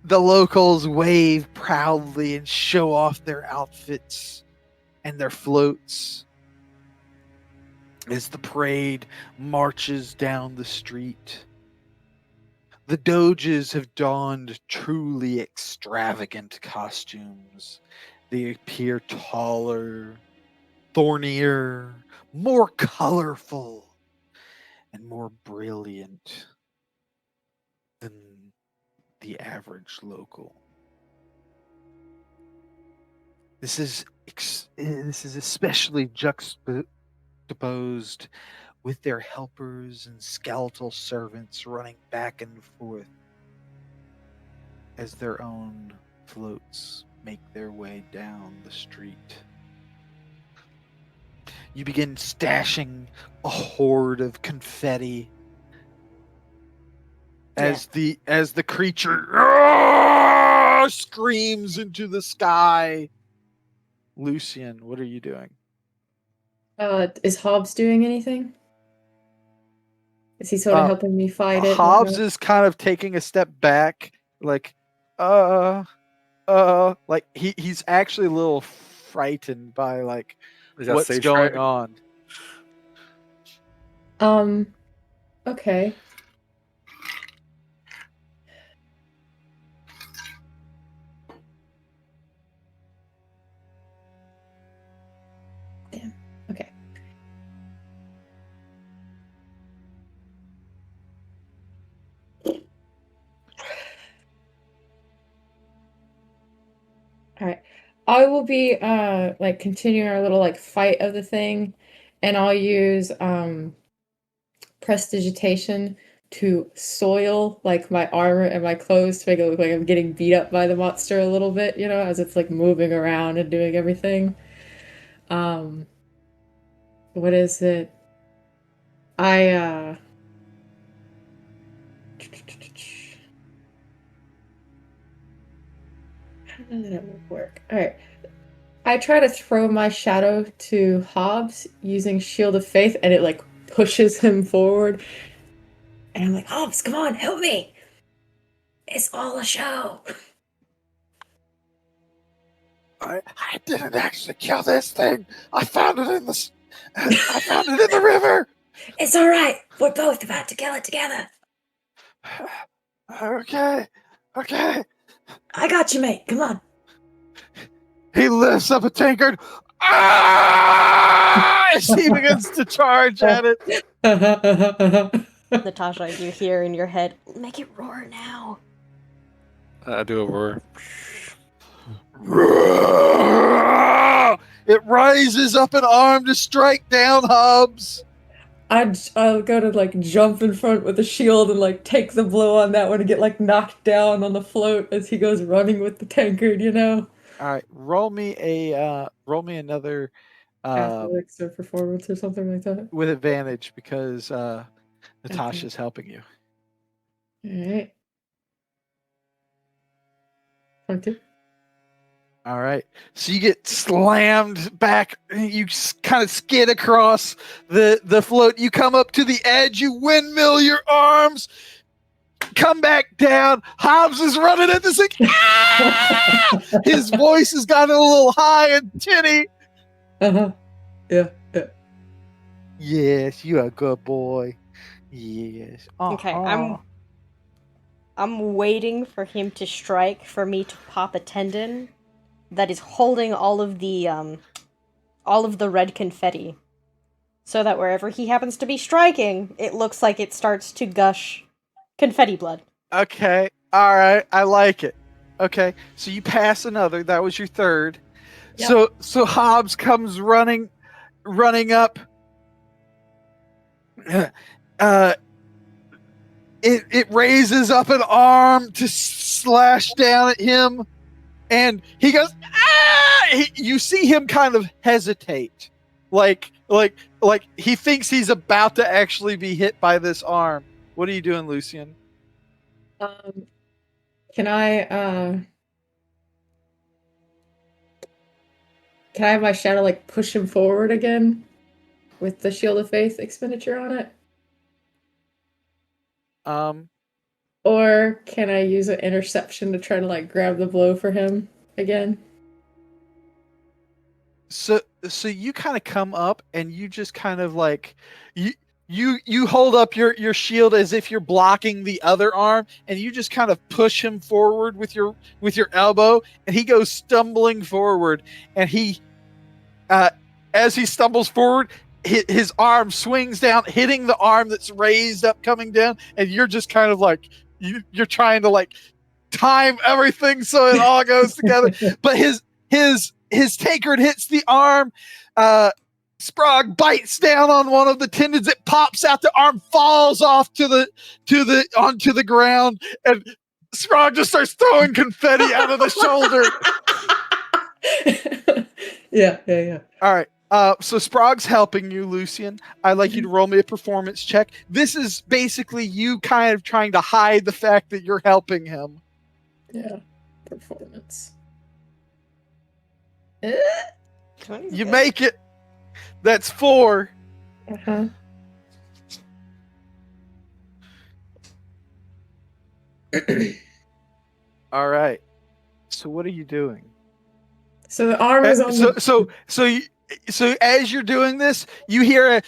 The locals wave proudly and show off their outfits and their floats as the parade marches down the street. The doges have donned truly extravagant costumes. They appear taller, thornier, more colorful, and more brilliant than the average local. This is especially juxtaposed with their helpers and skeletal servants running back and forth as their own floats make their way down the street. You begin stashing a horde of confetti as the creature screams into the sky. Lucian, what are you doing? Is Hobbs doing anything? Is he sort of helping me fight it? Hobbs is kind of taking a step back, like, like he's actually a little frightened by like what's going on. Okay. Damn. Okay. All right. I will be like continuing our little like fight of the thing, and I'll use prestidigitation to soil like my armor and my clothes to make it look like I'm getting beat up by the monster a little bit, you know, as it's like moving around and doing everything. What is it? How does that work? All right. I try to throw my shadow to Hobbs using Shield of Faith, and it like pushes him forward. And I'm like, Hobbs, come on, help me! It's all a show. I didn't actually kill this thing. I found it in the river. It's all right. We're both about to kill it together. Okay. I got you, mate. Come on. He lifts up a tankard. As he begins to charge at it. Natasha, you hear in your head, make it roar now. I do a roar. It rises up an arm to strike down Hobbs. I'll go to like jump in front with the shield and like take the blow on that one and get like knocked down on the float as he goes running with the tankard, you know. All right, roll me another athletics or performance or something like that with advantage because Natasha's helping you. All right. 22. All right. So you get slammed back. You kind of skid across the float. You come up to the edge. You windmill your arms. Come back down. Hobbs is running at this thing. Ah! His voice has gotten a little high and tinny. Yeah. Yes, you're a good boy. Yes. Okay, I'm waiting for him to strike for me to pop a tendon that is holding all of the red confetti, so that wherever he happens to be striking, it looks like it starts to gush confetti blood. Okay. All right. I like it. Okay. So you pass another. That was your third. Yep. So Hobbs comes running up. It raises up an arm to slash down at him, and he goes, ah! You see him kind of hesitate, like he thinks he's about to actually be hit by this arm. What are you doing, Lucian? Can I have my shadow like push him forward again with the Shield of Faith expenditure on it? Or can I use an interception to try to like grab the blow for him again? So you kind of come up and you just kind of like you hold up your shield as if you're blocking the other arm, and you just kind of push him forward with your elbow, and he goes stumbling forward, and he as he stumbles forward, his arm swings down, hitting the arm that's raised up coming down, and you're just kind of like you're trying to like time everything so it all goes together. But his tankard hits the arm, Sprague bites down on one of the tendons. It pops out. The arm falls off onto the ground, and Sprague just starts throwing confetti out of the shoulder. Yeah. All right. So Sprague's helping you, Lucian. I'd like you to roll me a performance check. This is basically you kind of trying to hide the fact that you're helping him. Yeah. Performance. You make it. That's 4. Uh-huh. All right. So what are you doing? So the arm is on So as you're doing this, you hear a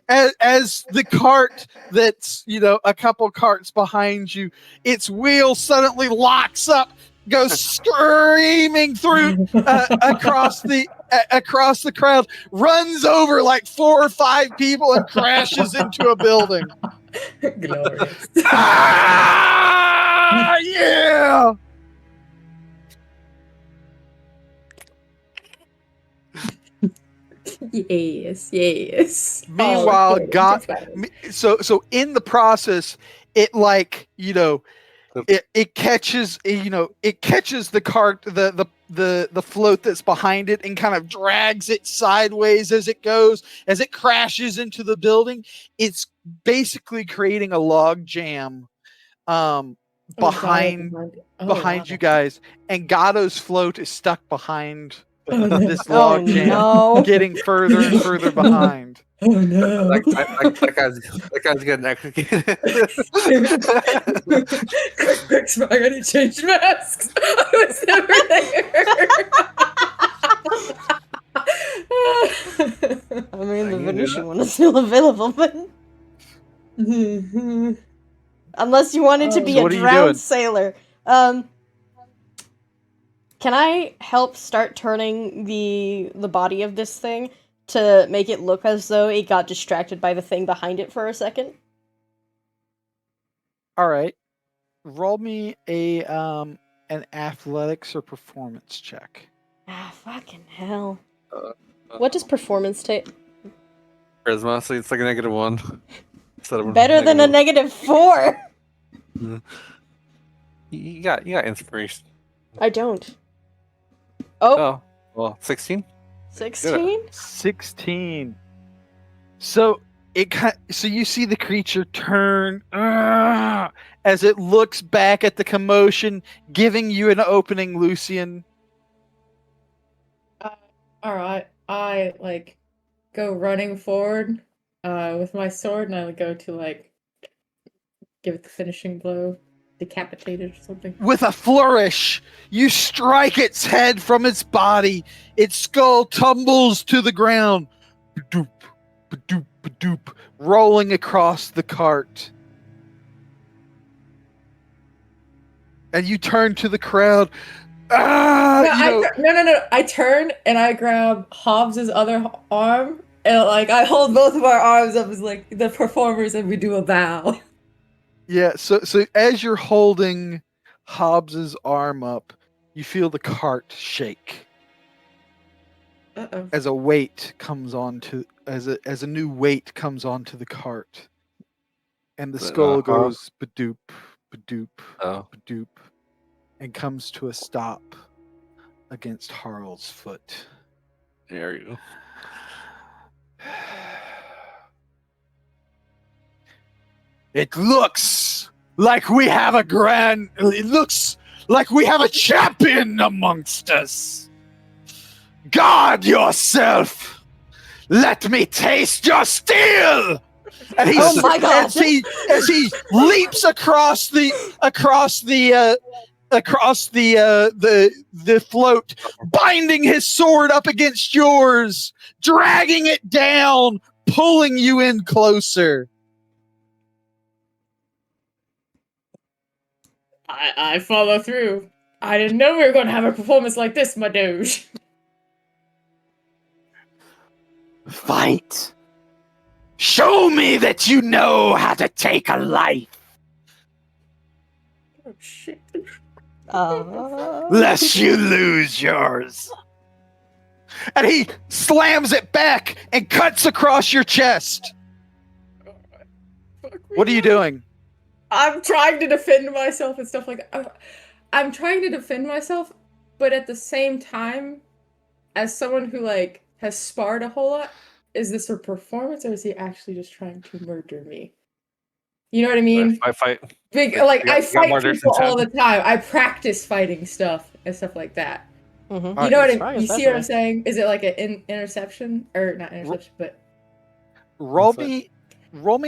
as the cart that's a couple carts behind you, its wheel suddenly locks up, goes screaming through across the crowd, runs over like 4 or 5 people, and crashes into a building. Glorious. Ah, yeah. Yes. Meanwhile, so in the process, it it catches the cart, the float that's behind it, and kind of drags it sideways as it crashes into the building. It's basically creating a log jam behind you guys, and Gatto's float is stuck behind this log jam, no. getting further and further behind. Oh no! That guy's getting executed. Quick, Sprague, I need to change masks. I was never there. I mean, the Venetian one is still available, but unless you wanted to be So a what are you drowned doing? sailor. Can I help start turning the body of this thing to make it look as though it got distracted by the thing behind it for a second? All right, roll me an athletics or performance check. Ah, fucking hell. What does performance take? Charisma, so it's like a -1. Instead of Better than a -4. You got inspiration. I don't. Oh, Well, 16. 16? 16. So you see the creature turn as it looks back at the commotion, giving you an opening, Lucian. All right, I go running forward with my sword, and I go to give it the finishing blow, decapitate it or something. With a flourish, you strike its head from its body. Its skull tumbles to the ground, ba-doop, ba-doop, ba-doop, rolling across the cart. And you turn to the crowd. No, I turn and I grab Hobbs's other arm, and I hold both of our arms up as the performers, and we do a bow. Yeah, so as you're holding Hobbs's arm up, you feel the cart shake. Uh-oh. As a weight comes onto as a new weight comes onto the cart. And the skull goes ba-doop, ba-doop, ba-doop, and comes to a stop against Harl's foot. There you go. It looks like we have a champion amongst us. Guard yourself. Let me taste your steel. And he, Oh my God. as he leaps across the float, binding his sword up against yours, dragging it down, pulling you in closer. I follow through. I didn't know we were going to have a performance like this, my doge. Fight. Show me that you know how to take a life, Oh shit. lest you lose yours. and he slams it back and cuts across your chest. What are you doing? I'm trying to defend myself and stuff like that. I'm trying to defend myself, but at the same time, as someone who like has sparred a whole lot, is this a performance or is he actually just trying to murder me? You know what I mean? I fight. Big, You like got- I you got fight more than people all the 10? time. I practice fighting stuff and stuff like that. Mm-hmm. You Alright, know what I Strong You see what I'm especially. saying? Is it like an interception or not interception, but roll me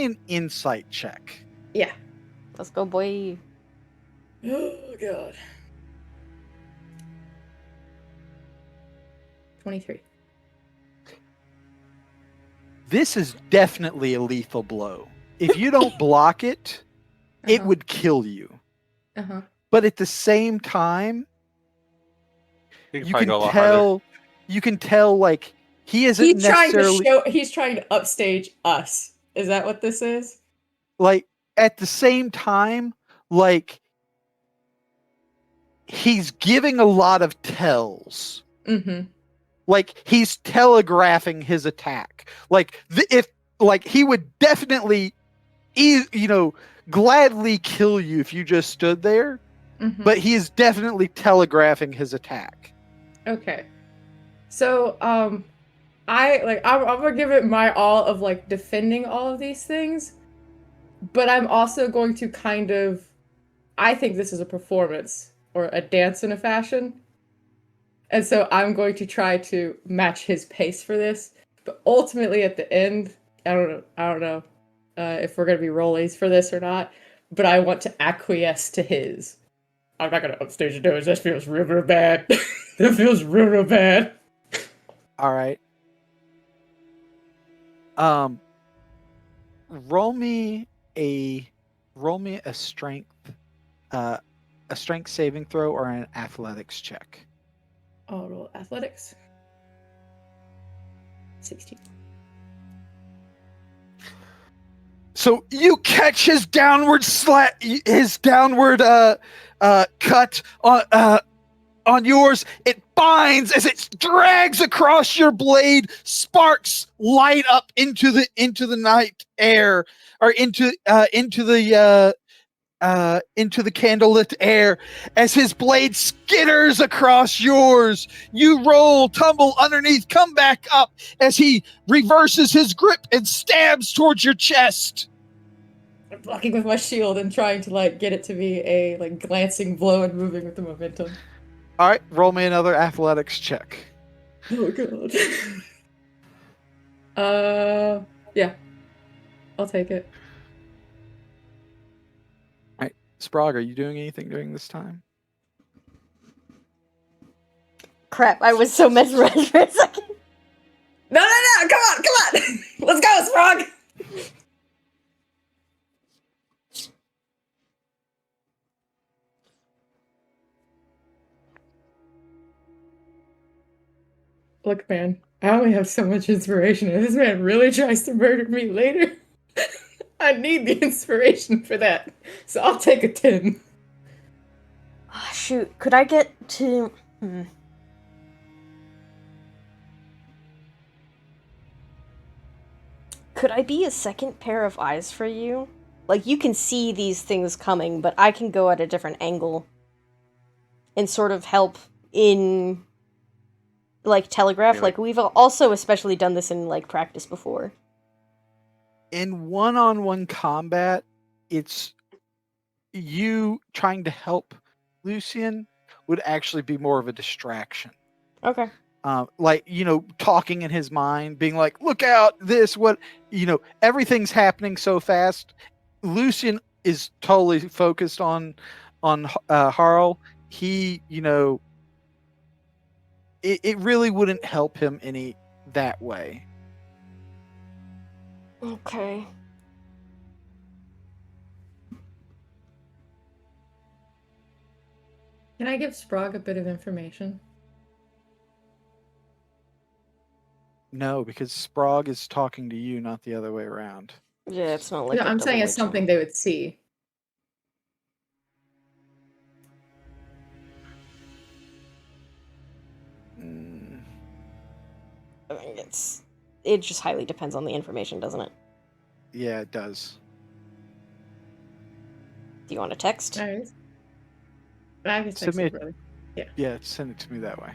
an insight check. yeah. Let's go, boy. Oh god. 23. This is definitely a lethal blow. If you don't block it, it Uh-huh. would kill you. Uh-huh. But at the same time, You you probably can go a lot harder. tell. You can tell, like he isn't He's trying to necessarily show. He's trying to upstage us. Is that what this is? like. At the same time, like he's giving a lot of tells. Mm-hmm. Like he's telegraphing his attack. Like if like he would definitely, gladly kill you if you just stood there. Mm-hmm. But he is definitely telegraphing his attack. Okay. So, I'm gonna give it my all of like defending all of these things, but I'm also going to kind of, I think this is a performance or a dance in a fashion, and so I'm going to try to match his pace for this. But ultimately, at the end, I don't know if we're gonna be rollies for this or not. But I want to acquiesce to his. I'm not gonna upstage the nose. That feels real bad. That feels real bad. All right. Roll me a strength, a strength saving throw or an athletics check. I'll roll athletics. 16. So you catch his downward cut on yours. It binds as it drags across your blade. Sparks light up into the night air, or into the candlelit air as his blade skitters across yours. You roll, tumble underneath, come back up as he reverses his grip and stabs towards your chest. I'm blocking with my shield and trying to like get it to be a like glancing blow and moving with the momentum. All right, roll me another athletics check. Oh god. Yeah. I'll take it. All right, Sprague, are you doing anything during this time? Crap, I was so mesmerized for a second. No, come on! Let's go, Sprague! Look, man, I only have so much inspiration. If this man really tries to murder me later, I need the inspiration for that. So I'll take a 10. Oh, shoot, could I get to... Could I be a second pair of eyes for you? Like, you can see these things coming, but I can go at a different angle. And sort of help in... like, telegraph. Like, we've also especially done this in, like, practice before. In one-on-one combat, it's you trying to help Lucian would actually be more of a distraction. Okay. Like, talking in his mind, being like, look out, everything's happening so fast. Lucian is totally focused on Harl. He, it really wouldn't help him any that way. Okay. Can I give Sprague a bit of information? No, because Sprague is talking to you, not the other way around. Yeah, it's not like No, I'm saying it's something they would see. mean, it just highly depends on the information, doesn't it? Yeah, it does. Do you want to text? All right. I can text you, Submit. brother. Yeah, send it to me that way.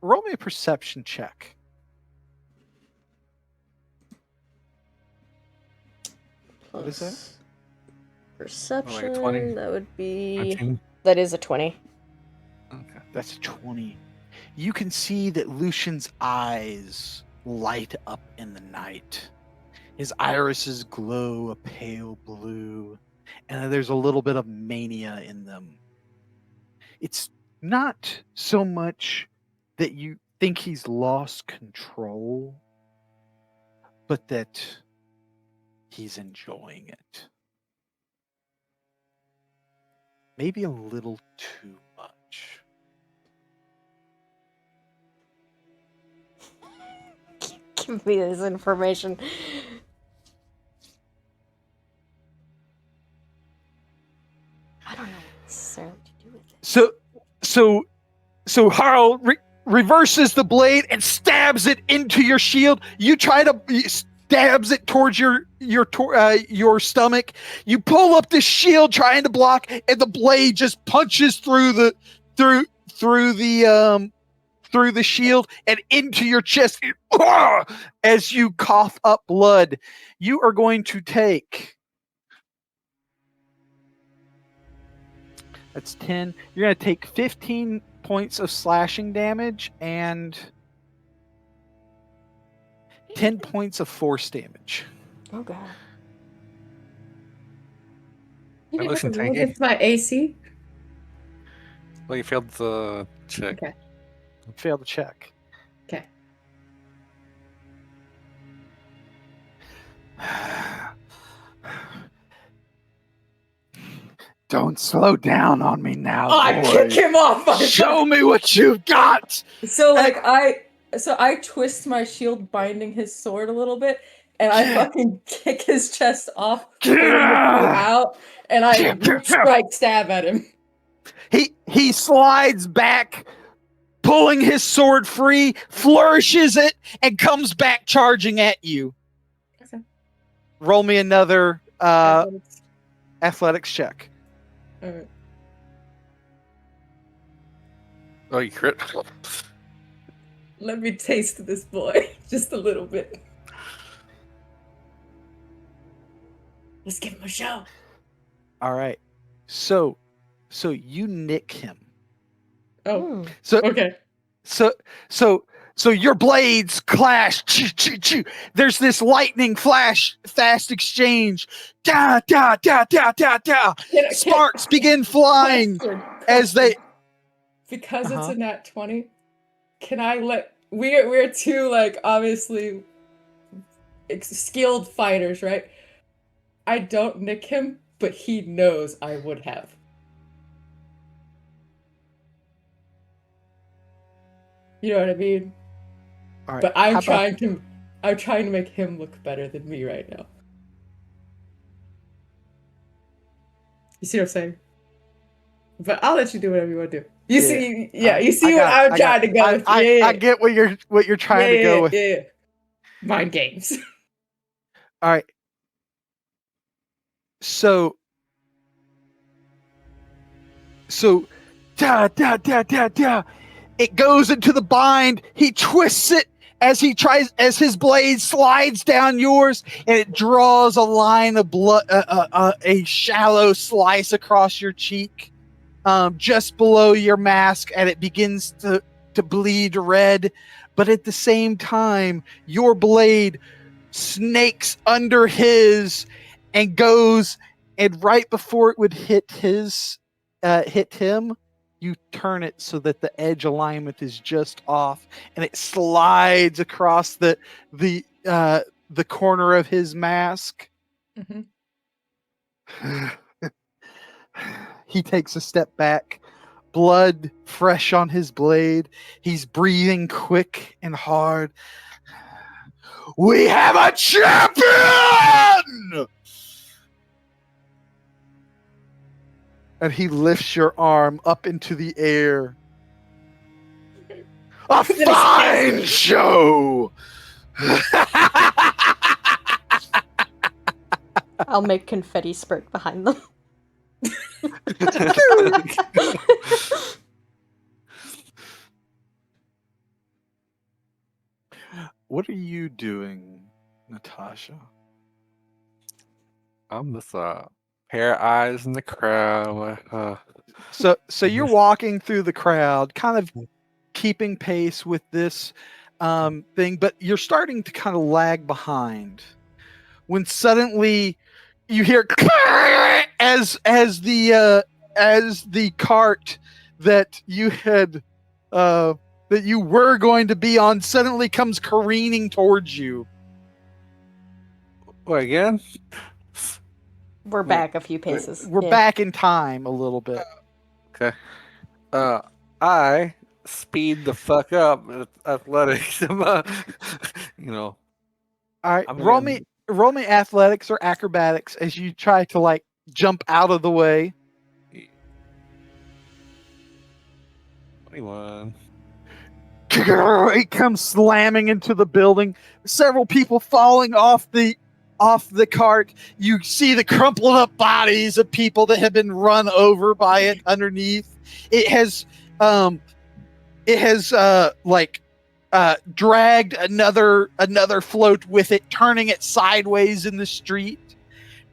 Roll me a perception check. What is that? Perception. 20? That would be. 19? That is a 20. Okay. That's a 20. You can see that Lucian's eyes light up in the night. His irises glow a pale blue, and there's a little bit of mania in them. It's not so much that you think he's lost control, but that he's enjoying it. Maybe a little too much. Give me this information. I don't know what necessarily to do with it. So Harl reverses the blade and stabs it into your shield. You try to stabs it towards your stomach. You pull up the shield trying to block, and the blade just punches through the shield and into your chest as you cough up blood. You are going to take. That's 10. You're going to take 15 points of slashing damage and 10 points of force damage. Oh god. You I listen, can roll tanky. against my AC. Well, you failed the check. Okay. Failed the check. Okay. Don't slow down on me now, Oh, I kick him off. Show me what you've got. So like I twist my shield binding his sword a little bit, and I fucking kick his chest off, pulling the blue out, and I strike stab at him. He slides back, pulling his sword free, flourishes it, and comes back charging at you. Okay. Roll me another athletics check. Alright. Oh, you crit? Let me taste this boy just a little bit. Let's give him a show. All right. So you nick him. Oh, So okay. So your blades clash. There's this lightning flash, fast exchange. Da da da da da da. Sparks begin flying as they. Because it's a nat 20. Can I let we're two like obviously skilled fighters, right? I don't nick him, but he knows I would have. You know what I mean? All right, But I'm trying to make him look better than me right now. You see what I'm saying? But I'll let you do whatever you want to do. You see what I'm trying to go with. I get what you're trying to go with. Yeah. Mind games. All right. So da da da da da. It goes into the bind. He twists it as his blade slides down yours, and it draws a line of blood, a shallow slice across your cheek, just below your mask, and it begins to bleed red. But at the same time, your blade snakes under his and goes, and right before it would hit him, you turn it so that the edge alignment is just off, and it slides across the corner of his mask. Mhm. He takes a step back, blood fresh on his blade. He's breathing quick and hard. We have a champion! And he lifts your arm up into the air. A fine show! I'll make confetti spurt behind them. What are you doing, Natasha? I'm just pair of eyes in the crowd. So you're walking through the crowd, kind of keeping pace with this thing, but you're starting to kind of lag behind. When suddenly you hear as the cart that you had that you were going to be on suddenly comes careening towards you. What again? We're back a few paces. We're Yeah. back in time a little bit. Okay. I speed the fuck up at athletics. I'm, All right, I'm roll gonna- me athletics or acrobatics as you try to like jump out of the way. 21. It comes slamming into the building. Several people falling off the cart. You see the crumpled up bodies of people that have been run over by it underneath. It has dragged another float with it, turning it sideways in the street.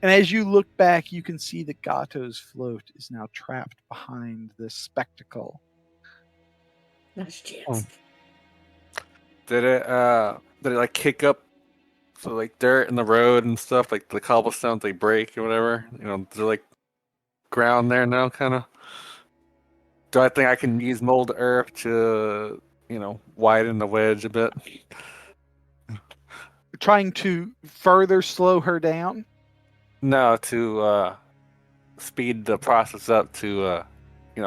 And as you look back, you can see that Gato's float is now trapped behind this spectacle. Nice chance. Did it like kick up so like dirt in the road and stuff, like the cobblestones they break or whatever? They're like ground there now kinda. Do I think I can use mold earth to, widen the wedge a bit? Trying to further slow her down. No, to speed the process up to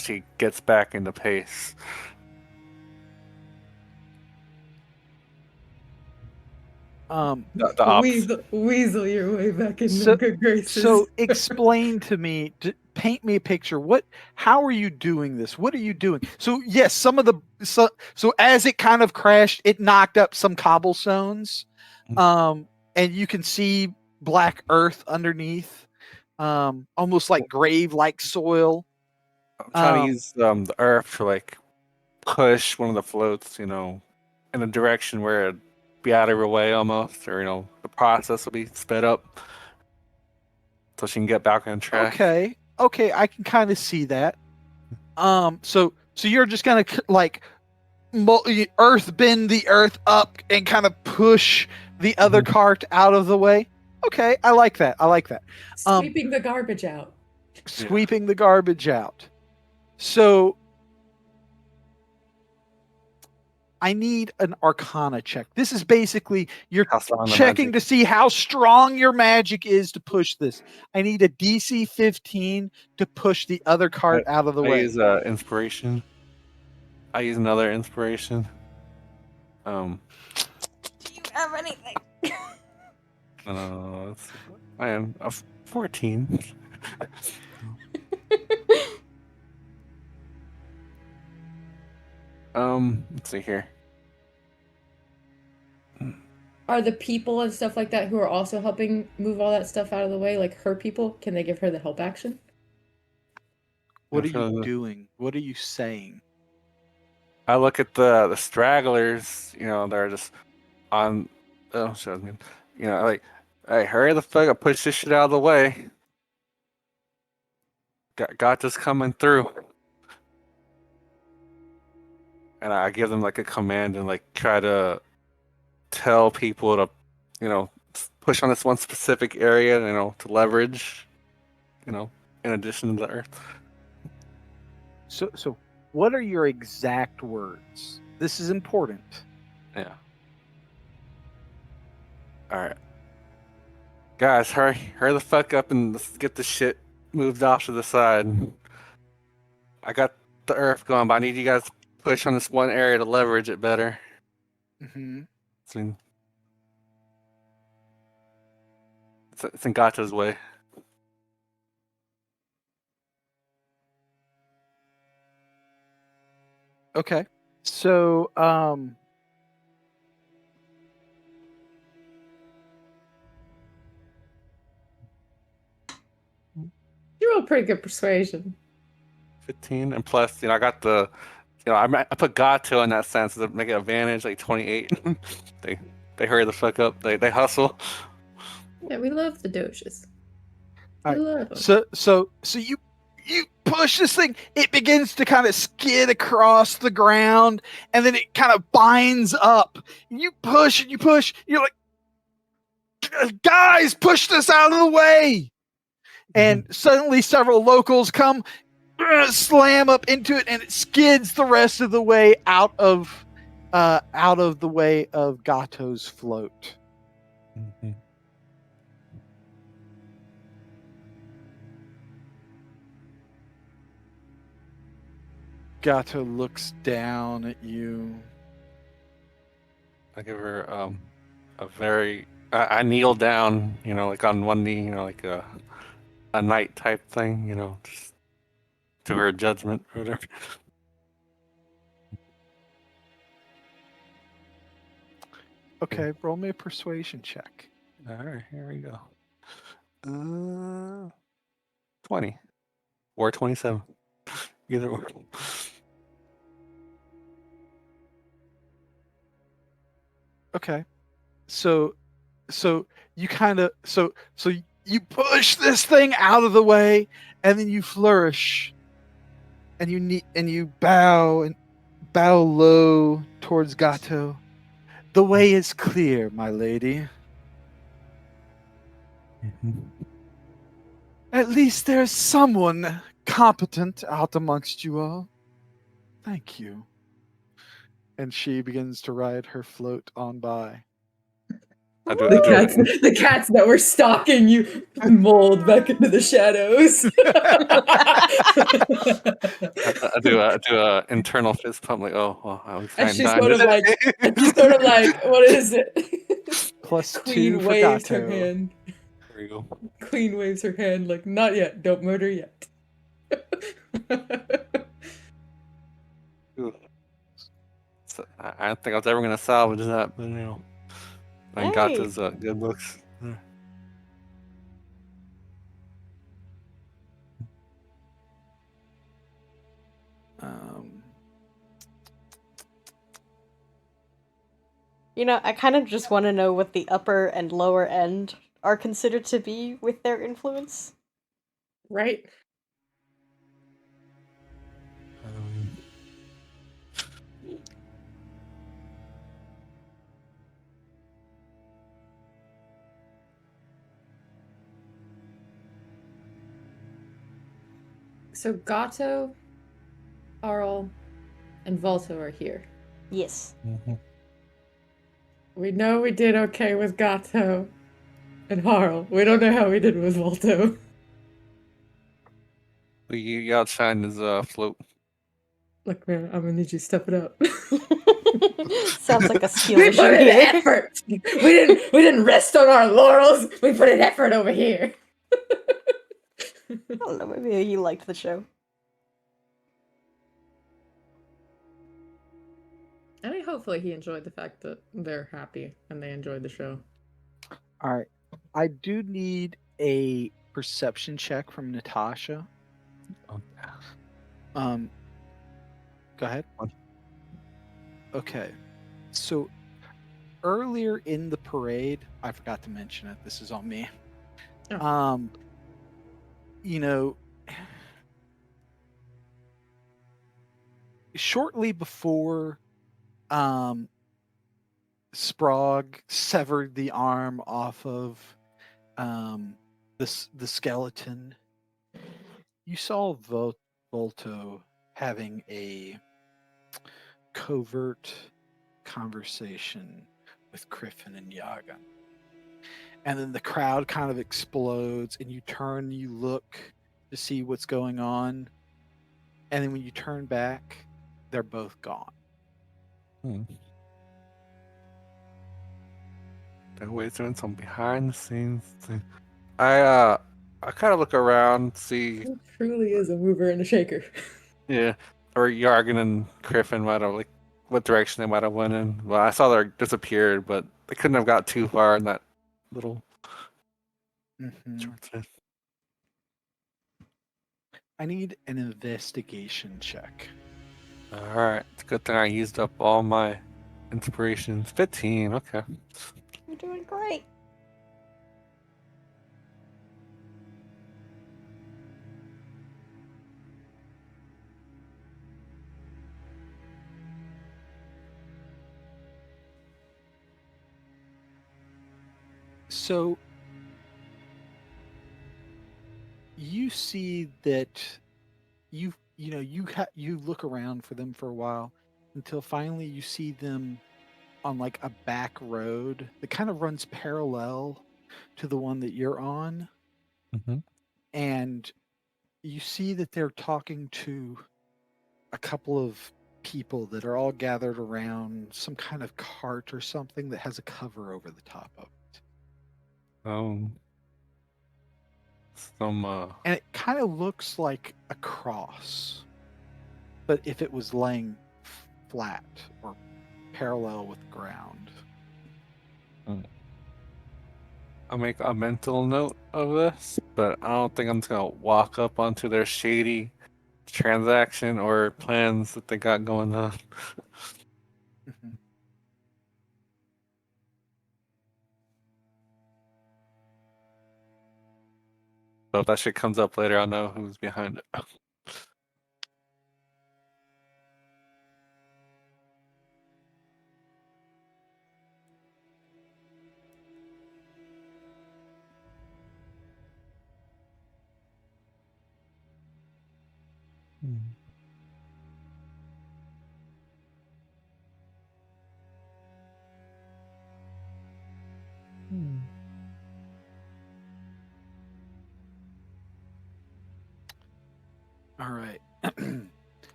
she gets back into pace. The opposite. Weasel your way back in So- the good graces. So explain to me, paint me a picture. How are you doing this? What are you doing? So yes, so as it kind of crashed, it knocked up some cobblestones, and you can see black earth underneath, almost like grave-like soil. I'm trying to use the earth to like push one of the floats, in a direction where it'd be out of her way almost, or the process will be sped up so she can get back on track. Okay, I can kind of see that. So you're just gonna like earth bend the earth up and kind of push the other cart out of the way. Okay, I like that. Sweeping the garbage out. Sweeping the garbage out. So I need an Arcana check. This is basically you're How strong the checking magic- to see how strong your magic is to push this. I need a DC 15 to push the other cart out of the I way. use inspiration. I use another inspiration. Do you have anything? I am a 14. Let's see here. Are the people and stuff like that who are also helping move all that stuff out of the way, like her people, can they give her the help action? What are I'm trying you to- doing? What are you saying? I look at the stragglers, they're just on. Oh, shows me. Like, hey, hurry the fuck up, push this shit out of the way. Got this coming through. And I give them like a command and like try to tell people to, push on this one specific area, to leverage, in addition to the earth. So what are your exact words? This is important. Yeah. All right. Guys, hurry the fuck up and let's get this shit moved off to the side. I got the earth going, but I need you guys to push on this one area to leverage it better. Mm-hmm. It's in Gato's way. Okay. So, You rolled pretty good persuasion. 15, and plus, I got the, I put Gato in that sense to make it advantage, like 28. they hurry the fuck up. They hustle. Yeah, we love the Doges. all We right. love them. So you push this thing. It begins to kind of skid across the ground, and then it kind of binds up. You push and you push. You're like, guys, push this out of the way. And suddenly, several locals come, slam up into it, and it skids the rest of the way out of the way of Gato's float. Mhm. Gato looks down at you. I give her a very. I kneel down, like on one knee, like a knight type thing, just to her judgment or whatever. Okay, roll me a persuasion check. All right, here we go. 20 or 27, either or. Okay, so you kind of so you push this thing out of the way, and then you flourish, and you bow low towards Gato. The way is clear, my lady. At least there's someone competent out amongst you all. Thank you. And she begins to ride her float on by. The cats that were stalking you mold back into the shadows. I do a internal fist pump, like, oh, well, I was And fine. she's sort of like, what is it? +2 Queen for waves her Gato. hand. There you go. Queen waves her hand like, not yet. Don't murder yet. So, I don't think I was ever gonna salvage that, but I got Hey. those good looks. I kind of just want to know what the upper and lower end are considered to be with their influence. Right? So Gato, Arl, and Volto are here. Yes. Mm-hmm. We know we did okay with Gato and Harl. We don't know how we did with Volto. You outshine his float. Look, man, I'm gonna need you to step it up. Sounds like a skill We issue put in here. effort. We didn't rest on our laurels. We put in effort over here. I don't know, maybe he liked the show. I mean, hopefully he enjoyed the fact that they're happy and they enjoyed the show. All right. I do need a perception check from Natasha. Okay. Go ahead. Okay. So earlier in the parade, I forgot to mention it. This is on me. Oh. Shortly before Sprague severed the arm off of the skeleton, you saw Volto having a covert conversation with Griffin and Yaga. And then the crowd kind of explodes, and you turn, you look to see what's going on. And then when you turn back, they're both gone. They're always doing some behind the scenes thing. I kind of look around, see, It truly is a mover and a shaker. yeah, or Yargan and Griffin might have, like, what direction they might have went in. Well, I saw they disappeared, but they couldn't have got too far in that little short time. I need an investigation check. Alright, it's a good thing I used up all my inspirations. 15, okay. You're doing great. So you see that you look around for them for a while until finally you see them on like a back road that kind of runs parallel to the one that you're on, Mm-hmm. and you see that they're talking to a couple of people that are all gathered around some kind of cart or something that has a cover over the top of it. And it kind of looks like a cross, but if it was laying flat or parallel with the ground. I'll make a mental note of this, but I don't think I'm just gonna walk up onto their shady transaction or plans that they got going on. Mhm. So if that shit comes up later, I'll know who's behind it. All right.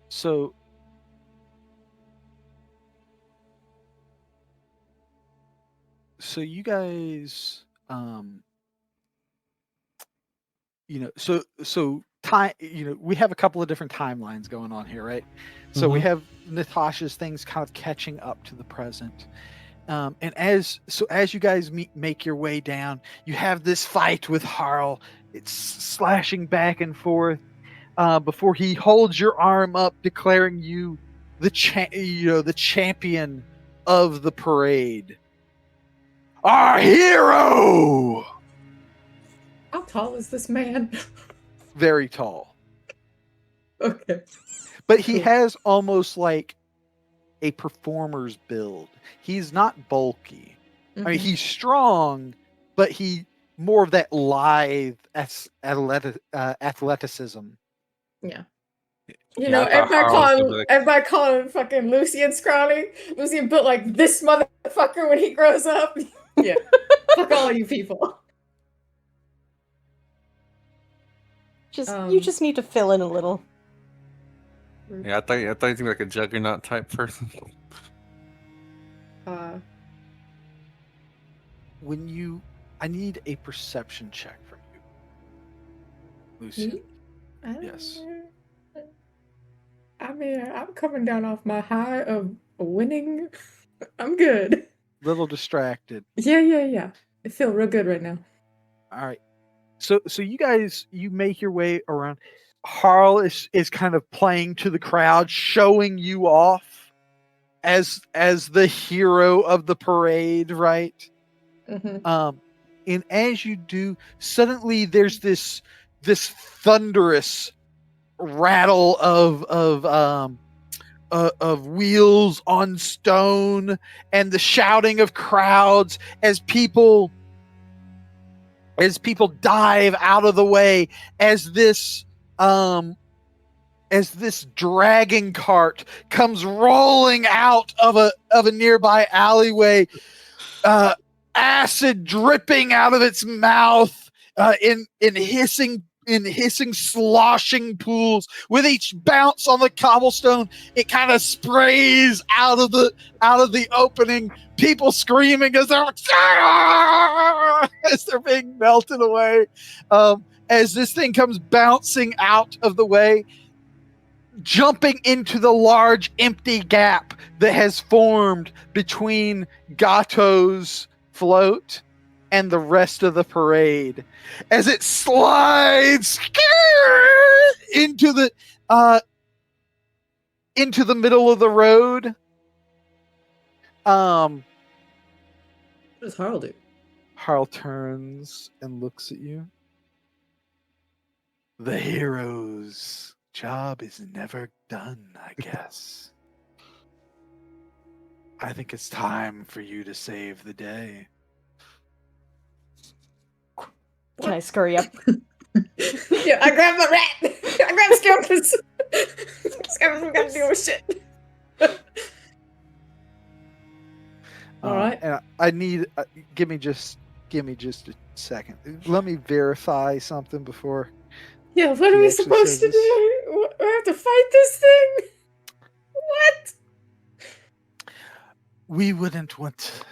So you guys so time, we have a couple of different timelines going on here, right? So we have Natasha's things kind of catching up to the present. And as you guys make your way down, you have this fight with Harl. It's slashing back and forth before he holds your arm up, declaring you the champion of the parade. Our hero! How tall is this man? Very tall. Okay. But he Cool. has almost like a performer's build. He's not bulky. I mean, he's strong, but he more of that lithe athleticism. Yeah. Yeah, I thought Harl was like, everybody call him fucking Lucian Scrawny. Lucian built like this motherfucker when he grows up. Yeah. Fuck all you people. You just need to fill in a little. yeah, I thought he was like a juggernaut type person. I need a perception check from you, Lucian. Yes. I mean, I'm coming down off my high of winning. I'm good. Little distracted. Yeah. I feel real good right now. All right. So you guys, you make your way around. Harl is kind of playing to the crowd, showing you off as the hero of the parade, right? And as you do, suddenly there's this thunderous rattle of wheels on stone and the shouting of crowds as people dive out of the way as this as this dragon cart comes rolling out of a nearby alleyway, acid dripping out of its mouth, in hissing sloshing pools. With each bounce on the cobblestone, it kind of sprays out of the opening. People screaming as they're as they're being melted away. As this thing comes bouncing out of the way, jumping into the large empty gap that has formed between Gato's float and the rest of the parade, as it slides into the middle of the road. What does Harl do? Harl turns and looks at you. The hero's job is never done, I guess. I think it's time for you to save the day. Can I scurry up? Yeah, I grabbed my rat. I grabbed Scampus. Scampus got to deal with shit. All right. And I need give me just a second. Let me verify something before. Yeah, what are He we actually supposed says to this. do? We have to fight this thing? What? We wouldn't want.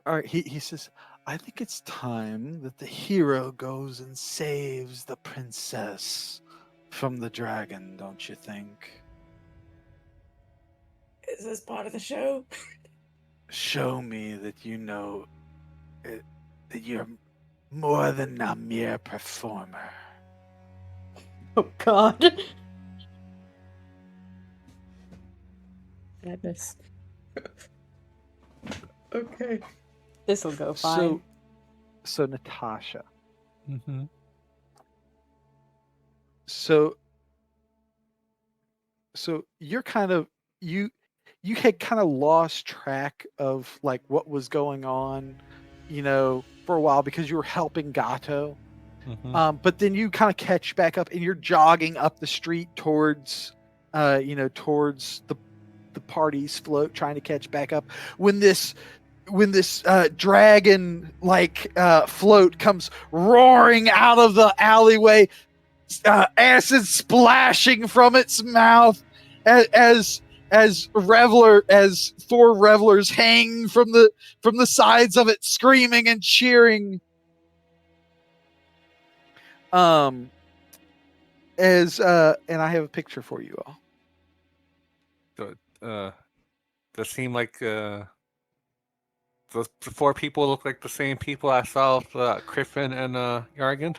All right, he says, I think it's time that the hero goes and saves the princess from the dragon, don't you think? Is this part of the show? Show me that you know that you're more than a mere performer. Oh God. Madness. Okay. This'll go fine. So Natasha. Mm-hmm. So you're kind of you had kind of lost track of like what was going on, for a while because you were helping Gato. Mm-hmm. But then you kind of catch back up and you're jogging up the street towards towards the party's float, trying to catch back up when this dragon float comes roaring out of the alleyway, acid splashing from its mouth as four revelers hang from the sides of it, screaming and cheering. And I have a picture for you all. So, does it seem like those four people look like the same people I saw with Griffin and Yargan?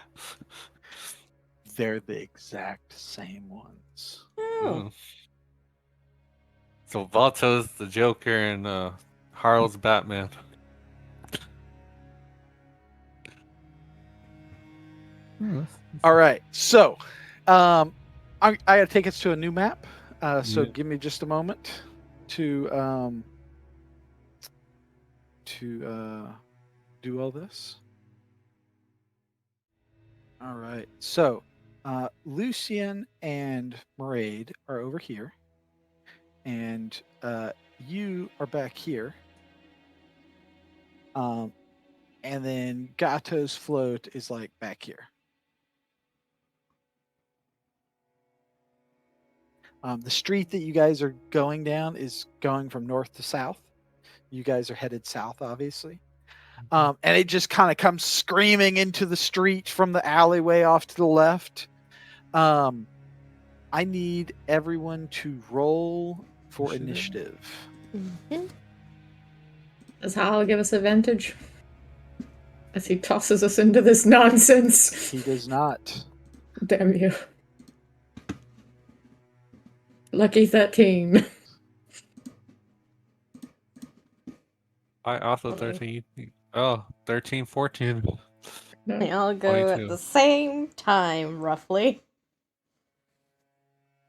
They're the exact same ones. Oh. So Valto's the Joker and Harl's Batman. All right, so I gotta take us to a new map. So Yeah. give me just a moment to do all this. All right, so Lucian and Maraid are over here, and you are back here. And then Gato's float is like back here. The street that you guys are going down is going from north to south. You guys are headed south, obviously. And it just kind of comes screaming into the street from the alleyway off to the left. I need everyone to roll for initiative. Mhm. Does Hal give us advantage? As he tosses us into this nonsense. He does not. Damn you. Lucky 13. I also Okay. 13. Oh, 13, 14. No. They all go 22. at the same time, roughly.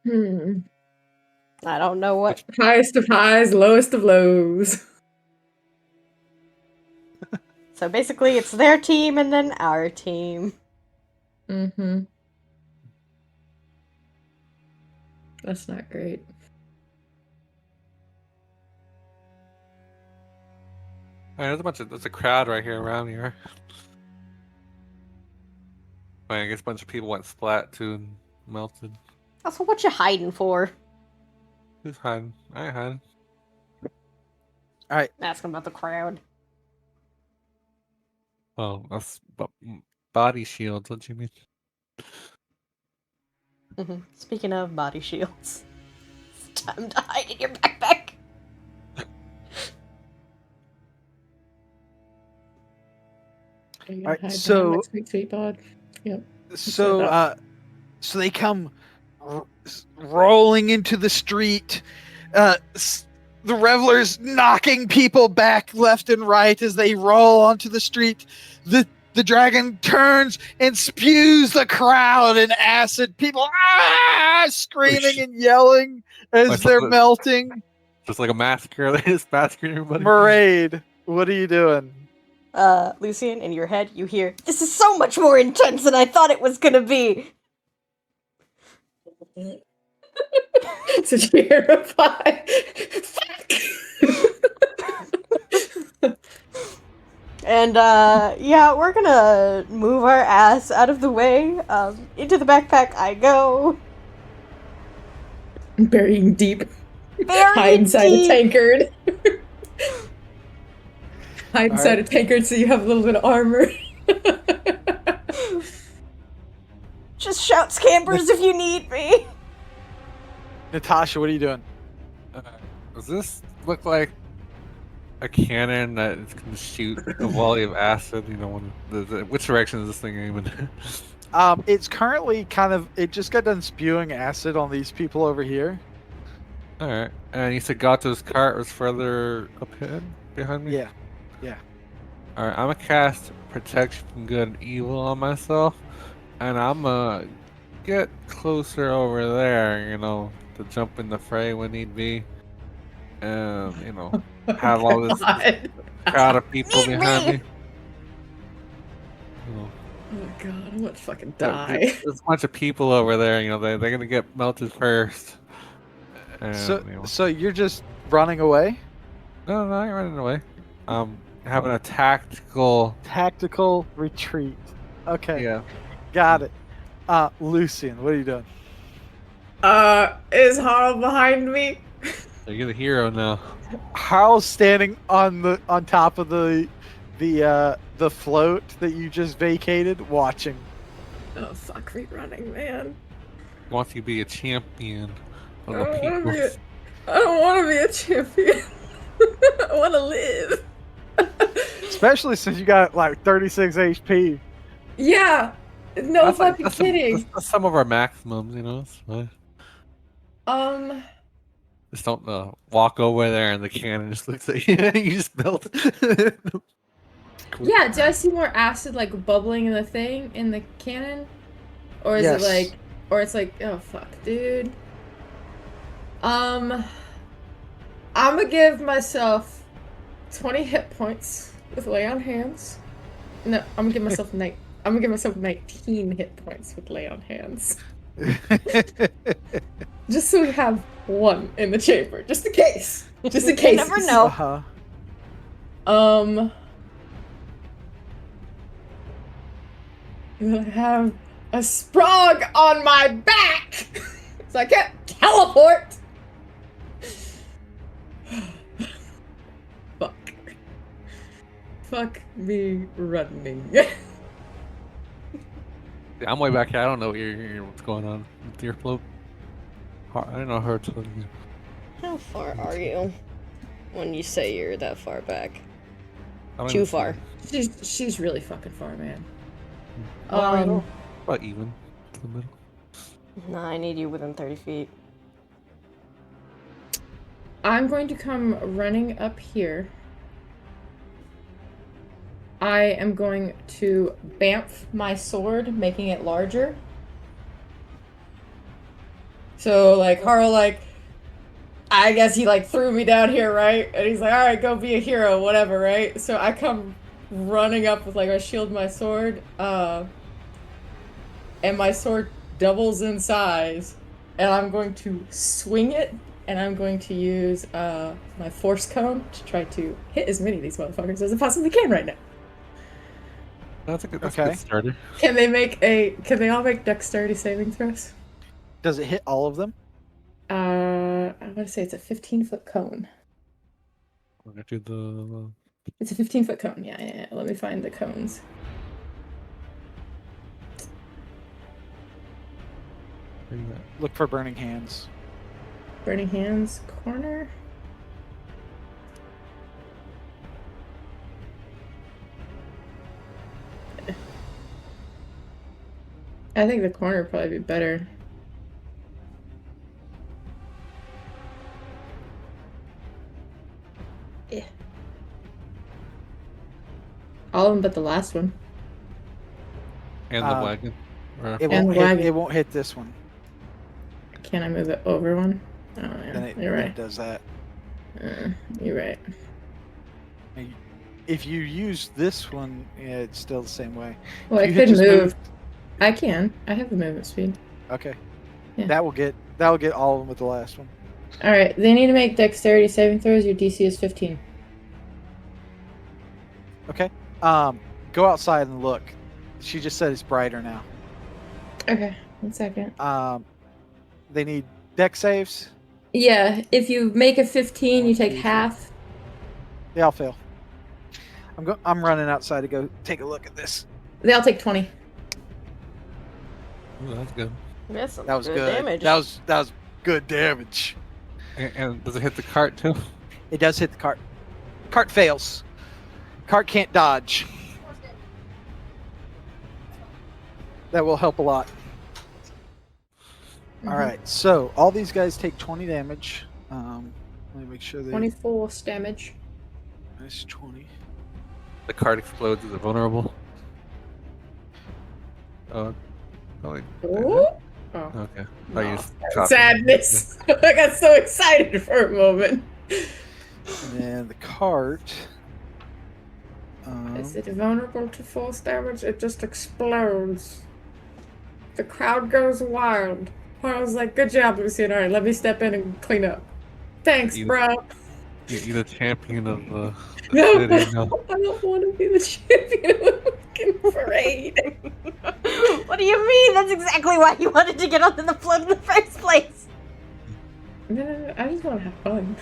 I don't know what. Highest of highs, lowest of lows. So basically, it's their team and then our team. Mm-hmm. That's not great. Hey, there's a crowd right here around here. I guess a bunch of people went splat too and melted. Also, what you hiding for? Who's hiding? I ain't hiding. All right. Asking about the crowd. Oh, that's body shields. What do you mean? Speaking of body shields, it's time to hide in your backpack. Are you All gonna right, hide so- behind my sweet pod? Yep. So, so they come rolling into the street. The revelers knocking people back left and right as they roll onto the street. The dragon turns and spews the crowd in acid. People screaming and yelling as they're melting. Just like a massacre. They just massacring everybody. Maraid, what are you doing? Lucian, in your head, you hear, "This is so much more intense than I thought it was gonna be." So you hear a reply. Fuck! And, yeah, we're gonna move our ass out of the way. Into the backpack I go. Burying deep. Very Hide inside deep. a tankard. Hide inside Alright. a tankard so you have a little bit of armor. Just shout scampers if you need me. Natasha, what are you doing? Does this look like a cannon that is going to shoot a volley of acid? You know, which direction is this thing aiming? It's currently it just got done spewing acid on these people over here. All right, and you said Gato's cart was further up ahead, behind me. Yeah. All right, I'm gonna cast protection from good and evil on myself, and I'm gonna get closer over there. You know, to jump in the fray when need be, and you know, have all this God. crowd of people Me. behind me. You know, Oh god, I'm gonna fucking there- die. there's a bunch of people over there. You know, they're gonna get melted first. And, So, you know, so you're just running away? no, I ain't running away. Having a tactical. Tactical retreat. Okay, Yeah. got it. Lucian, what are you doing? Is Harl behind me? So you're the hero now. Harl's standing on top of the float that you just vacated, watching. Oh fuck me running, man. Wants you to be a champion of I the don't wanna people. be I don't wanna be a champion. I wanna live. Especially since you got like 36 HP. Yeah. No fucking kidding. That's some of our maximums, you know. It's fine. Just don't walk over there and the cannon just looks at you. You just melt. Cool. Yeah, do I see more acid like bubbling in the thing in the cannon? Or is Yes. it like or it's like, oh fuck, dude. I'm gonna give myself 20 hit points with lay on hands. No, I'm gonna give myself 19 hit points with lay on hands. Just so we have one in the chamber, just in case. Just in You case. never know. Uh-huh. I'm gonna have a sprog on my back, so I can't teleport. Fuck. Fuck me running. I'm way back here. I don't know what's going on with your float. I don't know how to. How far are you when you say you're that far back? I don't Too even far. She's really fucking far, man. About even to the middle. Nah, I need you within 30 feet. I'm going to come running up here. I am going to bamf my sword, making it larger. So, like, Harl, like, I guess he, like, threw me down here, right? And he's like, alright, go be a hero, whatever, right? So I come running up with like my shield, my sword, and my sword doubles in size, and I'm going to swing it, and I'm going to use my force cone to try to hit as many of these motherfuckers as I possibly can right now. That's a good Okay. starter. Can they all make dexterity saving throws? Does it hit all of them? I want to say it's a 15-foot cone. We're gonna do the. It's a 15-foot cone. Yeah. Let me find the cones. Look for burning hands. Burning hands corner. I think the corner would probably be better. Yeah. All of them but the last one. And the wagon. It And won't the hit. wagon. It won't hit this one. Can I move it over one? Oh, yeah. Then You're it right. does that. You're right. If you use this one, yeah, it's still the same way. Well, If I you had could just move. moved- I can. I have the movement speed. Okay. Yeah. That'll get all of them with the last one. All right. They need to make dexterity saving throws. Your DC is 15. Okay. Go outside and look. She just said it's brighter now. Okay. 1 second. They need dex saves. Yeah. If you make a 15, you 1, take 2, 3. half. They all fail. I'm running outside to go take a look at this. They all take 20. Ooh, that's good. That's some That was good. damage. That was good damage. And does it hit the cart too? It does hit the cart. Cart fails. Cart can't dodge. That will help a lot. All right, so all these guys take 20 damage. Let me make sure they. 24 damage. That's 20. The cart explodes. Is it vulnerable? Oh, probably. Ooh. Oh. Okay. No. I used copy. Sadness. I got so excited for a moment. And then the cart. Is it vulnerable to force damage? It just explodes. The crowd goes wild. I was like, good job, Lucian. Alright, let me step in and clean up. Thanks, bro. You're the champion of the No, city. No. I don't want to be the champion of the fucking parade. What do you mean? That's exactly why you wanted to get onto the float in the first place. No, I just want to have fun.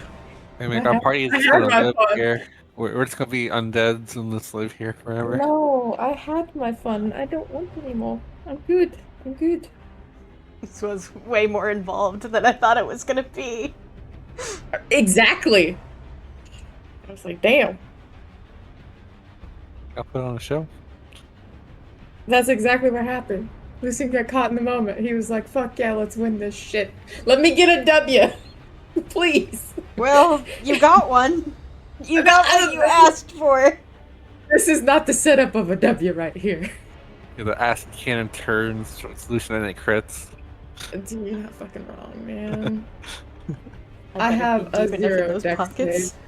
I mean, I our have- party is I just have gonna my live fun. here. We're just gonna be undeads and just live here forever. No, I had my fun. I don't want anymore. I'm good. I'm good. This was way more involved than I thought it was gonna be. Exactly. I was like, damn. I'll put on a show. That's exactly what happened. Lucian got caught in the moment. He was like, fuck yeah, let's win this shit. Let me get a W. Please. Well, you got one. You got what you asked for. This is not the setup of a W right here. Yeah, the acid cannon turns, solution and it crits. Dude, you're not fucking wrong, man. better I have be a deep enough in 0 those dex pockets. save.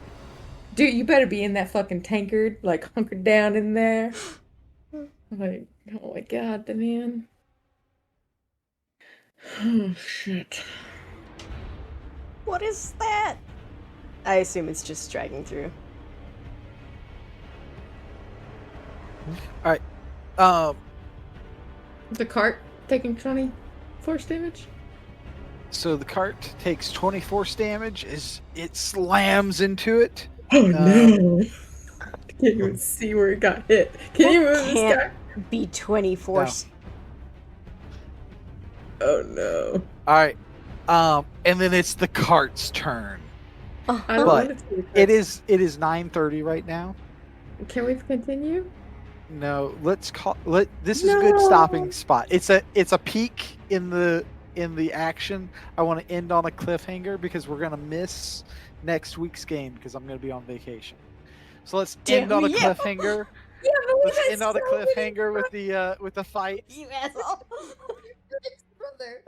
Dude, you better be in that fucking tankard, like hunkered down in there. Like, oh my god, the man. Oh shit. What is that? I assume it's just dragging through. The cart taking 20 force damage? So the cart takes 20 force damage as it slams into it. Oh no! Can't even see where it got hit. Can you move this guy? Can't be 24. No. Oh no! All right, and then it's the cart's turn. I don't But want it to be It is 9:30 right now. Can we continue? No, this is a good stopping spot. It's a peak in the action. I want to end on a cliffhanger because we're gonna miss next week's game because I'm gonna be on vacation. So let's end on a cliffhanger. Yeah, but we Let's had end on a so many cliffhanger with the fight. You asshole. brother.